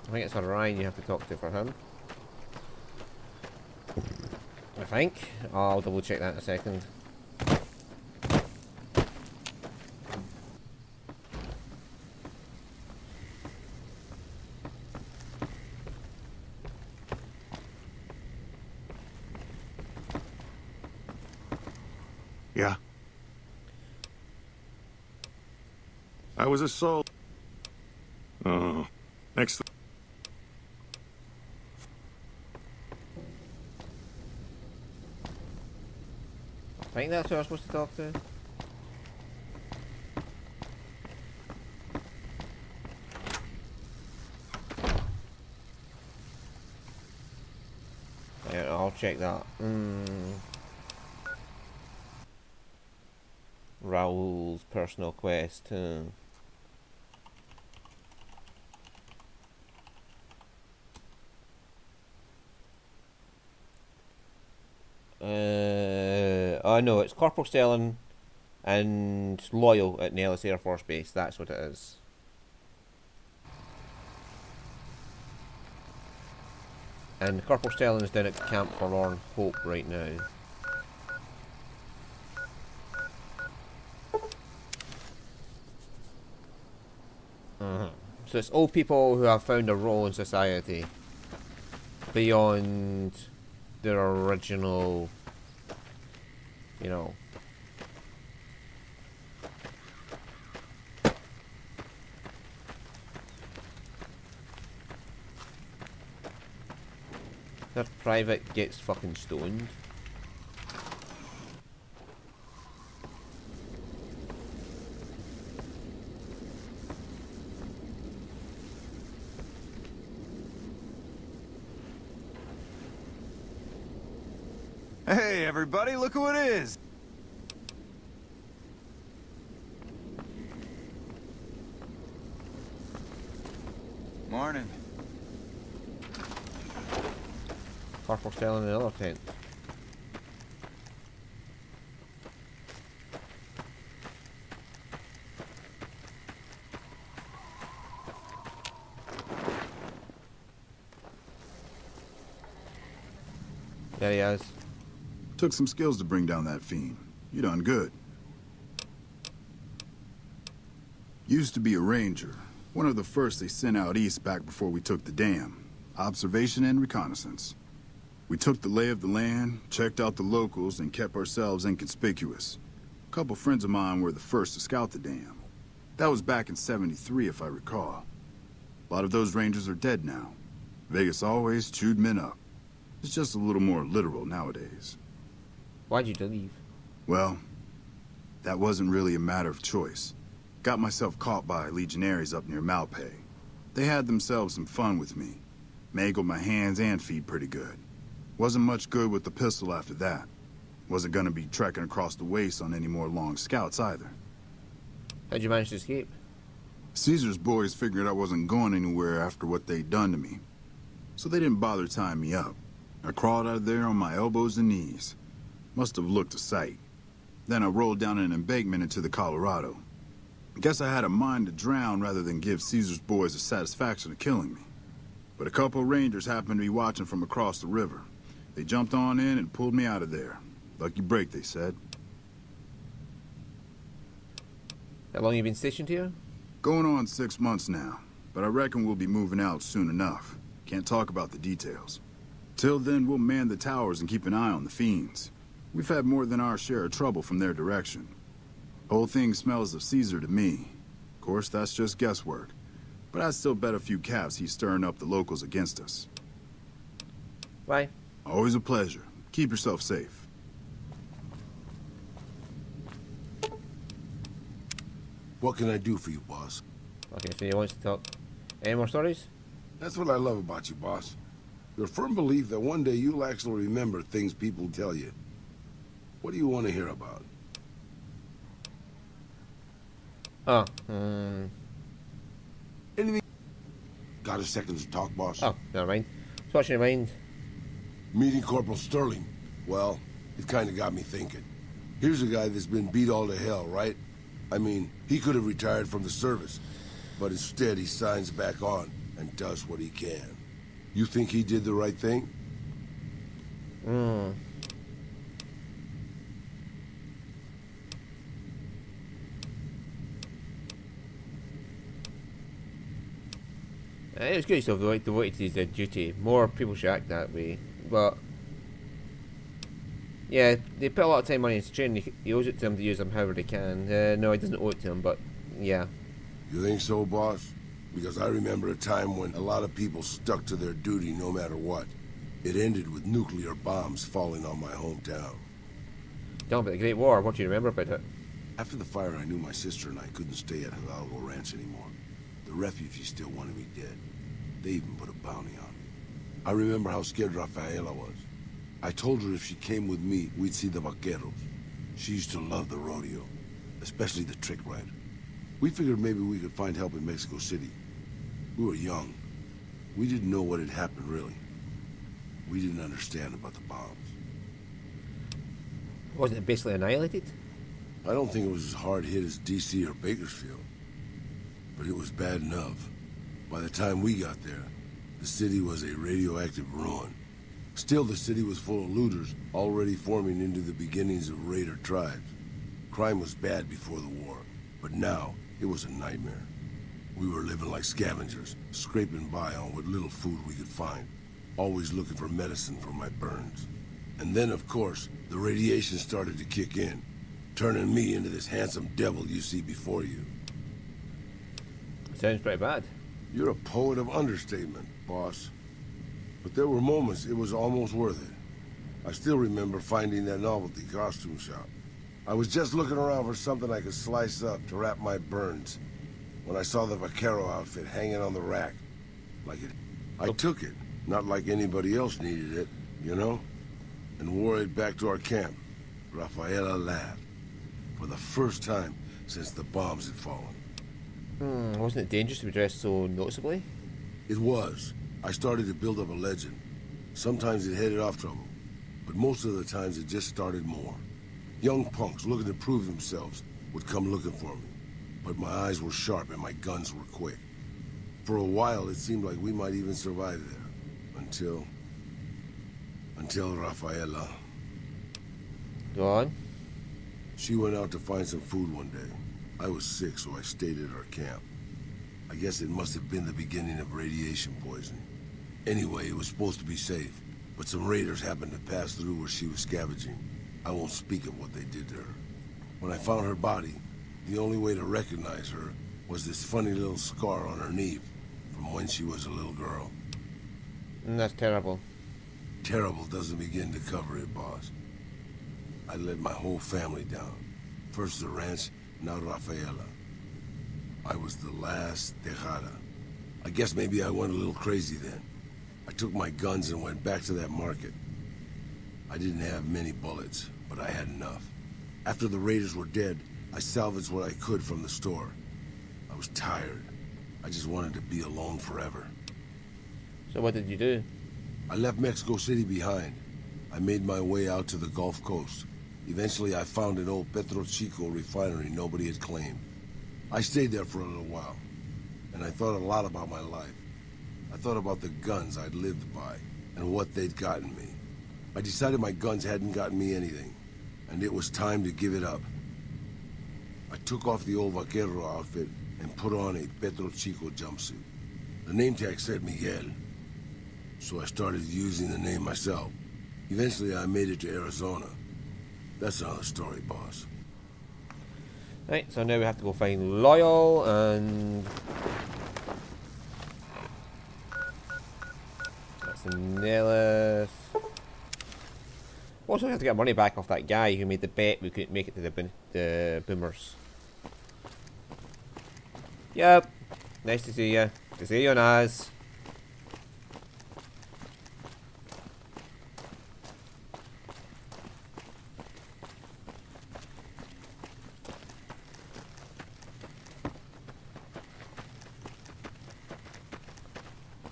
I think it's Orion you have to talk to for him. I think. I'll double check that in a second. Yeah. I was a soul. Oh, next. I think that's who I'm supposed to talk to. Yeah, I'll check that. Raoul's personal quest. Oh no, it's Corporal Stellan and Loyal at Nellis Air Force Base. That's what it is. And Corporal Stellan is down at Camp Forlorn Hope right now. So it's all people who have found a role in society beyond their original, you know, their private gets fucking stoned. Hey, everybody, look who it is! Morning. Corporal Stellan in another tent. There he is. Took some skills to bring down that fiend. You done good. Used to be a ranger. One of the first they sent out east back before we took the dam. Observation and reconnaissance. We took the lay of the land, checked out the locals, and kept ourselves inconspicuous. A couple friends of mine were the first to scout the dam. That was back in '73, if I recall. A lot of those rangers are dead now. Vegas always chewed men up. It's just a little more literal nowadays. Why'd you leave? Well, that wasn't really a matter of choice. Got myself caught by legionaries up near Malpay. They had themselves some fun with me. Mangled my hands and feet pretty good. Wasn't much good with the pistol after that. Wasn't gonna be trekking across the waste on any more long scouts either. How'd you manage to escape? Caesar's boys figured I wasn't going anywhere after what they'd done to me. So they didn't bother tying me up. I crawled out of there on my elbows and knees. Must have looked a sight. Then I rolled down an embankment into the Colorado. Guess I had a mind to drown rather than give Caesar's boys the satisfaction of killing me. But a couple of rangers happened to be watching from across the river. They jumped on in and pulled me out of there. Lucky break, they said. How long you been stationed here? Going on 6 months now, but I reckon we'll be moving out soon enough. Can't talk about the details. Till then, we'll man the towers and keep an eye on the fiends. We've had more than our share of trouble from their direction. Whole thing smells of Caesar to me. Of course, that's just guesswork. But I'd still bet a few caps he's stirring up the locals against us. Bye. Always a pleasure. Keep yourself safe. What can I do for you, boss? Okay, so he wants to talk. Any more stories? That's what I love about you, boss. Your firm belief that one day you'll actually remember things people tell you. What do you want to hear about? Oh, Anything? Got a second to talk, boss? Oh, never mind. So what's your mind? Meeting Corporal Sterling. Well, it kind of got me thinking. Here's a guy that's been beat all to hell, right? I mean, he could have retired from the service, but instead he signs back on and does what he can. You think he did the right thing? It was good stuff, devoted to his duty. More people should act that way. But, yeah, they put a lot of time money into training. He owes it to them to use them however they can. No, he doesn't owe it to them, but, yeah. You think so, boss? Because I remember a time when a lot of people stuck to their duty no matter what. It ended with nuclear bombs falling on my hometown. Tell me about the Great War. What do you remember about it? After the fire, I knew my sister and I couldn't stay at Hidalgo Ranch anymore. The refugees still wanted me dead. They even put a bounty on me. I remember how scared Rafaela was. I told her if she came with me, we'd see the vaqueros. She used to love the rodeo, especially the trick rider. We figured maybe we could find help in Mexico City. We were young. We didn't know what had happened, really. We didn't understand about the bombs. Wasn't it basically annihilated? I don't think it was as hard hit as D.C. or Bakersfield. But it was bad enough. By the time we got there, the city was a radioactive ruin. Still, the city was full of looters, already forming into the beginnings of raider tribes. Crime was bad before the war, but now it was a nightmare. We were living like scavengers, scraping by on what little food we could find, always looking for medicine for my burns. And then, of course, the radiation started to kick in, turning me into this handsome devil you see before you. Sounds pretty bad. You're a poet of understatement, boss. But there were moments it was almost worth it. I still remember finding that novelty costume shop. I was just looking around for something I could slice up to wrap my burns when I saw the vaquero outfit hanging on the rack. I took it, not like anybody else needed it, you know? And wore it back to our camp. Rafaela laughed. For the first time since the bombs had fallen. Wasn't it dangerous to be dressed so noticeably? It was. I started to build up a legend. Sometimes it headed off trouble, but most of the times it just started more. Young punks looking to prove themselves would come looking for me, but my eyes were sharp and my guns were quick. For a while, it seemed like we might even survive there, until Rafaela. Go on. She went out to find some food one day. I was sick, so I stayed at our camp. I guess it must have been the beginning of radiation poisoning. Anyway, it was supposed to be safe, but some raiders happened to pass through where she was scavenging. I won't speak of what they did to her. When I found her body, the only way to recognize her was this funny little scar on her knee from when she was a little girl. That's terrible. Terrible doesn't begin to cover it, boss. I let my whole family down. First the ranch, now Rafaela. I was the last Tejada. I guess maybe I went a little crazy then. I took my guns and went back to that market. I didn't have many bullets, but I had enough. After the raiders were dead, I salvaged what I could from the store. I was tired. I just wanted to be alone forever. So what did you do? I left Mexico City behind. I made my way out to the Gulf Coast. Eventually, I found an old Petro Chico refinery nobody had claimed. I stayed there for a little while, and I thought a lot about my life. I thought about the guns I'd lived by, and what they'd gotten me. I decided my guns hadn't gotten me anything, and it was time to give it up. I took off the old vaquero outfit and put on a Petro Chico jumpsuit. The name tag said Miguel, so I started using the name myself. Eventually, I made it to Arizona. That's another story, boss. Right, so now we have to go find Loyal and... That's Nellis. Also, we have to get money back off that guy who made the bet we couldn't make it to the boomers. Yep. Nice to see you. To see you, Naz.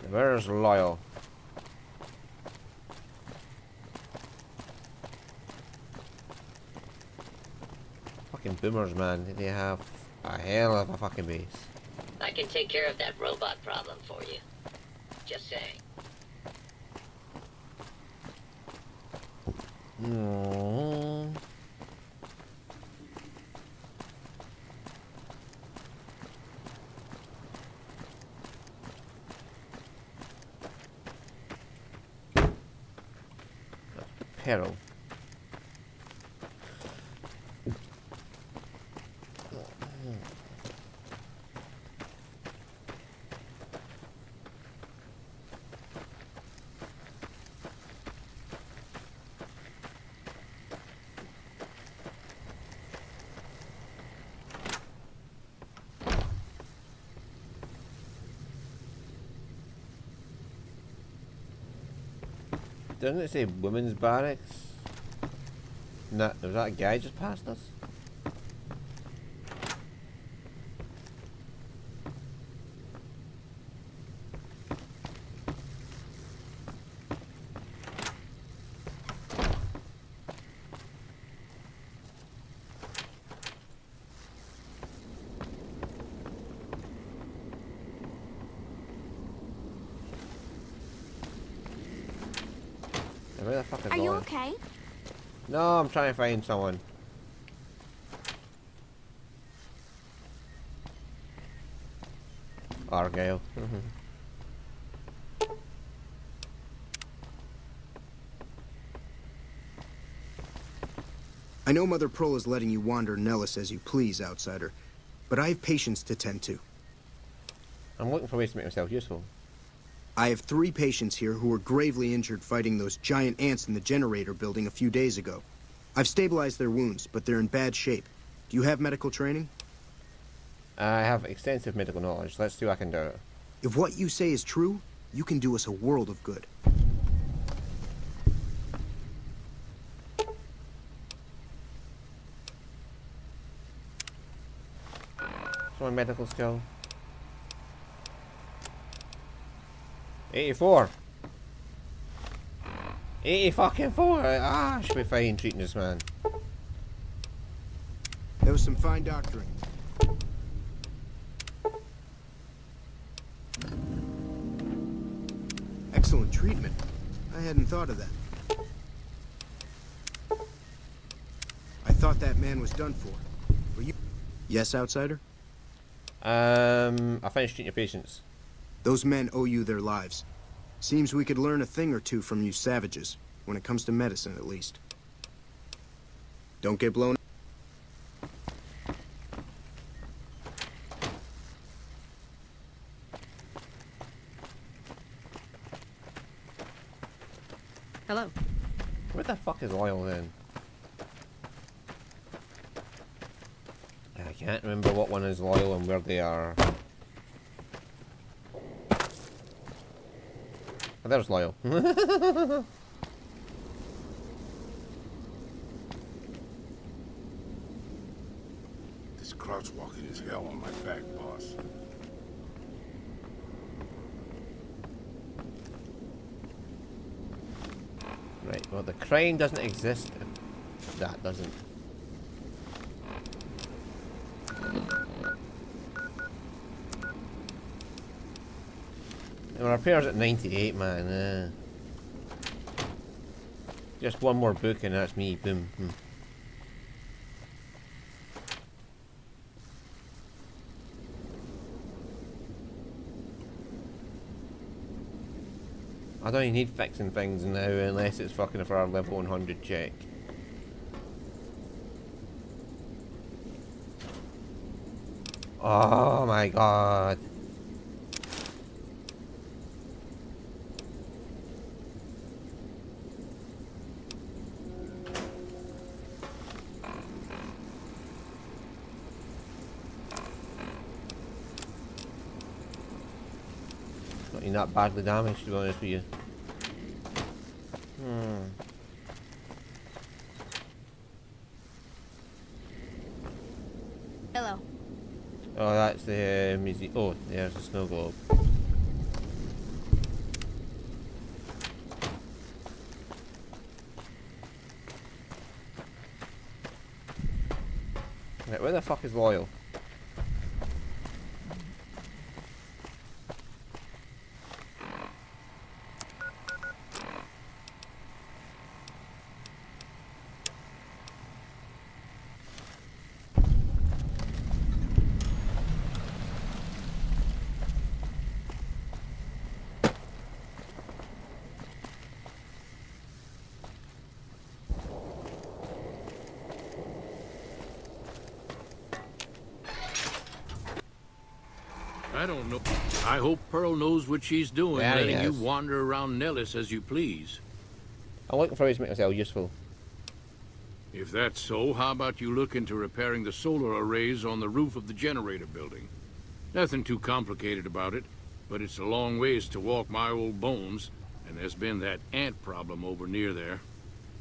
Where's Loyal? Fucking boomers, man. They have a hell of a fucking base. I can take care of that robot problem for you. Just saying. No. Peril. Doesn't it say women's barracks? No, was that a guy just passed us? Where the fuck is Are you Loyal? okay? No, I'm trying to find someone. Argyle. I know Mother Pearl is letting you wander Nellis as you please, outsider, but I have patients to tend to. I'm looking for ways to make myself useful. I have 3 patients here who were gravely injured fighting those giant ants in the generator building a few days ago. I've stabilized their wounds, but they're in bad shape. Do you have medical training? I have extensive medical knowledge. Let's see what I can do. If what you say is true, you can do us a world of good. So my medical skill. 84. 80 fucking 4. I should be fine treating this man. That was some fine doctoring. Excellent treatment. I hadn't thought of that. I thought that man was done for. But Yes, outsider? I finished treating your patients. Those men owe you their lives. Seems we could learn a thing or two from you savages, when it comes to medicine at least. Don't get blown. Hello. Where the fuck is oil then? I can't remember what one is loyal and where they are. Oh, there's loyal. This crouch walking is hell on my back, boss. Right, well the crane doesn't exist if that doesn't. And repairs at 98, man. Just one more book and that's me. Boom. I don't even need fixing things now unless it's fucking for our level 100 check. Oh my god. Not even that badly damaged, to be honest with you. Hello. Oh, that's the museum. Oh, there's the snow globe. Right, where the fuck is Loyal? I don't know. I hope Pearl knows what she's doing, Yeah, letting you yes. wander around Nellis as you please. I'm looking for ways to make myself useful. If that's so, how about you look into repairing the solar arrays on the roof of the generator building? Nothing too complicated about it, but it's a long ways to walk my old bones, and there's been that ant problem over near there.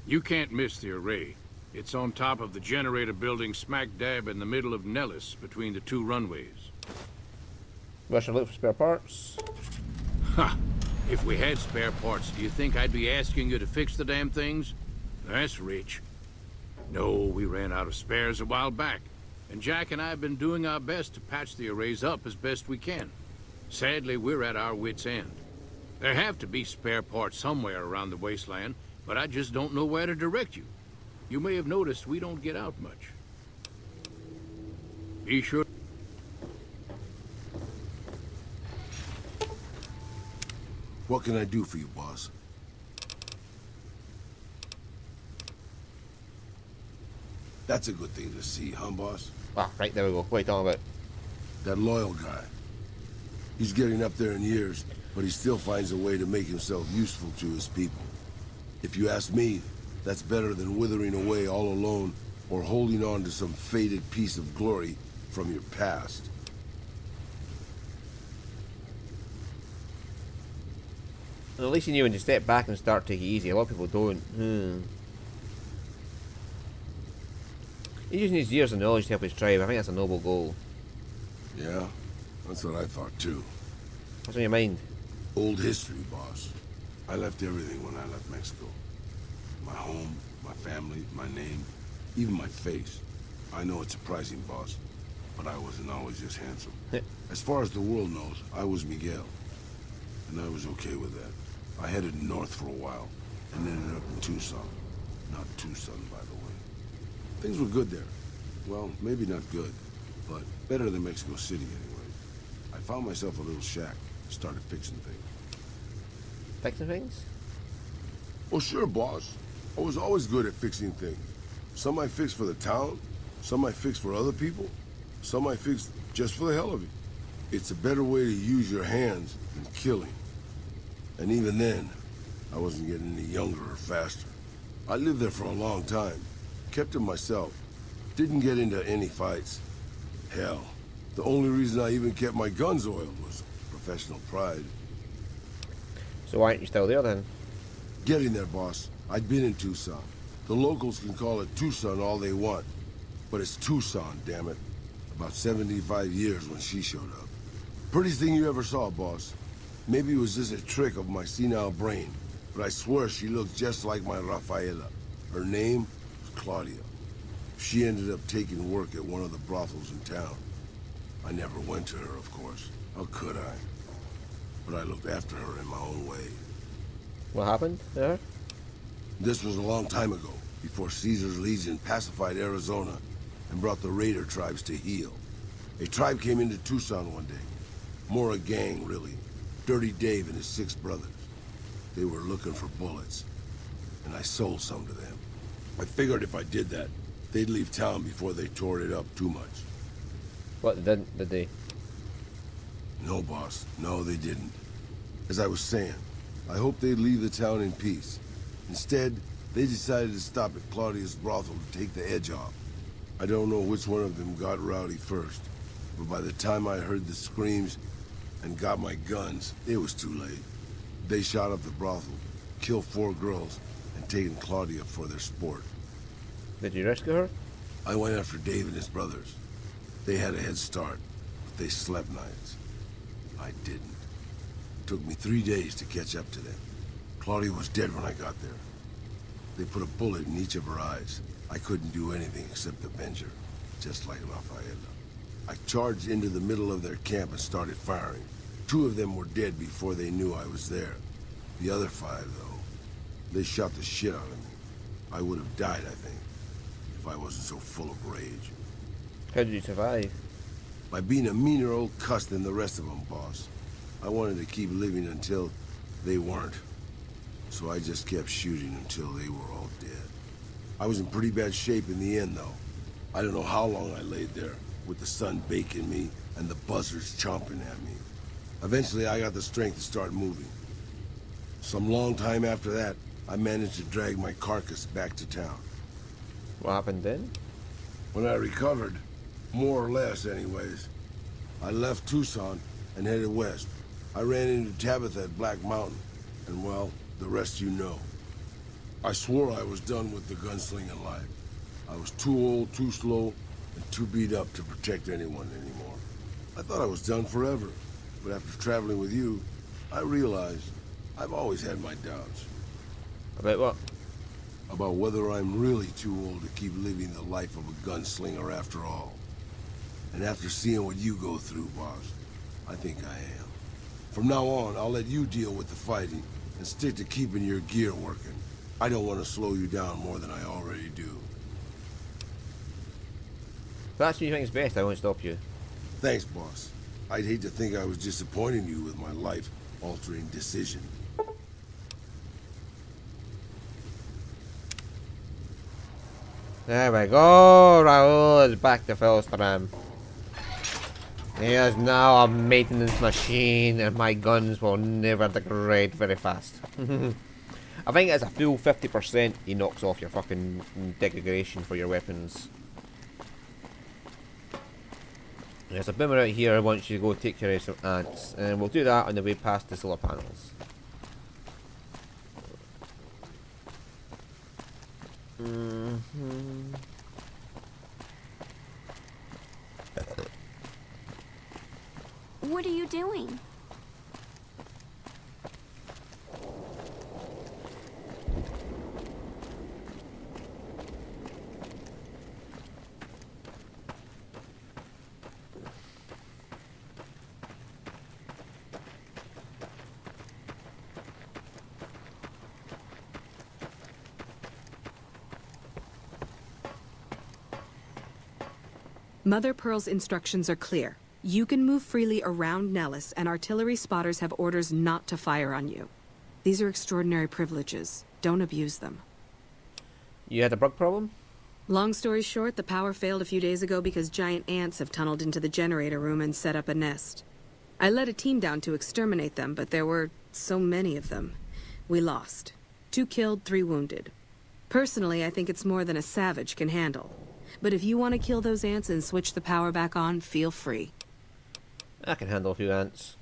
You can't miss the array. It's on top of the generator building smack dab in the middle of Nellis, between the two runways. Where should I look for spare parts? Ha! If we had spare parts, do you think I'd be asking you to fix the damn things? That's rich. No, we ran out of spares a while back, and Jack and I have been doing our best to patch the arrays up as best we can. Sadly, we're at our wits' end. There have to be spare parts somewhere around the wasteland, but I just don't know where to direct you. You may have noticed we don't get out much. Be sure... What can I do for you, boss? That's a good thing to see, huh, boss? Ah, right, there we go. What are you talking about? That Loyal guy. He's getting up there in years, but he still finds a way to make himself useful to his people. If you ask me, that's better than withering away all alone or holding on to some faded piece of glory from your past. Well, at least you knew when to step back and start taking it easy. A lot of people don't. He's using his years of knowledge to help his tribe. I think that's a noble goal. Yeah, that's what I thought too. What's on your mind? Old history, boss. I left everything when I left Mexico. My home, my family, my name, even my face. I know it's surprising, boss, but I wasn't always just handsome. As far as the world knows, I was Miguel, and I was okay with that. I headed north for a while, and ended up in Tucson. Not Tucson, by the way. Things were good there. Well, maybe not good, but better than Mexico City anyway. I found myself a little shack, started fixing things. Fixing things? Well, sure, boss. I was always good at fixing things. Some I fixed for the town, some I fixed for other people, some I fixed just for the hell of it. It's a better way to use your hands than killing. And even then, I wasn't getting any younger or faster. I lived there for a long time, kept to myself, didn't get into any fights. Hell, the only reason I even kept my guns oiled was professional pride. So why aren't you still there then? Getting there, boss. I'd been in Tucson. The locals can call it Tucson all they want, but it's Tucson, damn it. About 75 years when she showed up. Prettiest thing you ever saw, boss. Maybe it was just a trick of my senile brain, but I swear she looked just like my Rafaela. Her name was Claudia. She ended up taking work at one of the brothels in town. I never went to her, of course. How could I? But I looked after her in my own way. What happened there? This was a long time ago, before Caesar's Legion pacified Arizona and brought the Raider tribes to heel. A tribe came into Tucson one day. More a gang, really. Dirty Dave and his 6 brothers. They were looking for bullets, and I sold some to them. I figured if I did that, they'd leave town before they tore it up too much. What did they? No, boss. No, they didn't. As I was saying, I hoped they'd leave the town in peace. Instead, they decided to stop at Claudia's brothel to take the edge off. I don't know which one of them got rowdy first, but by the time I heard the screams and got my guns, it was too late. They shot up the brothel, killed 4 girls, and taken Claudia for their sport. Did you rescue her? I went after Dave and his brothers. They had a head start, but they slept nights. I didn't. It took me 3 days to catch up to them. Claudia was dead when I got there. They put a bullet in each of her eyes. I couldn't do anything except avenge her, just like Rafaela. I charged into the middle of their camp and started firing. 2 of them were dead before they knew I was there. The other 5, though, they shot the shit out of me. I would have died, I think, if I wasn't so full of rage. How did you survive? By being a meaner old cuss than the rest of them, boss. I wanted to keep living until they weren't. So I just kept shooting until they were all dead. I was in pretty bad shape in the end, though. I don't know how long I laid there, with the sun baking me and the buzzards chomping at me. Eventually, I got the strength to start moving. Some long time after that, I managed to drag my carcass back to town. What happened then? When I recovered, more or less anyways, I left Tucson and headed west. I ran into Tabitha at Black Mountain, and well, the rest you know. I swore I was done with the gunslinging life. I was too old, too slow, and too beat up to protect anyone anymore. I thought I was done forever, but after traveling with you, I realized I've always had my doubts. About what? About whether I'm really too old to keep living the life of a gunslinger after all. And after seeing what you go through, boss, I think I am. From now on, I'll let you deal with the fighting and stick to keeping your gear working. I don't want to slow you down more than I already do. If that's what you think is best, I won't stop you. Thanks, boss. I'd hate to think I was disappointing you with my life-altering decision. There we go, Raul is back to full strength. He is now a maintenance machine, and my guns will never degrade very fast. I think it's a full 50% he knocks off your fucking degradation for your weapons. There's a boomer out here who wants you to go take care of some ants, and we'll do that on the way past the solar panels. What are you doing? Mother Pearl's instructions are clear. You can move freely around Nellis, and artillery spotters have orders not to fire on you. These are extraordinary privileges. Don't abuse them. You had a bug problem? Long story short, the power failed a few days ago because giant ants have tunneled into the generator room and set up a nest. I led a team down to exterminate them, but there were so many of them. We lost. 2 killed, 3 wounded. Personally, I think it's more than a savage can handle. But if you want to kill those ants and switch the power back on, feel free. I can handle a few ants.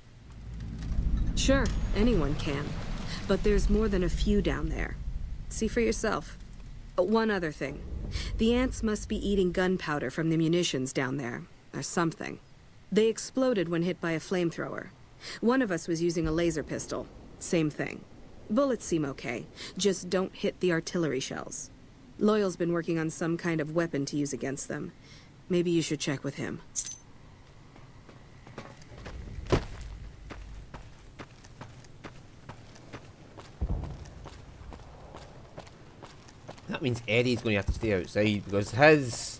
Sure, anyone can. But there's more than a few down there. See for yourself. One other thing. The ants must be eating gunpowder from the munitions down there, or something. They exploded when hit by a flamethrower. One of us was using a laser pistol. Same thing. Bullets seem okay. Just don't hit the artillery shells. Loyal's been working on some kind of weapon to use against them. Maybe you should check with him. That means Eddie's going to have to stay outside because his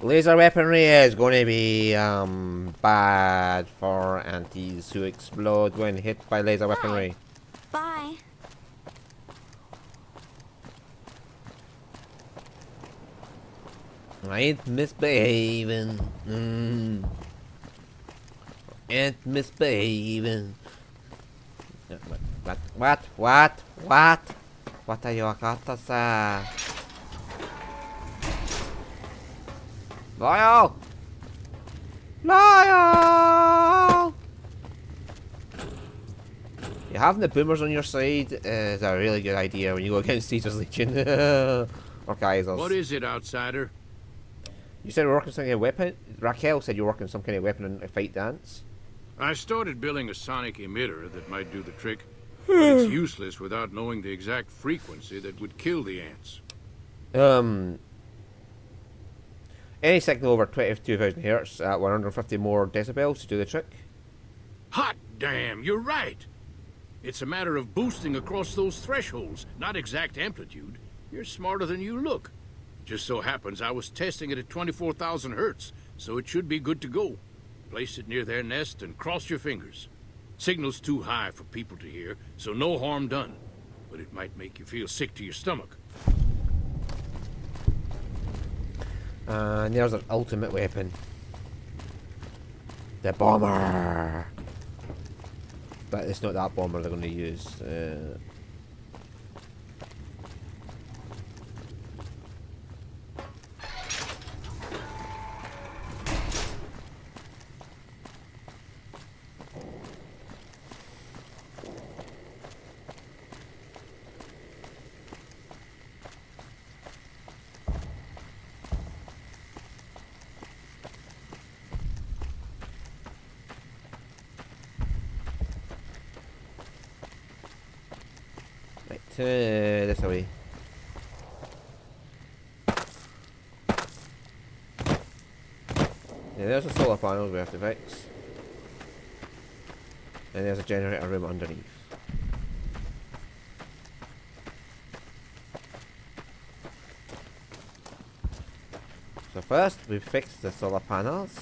laser weaponry is going to be bad for antis who explode when hit by laser weaponry. Bye. I ain't misbehaving. Ain't misbehaving. What? What are you got to say? Loyal! Loyal! Yeah, having the boomers on your side is a really good idea when you go against Caesar's Legion. Or Kaisers. What is it, outsider? You said you were working on some kind of weapon? Raquel said you were working on some kind of weapon in a fight dance. I started building a sonic emitter that might do the trick. But it's useless without knowing the exact frequency that would kill the ants. Any signal over 22,000 hertz at 150 more decibels to do the trick. Hot damn, you're right. It's a matter of boosting across those thresholds, not exact amplitude. You're smarter than you look. Just so happens I was testing it at 24,000 hertz, so it should be good to go. Place it near their nest and cross your fingers. Signal's too high for people to hear, so no harm done. But it might make you feel sick to your stomach. And there's an ultimate weapon. The bomber! But it's not that bomber they're going to use. This way. Yeah, there's a solar panel we have to fix. And there's a generator room underneath. So first we fix the solar panels.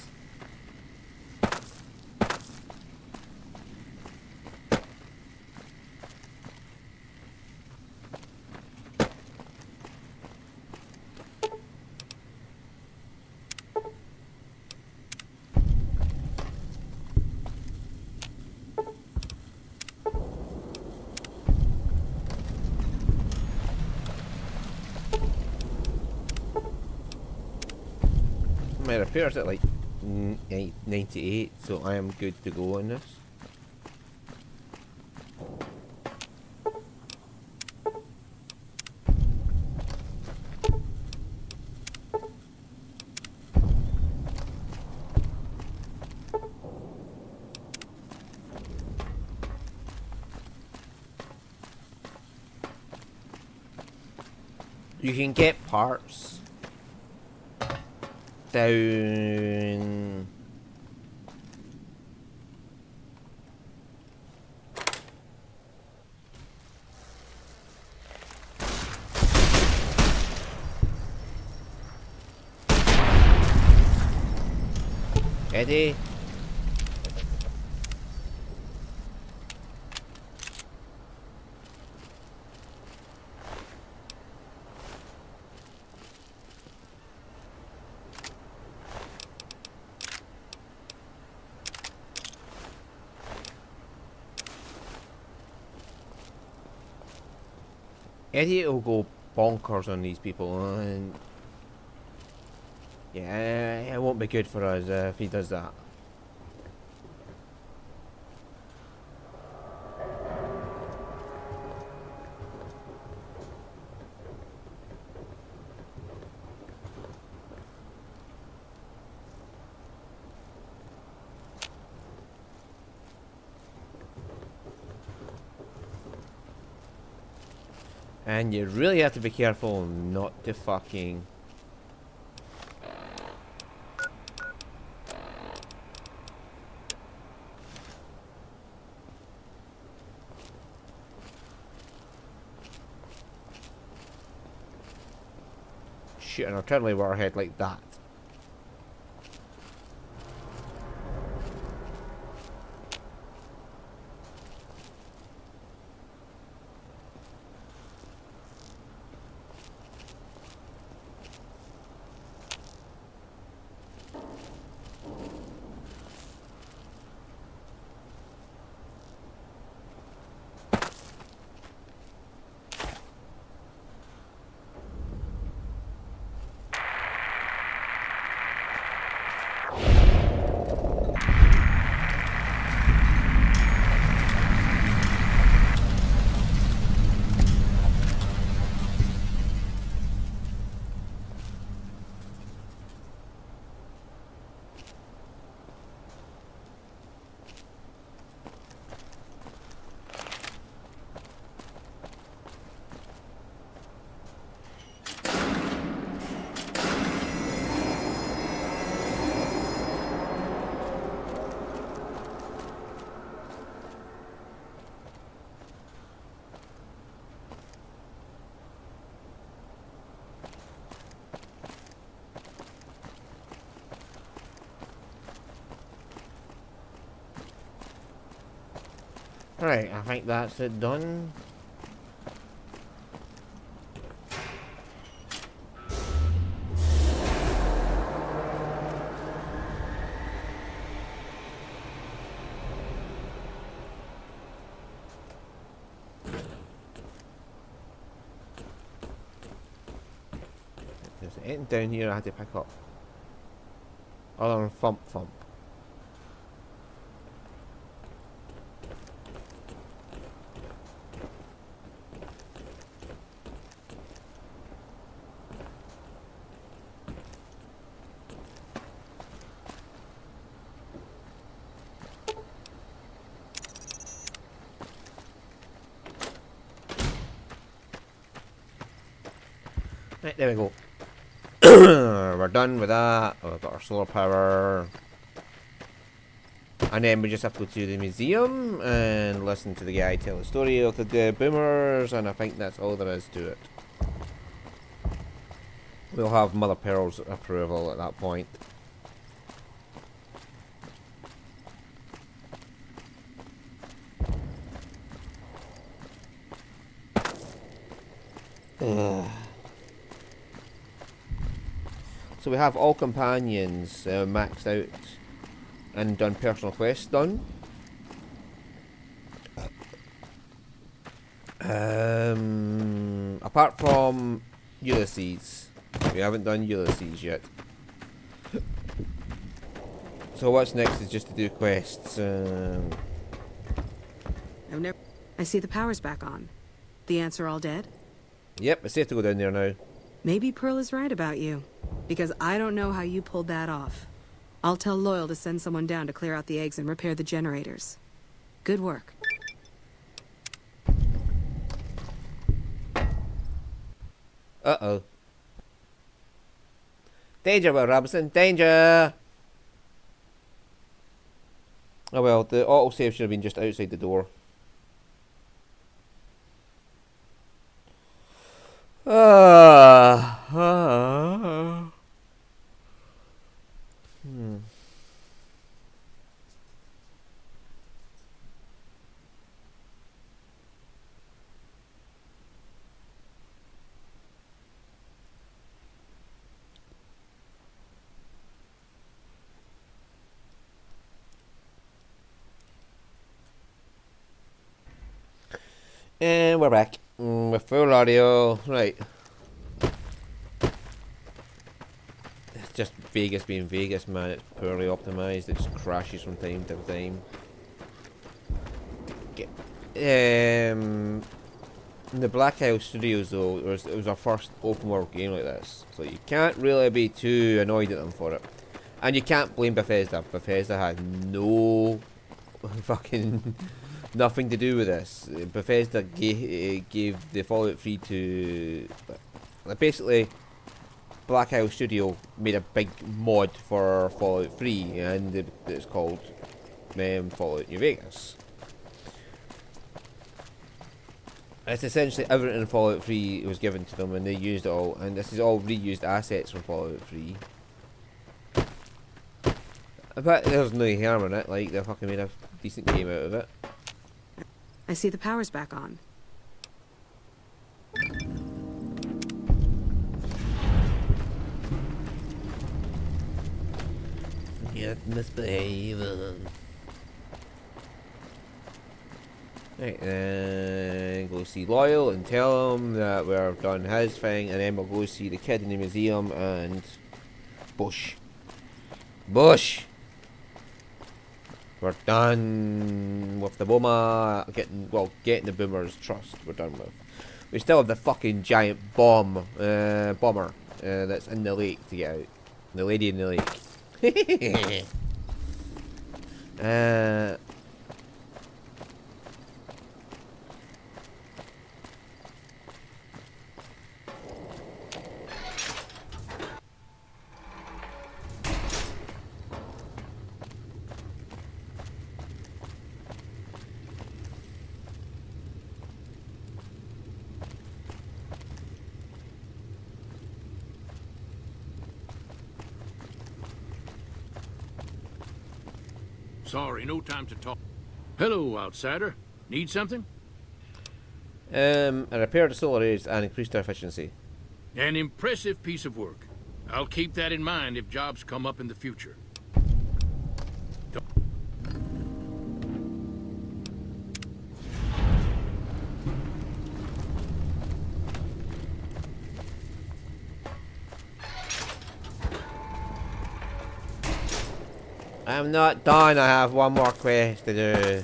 My repair's at like 98, so I am good to go on this. You can get parts down Eddie. Eddie will go bonkers on these people, and yeah, it won't be good for us if he does that. And you really have to be careful not to fucking... shoot an artillery warhead like that. Right, I think that's it done. There's anything down here I had to pick up. Other than thump thump. Right, there we go. We're done with that. We've got our solar power. And then we just have to go to the museum and listen to the guy tell the story of the boomers, and I think that's all there is to it. We'll have Mother Pearl's approval at that point. So we have all companions maxed out and done personal quests done. Apart from Ulysses. We haven't done Ulysses yet. So what's next is just to do quests. I see the power's back on. The ants are all dead? Yep, it's safe to go down there now. Maybe Pearl is right about you. Because I don't know how you pulled that off. I'll tell Loyal to send someone down to clear out the eggs and repair the generators. Good work. Uh-oh. Danger, Will Robinson, danger! Oh well, the autosave should have been just outside the door. And we're back with full audio. Right. It's just Vegas being Vegas, man. It's poorly optimized. It just crashes from time to time. In the Black Isle Studios, though, it was our first open world game like this, so you can't really be too annoyed at them for it. And you can't blame Bethesda. Bethesda had no fucking nothing to do with this. Bethesda gave the Fallout 3 to... basically, Black Isle Studio made a big mod for Fallout 3, and it's called Fallout New Vegas. It's essentially everything in Fallout 3 was given to them, and they used it all, and this is all reused assets from Fallout 3. But there's no harm in it, like, they fucking made a decent game out of it. I see the power's back on. Yet misbehaving. Right, then go see Loyal and tell him that we've done his thing, and then we'll go see the kid in the museum and Bush. We're done with the Boomer, getting the Boomer's trust. We're done with. We still have the fucking giant bomber that's in the lake to get out. The lady in the lake. Sorry, no time to talk. Hello, outsider. Need something? I repaired the solar arrays and increased their efficiency. An impressive piece of work. I'll keep that in mind if jobs come up in the future. I'm not done, I have one more quest to do.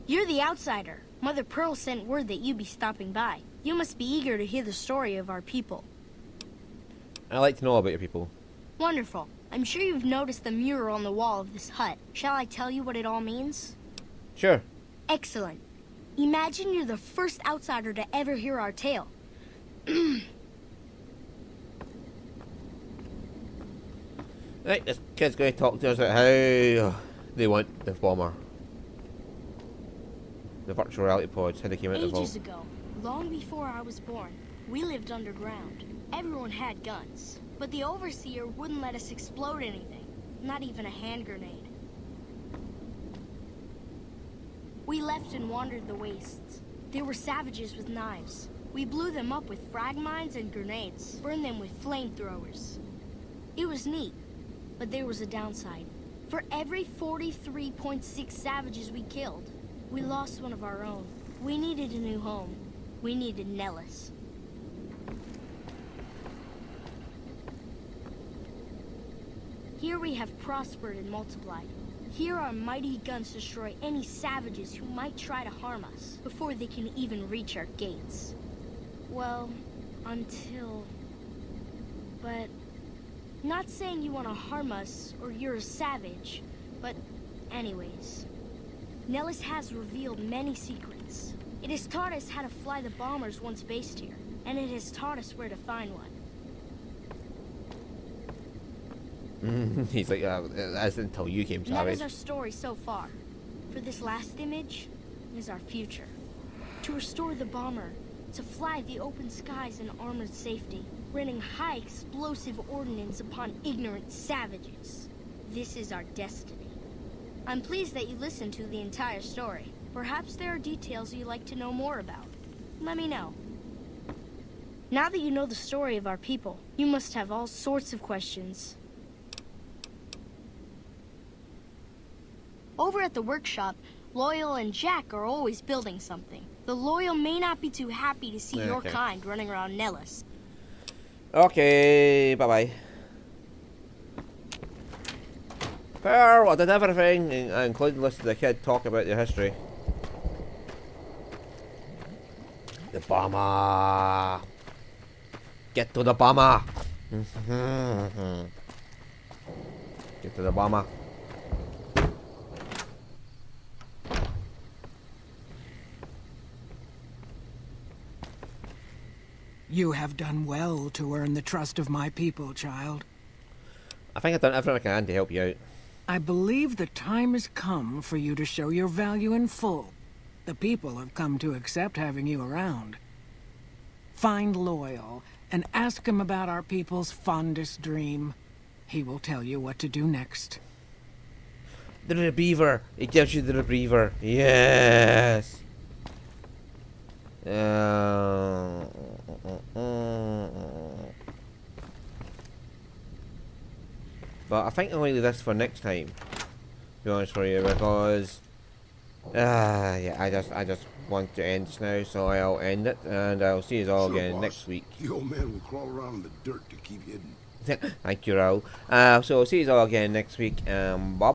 You're the outsider. Mother Pearl sent word that you'd be stopping by. You must be eager to hear the story of our people. I like to know about your people. Wonderful. I'm sure you've noticed the mural on the wall of this hut. Shall I tell you what it all means? Sure. Excellent. Imagine you're the first outsider to ever hear our tale. Right, this kid's going to talk to us about how they want the bomber. The virtual reality pods, how they came out of the vault. Ages ago, long before I was born, we lived underground. Everyone had guns. But the Overseer wouldn't let us explode anything, not even a hand grenade. We left and wandered the wastes. There were savages with knives. We blew them up with frag mines and grenades, burned them with flamethrowers. It was neat, but there was a downside. For every 43.6 savages we killed, we lost one of our own. We needed a new home. We needed Nellis. Here we have prospered and multiplied. Here our mighty guns destroy any savages who might try to harm us before they can even reach our gates. Well, until... But... Not saying you want to harm us or you're a savage, but anyways. Nellis has revealed many secrets. It has taught us how to fly the bombers once based here, and it has taught us where to find one. He's like, that's until you came, That savage. is our story so far. For this last image is our future. To restore the bomber, to fly the open skies in armored safety, raining high explosive ordnance upon ignorant savages. This is our destiny. I'm pleased that you listened to the entire story. Perhaps there are details you'd like to know more about. Let me know. Now that you know the story of our people, you must have all sorts of questions. Over at the workshop, Loyal and Jack are always building something. The Loyal may not be too happy to see your kind running around Nellis. Okay, bye-bye. Pearl, I did everything, including listening to the kid talk about the history. The bomber! Get to the bomber! Get to the bomber. You have done well to earn the trust of my people, child. I think I've done everything I can to help you out. I believe the time has come for you to show your value in full. The people have come to accept having you around. Find Loyal and ask him about our people's fondest dream. He will tell you what to do next. The rebreather. It gives you the rebreather. Yes. But I think I'll leave this for next time, to be honest with you, because yeah, I just want to end this now, so I'll end it, and I'll see you all again next week. The old man will crawl around in the dirt to keep hidden. Thank you, Raul. So I'll see you all again next week. Bye.